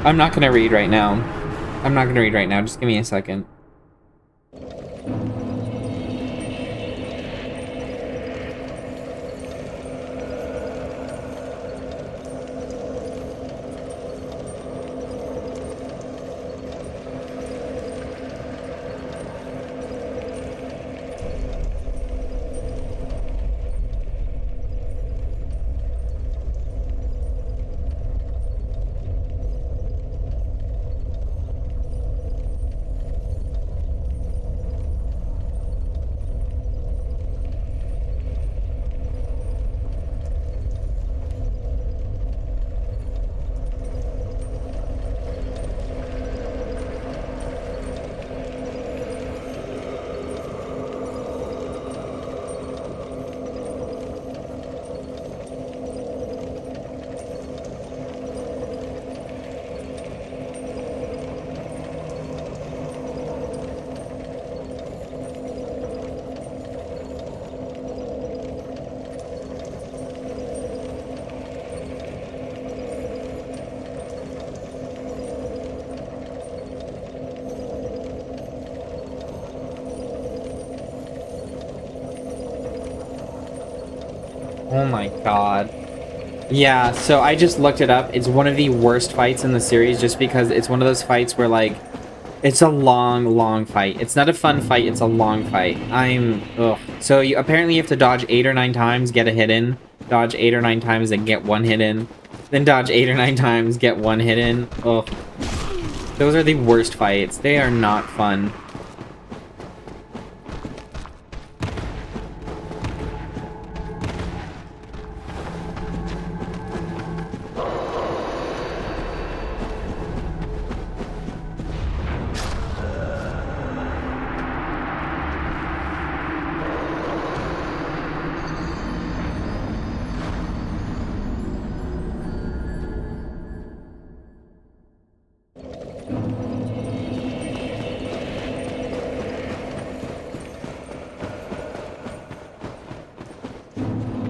I'm not gonna read right now. I'm not gonna read right now. Just give me a second. Oh my god. Yeah, so I just looked it up. It's one of the worst fights in the series just because it's one of those fights where, like, It's a long, long fight. It's not a fun fight, it's a long fight. Ugh. So apparently you have to dodge 8 or 9 times, get a hit in. Dodge 8 or 9 times, then get 1 hit in. Then dodge 8 or 9 times, get 1 hit in. Ugh. Those are the worst fights. They are not fun.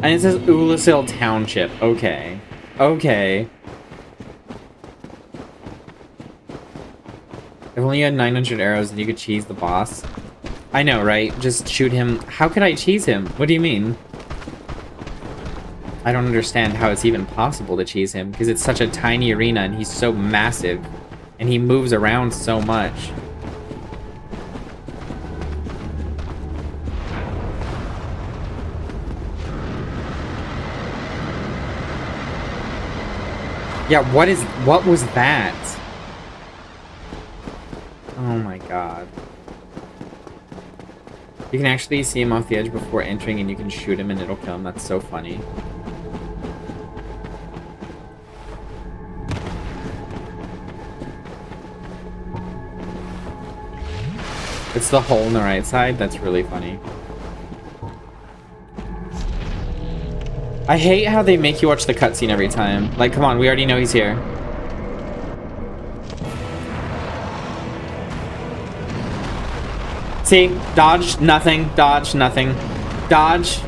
And it says Oolacile Township. Okay. Okay. If only you had 900 arrows and you could cheese the boss. I know, right? Just shoot him. How could I cheese him? What do you mean? I don't understand how it's even possible to cheese him, because it's such a tiny arena and he's so massive. And he moves around so much. Yeah, what was that? Oh my god. You can actually see him off the edge before entering and you can shoot him and it'll kill him. That's so funny. It's the hole in the right side? That's really funny. I hate how they make you watch the cutscene every time. Like, come on, we already know he's here. See? Dodge, nothing. Dodge, nothing. Dodge.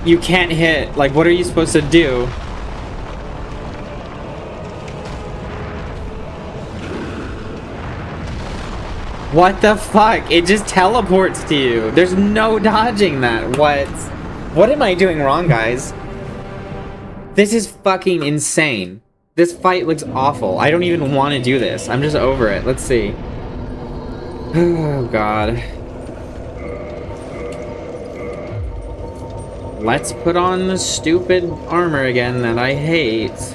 You can't hit. Like, what are you supposed to do? What the fuck? It just teleports to you. There's no dodging that. What? What am I doing wrong, guys? This is fucking insane. This fight looks awful. I don't even want to do this. I'm just over it. Let's see. Oh, God. Let's put on the stupid armor again that I hate.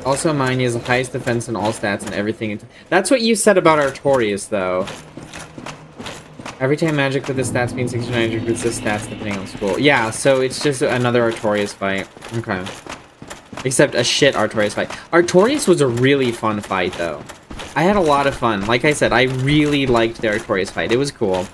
Also, mine is the highest defense in all stats and everything. That's what you said about Artorias, though. Every time magic with the stats being 69 resist stats depending on school. Yeah, so it's just another Artorias fight. Okay. Except a shit Artorias fight. Artorias was a really fun fight, though. I had a lot of fun. Like I said, I really liked the Artorias fight. It was cool.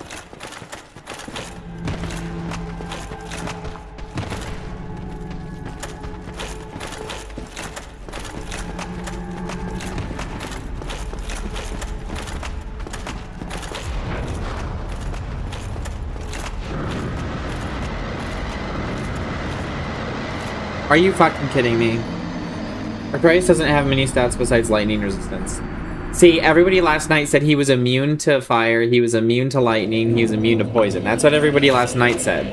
Are you fucking kidding me? Artorias doesn't have many stats besides lightning resistance. See, everybody last night said he was immune to fire, he was immune to lightning, he was immune to poison. That's what everybody last night said.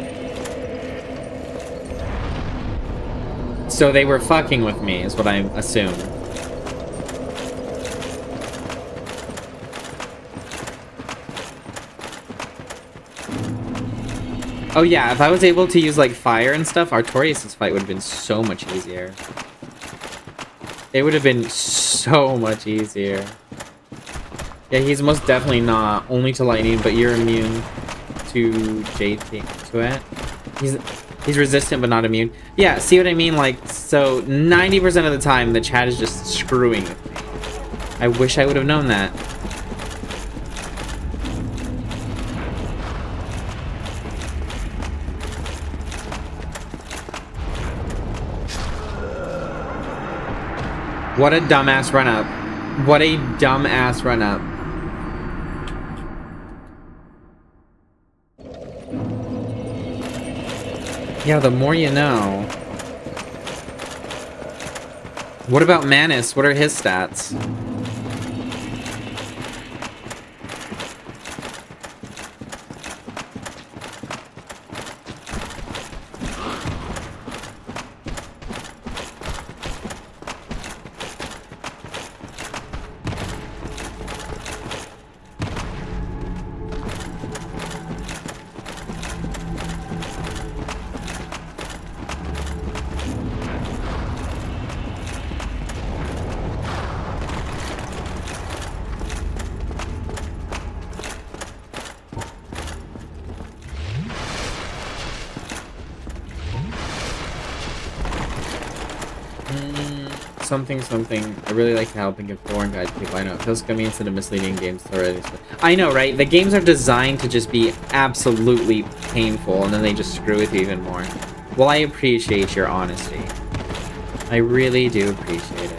So they were fucking with me, is what I assume. Oh yeah, if I was able to use like fire and stuff, Artorias' fight would have been so much easier. It would have been so much easier. Yeah, he's most definitely not only to lightning, but you're immune to JT to it. He's resistant but not immune. Yeah, see what I mean? Like, so 90% of the time the chat is just screwing with me. I wish I would have known that. What a dumbass run-up. What a dumbass run-up. Yeah, the more you know. What about Manus? What are his stats? Something. I really like to help and give foreign guide to people. I know it feels scummy instead of misleading games already. I know, right? The games are designed to just be absolutely painful, and then they just screw with you even more. Well, I appreciate your honesty. I really do appreciate it.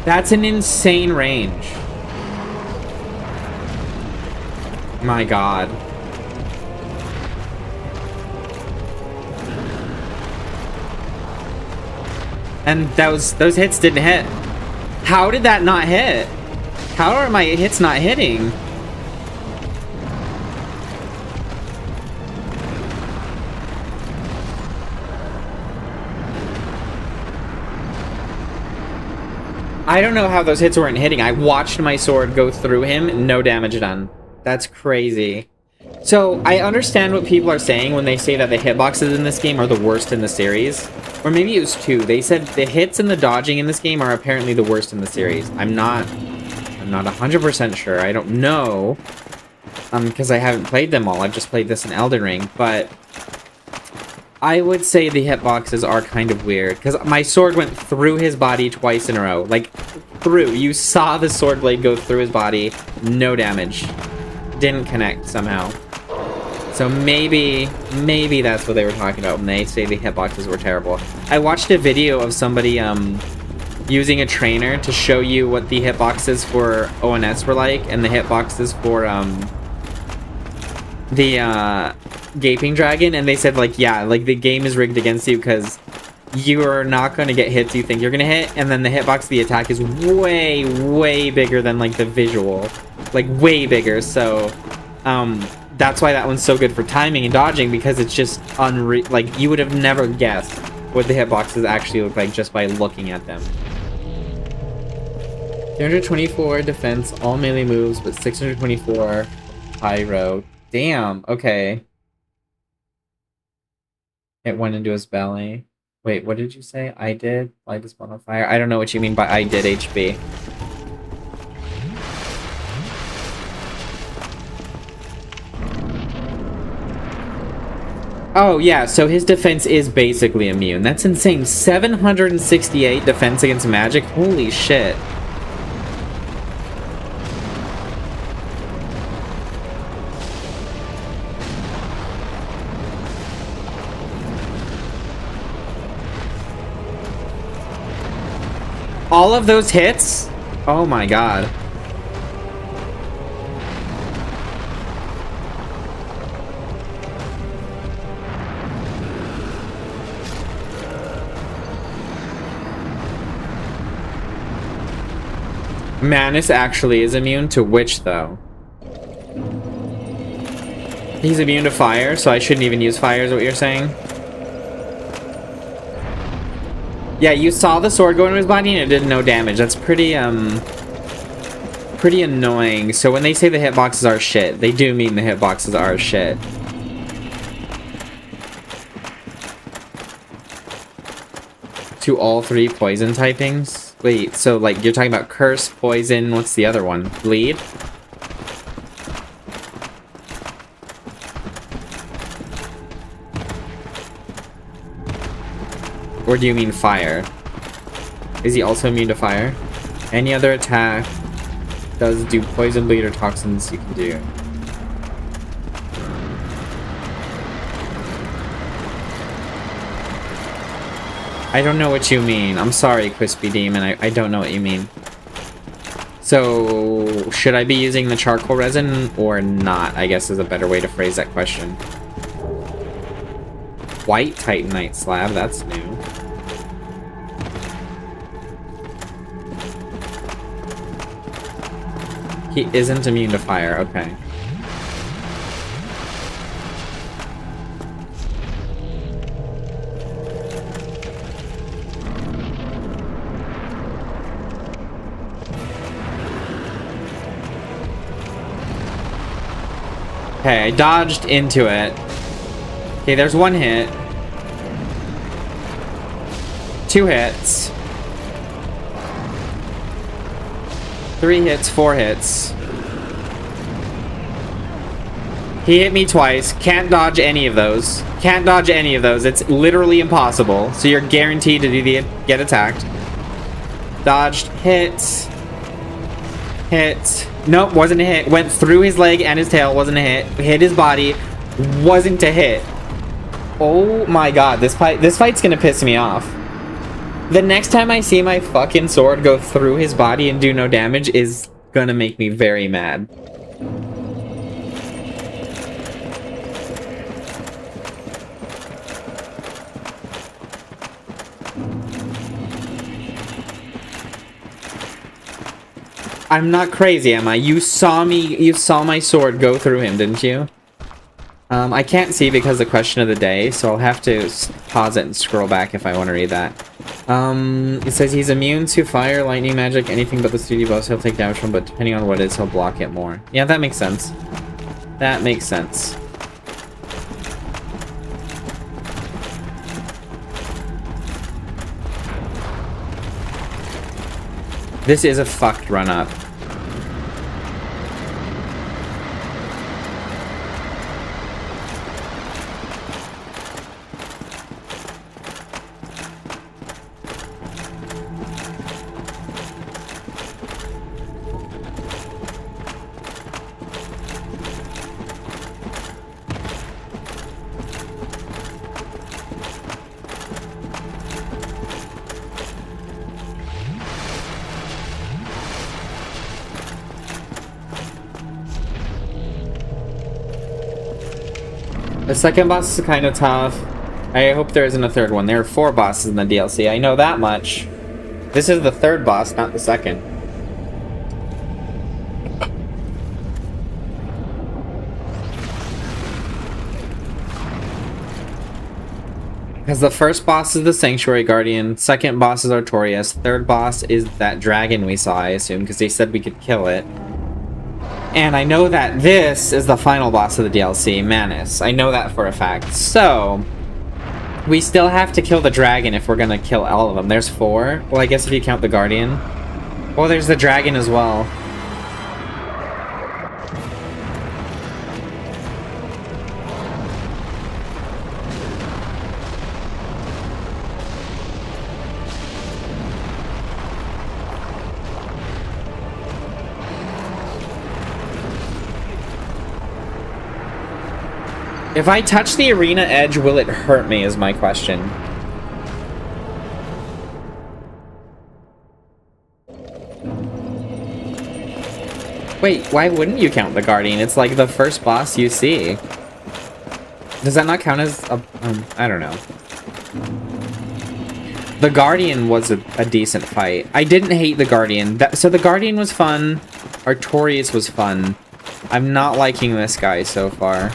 That's an insane range. My God. And those hits didn't hit. How did that not hit? How are my hits not hitting? I don't know how those hits weren't hitting. I watched my sword go through him, no damage done. That's crazy. So, I understand what people are saying when they say that the hitboxes in this game are the worst in the series. Or maybe it was two. They said the hits and the dodging in this game are apparently the worst in the series. I'm not 100% sure. I don't know. Because I haven't played them all. I've just played this in Elden Ring. But I would say the hitboxes are kind of weird. Because my sword went through his body twice in a row. Like, through. You saw the sword blade go through his body. No damage. Didn't connect somehow. So maybe that's what they were talking about when they say the hitboxes were terrible. I watched a video of somebody using a trainer to show you what the hitboxes for ONS were like, and the hitboxes for the Gaping Dragon, and they said, like, yeah, like, the game is rigged against you because you are not going to get hits you think you're going to hit, and then the hitbox of the attack is way bigger than, like, the visual. Like, way bigger, so that's why that one's so good for timing and dodging, because it's just like, you would have never guessed what the hitboxes actually look like just by looking at them. 324 defense, all melee moves, but 624 pyro. Damn, okay. It went into his belly. Wait, what did you say? I did? Light is on fire. I don't know what you mean by I did HP. Oh, yeah, so his defense is basically immune. That's insane. 768 defense against magic? Holy shit. All of those hits? Oh my god. Manus actually is immune to which, though? He's immune to fire, so I shouldn't even use fire, is what you're saying? Yeah, you saw the sword go into his body and it did no damage. That's pretty annoying. So when they say the hitboxes are shit, they do mean the hitboxes are shit. To all three poison typings? Wait, so, like, you're talking about curse, poison, what's the other one? Bleed? Or do you mean fire? Is he also immune to fire? Any other attack does do poison, bleed, or toxins you can do. I don't know what you mean. I'm sorry, Crispy Demon. I don't know what you mean. So, should I be using the charcoal resin or not? I guess is a better way to phrase that question. White Titanite slab, that's new. He isn't immune to fire, okay. Okay, I dodged into it. Okay, there's one hit. 2 hits. 3 hits, 4 hits. He hit me twice. Can't dodge any of those. Can't dodge any of those. It's literally impossible. So you're guaranteed to get attacked. Dodged. Hit. Hit. Nope, wasn't a hit. Went through his leg and his tail. Wasn't a hit. Hit his body. Wasn't a hit. Oh my god, this fight's gonna piss me off. The next time I see my fucking sword go through his body and do no damage is gonna make me very mad. I'm not crazy, am I? You saw my sword go through him, didn't you? I can't see because the question of the day, so I'll have to pause it and scroll back if I want to read that. It says he's immune to fire, lightning, magic, anything but the 3D boss he'll take damage from, but depending on what it is, he'll block it more. Yeah, that makes sense. That makes sense. This is a fucked run-up. The second boss is kind of tough. I hope there isn't a third one. There are 4 bosses in the DLC. I know that much. This is the 3rd boss, not the 2nd. Because the first boss is the Sanctuary Guardian, 2nd boss is Artorias, 3rd boss is that dragon we saw, I assume, because they said we could kill it. And I know that this is the final boss of the DLC, Manus. I know that for a fact. So, we still have to kill the dragon if we're gonna kill all of them. There's 4. Well, I guess if you count the Guardian. Well, there's the dragon as well. If I touch the arena edge, will it hurt me, is my question. Wait, why wouldn't you count the Guardian? It's like the first boss you see. Does that not count as a... I don't know. The Guardian was a decent fight. I didn't hate the Guardian. So the Guardian was fun. Artorias was fun. I'm not liking this guy so far.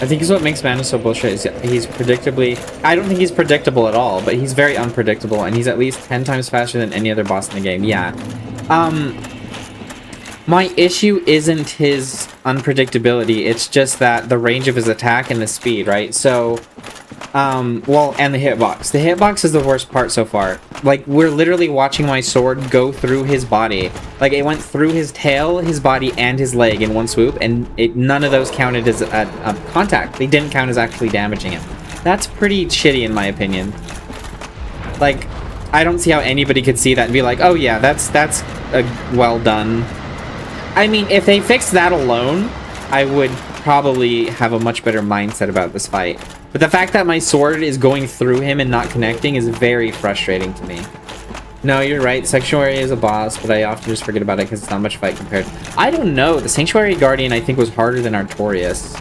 I think is what makes Mana so bullshit is he's predictably... I don't think he's predictable at all, but he's very unpredictable, and he's at least 10 times faster than any other boss in the game. Yeah. My issue isn't his unpredictability, it's just that the range of his attack and the speed, right? So, well, and the hitbox. The hitbox is the worst part so far. Like, we're literally watching my sword go through his body. Like, it went through his tail, his body, and his leg in one swoop, and none of those counted as a contact. They didn't count as actually damaging him. That's pretty shitty in my opinion. Like, I don't see how anybody could see that and be like, oh yeah, that's well done. I mean, if they fixed that alone, I would probably have a much better mindset about this fight. But the fact that my sword is going through him and not connecting is very frustrating to me. No, you're right. Sanctuary is a boss, but I often just forget about it because it's not much fight compared. I don't know. The Sanctuary Guardian, I think, was harder than Artorias.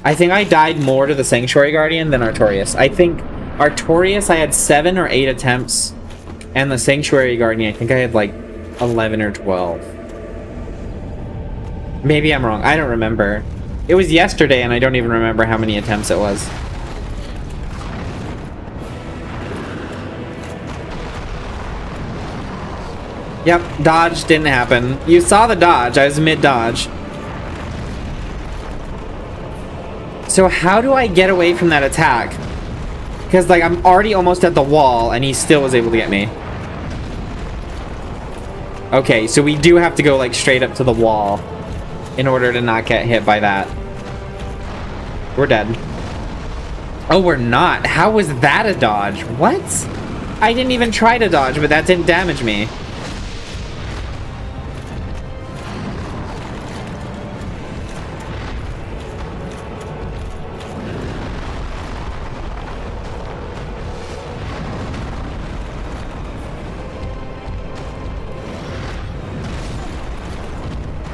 I think I died more to the Sanctuary Guardian than Artorias. I think Artorias, I had 7 or 8 attempts, and the Sanctuary Guardian, I think I had like 11 or 12. Maybe I'm wrong. I don't remember. It was yesterday, and I don't even remember how many attempts it was. Yep, dodge didn't happen. You saw the dodge. I was mid-dodge. So how do I get away from that attack? Because, like, I'm already almost at the wall, and he still was able to get me. Okay, so we do have to go, like, straight up to the wall in order to not get hit by that. We're dead. Oh, we're not. How was that a dodge? What? I didn't even try to dodge, but that didn't damage me.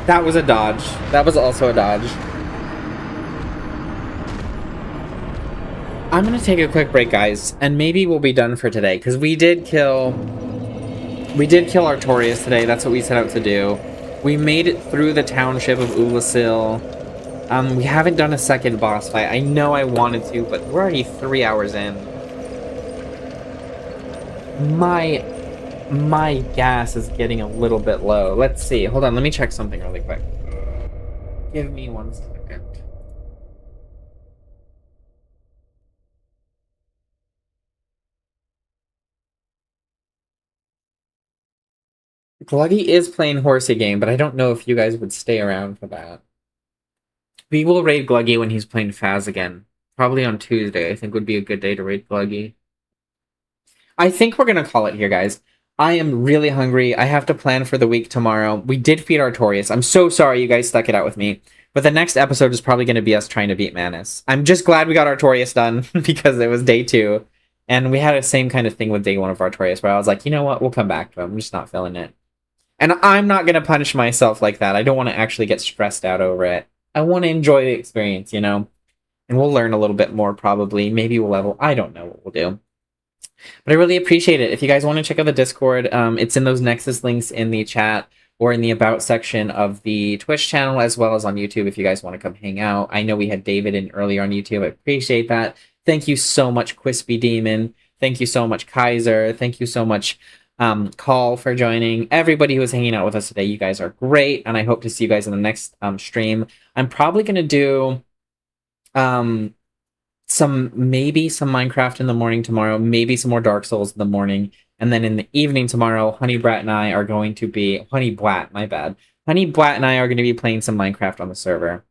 That was a dodge. That was also a dodge. I'm gonna take a quick break, guys, and maybe we'll be done for today, because we did kill Artorias today. That's what we set out to do. We made it through the township of Oolacile. We haven't done a second boss fight. I know I wanted to, but we're already 3 hours in. My gas is getting a little bit low. Let's see. Hold on, let me check something really quick. Give me 1 second. Gluggy is playing Horsey game, but I don't know if you guys would stay around for that. We will raid Gluggy when he's playing Faz again. Probably on Tuesday, I think would be a good day to raid Gluggy. I think we're going to call it here, guys. I am really hungry. I have to plan for the week tomorrow. We did feed Artorias. I'm so sorry you guys stuck it out with me. But the next episode is probably going to be us trying to beat Manus. I'm just glad we got Artorias done because it was day 2. And we had the same kind of thing with day 1 of Artorias where I was like, you know what? We'll come back to him. I'm just not feeling it. And I'm not going to punish myself like that. I don't want to actually get stressed out over it. I want to enjoy the experience, you know? And we'll learn a little bit more probably. Maybe we'll level. I don't know what we'll do. But I really appreciate it. If you guys want to check out the Discord, it's in those Nexus links in the chat or in the About section of the Twitch channel, as well as on YouTube if you guys want to come hang out. I know we had David in earlier on YouTube. I appreciate that. Thank you so much, Quispy Demon. Thank you so much, Kaiser. Thank you so much, Call, for joining. Everybody who was hanging out with us today, you guys are great, and I hope to see you guys in the next stream. I'm probably going to do maybe some Minecraft in the morning tomorrow, maybe some more Dark Souls in the morning, and then in the evening tomorrow, Honey Brat and I are going to be... Honey Blat, my bad. Honey Blat and I are going to be playing some Minecraft on the server.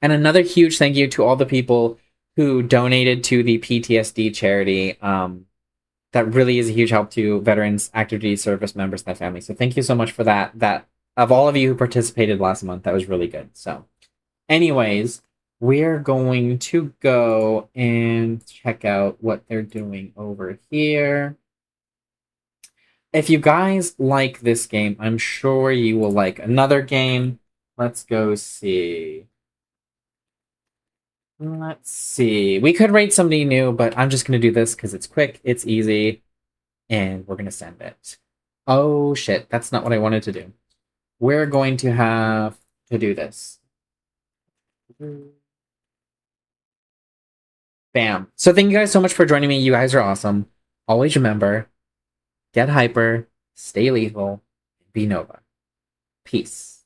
And another huge thank you to all the people who donated to the PTSD charity. That really is a huge help to veterans, active duty service members, and their families. So thank you so much for that. That of all of you who participated last month, that was really good. So anyways, we're going to go and check out what they're doing over here. If you guys like this game, I'm sure you will like another game. Let's go see. Let's see. We could rate somebody new, but I'm just going to do this because it's quick, it's easy, and we're going to send it. Oh, shit. That's not what I wanted to do. We're going to have to do this. Bam. So thank you guys so much for joining me. You guys are awesome. Always remember, get hyper, stay lethal, be Nova. Peace.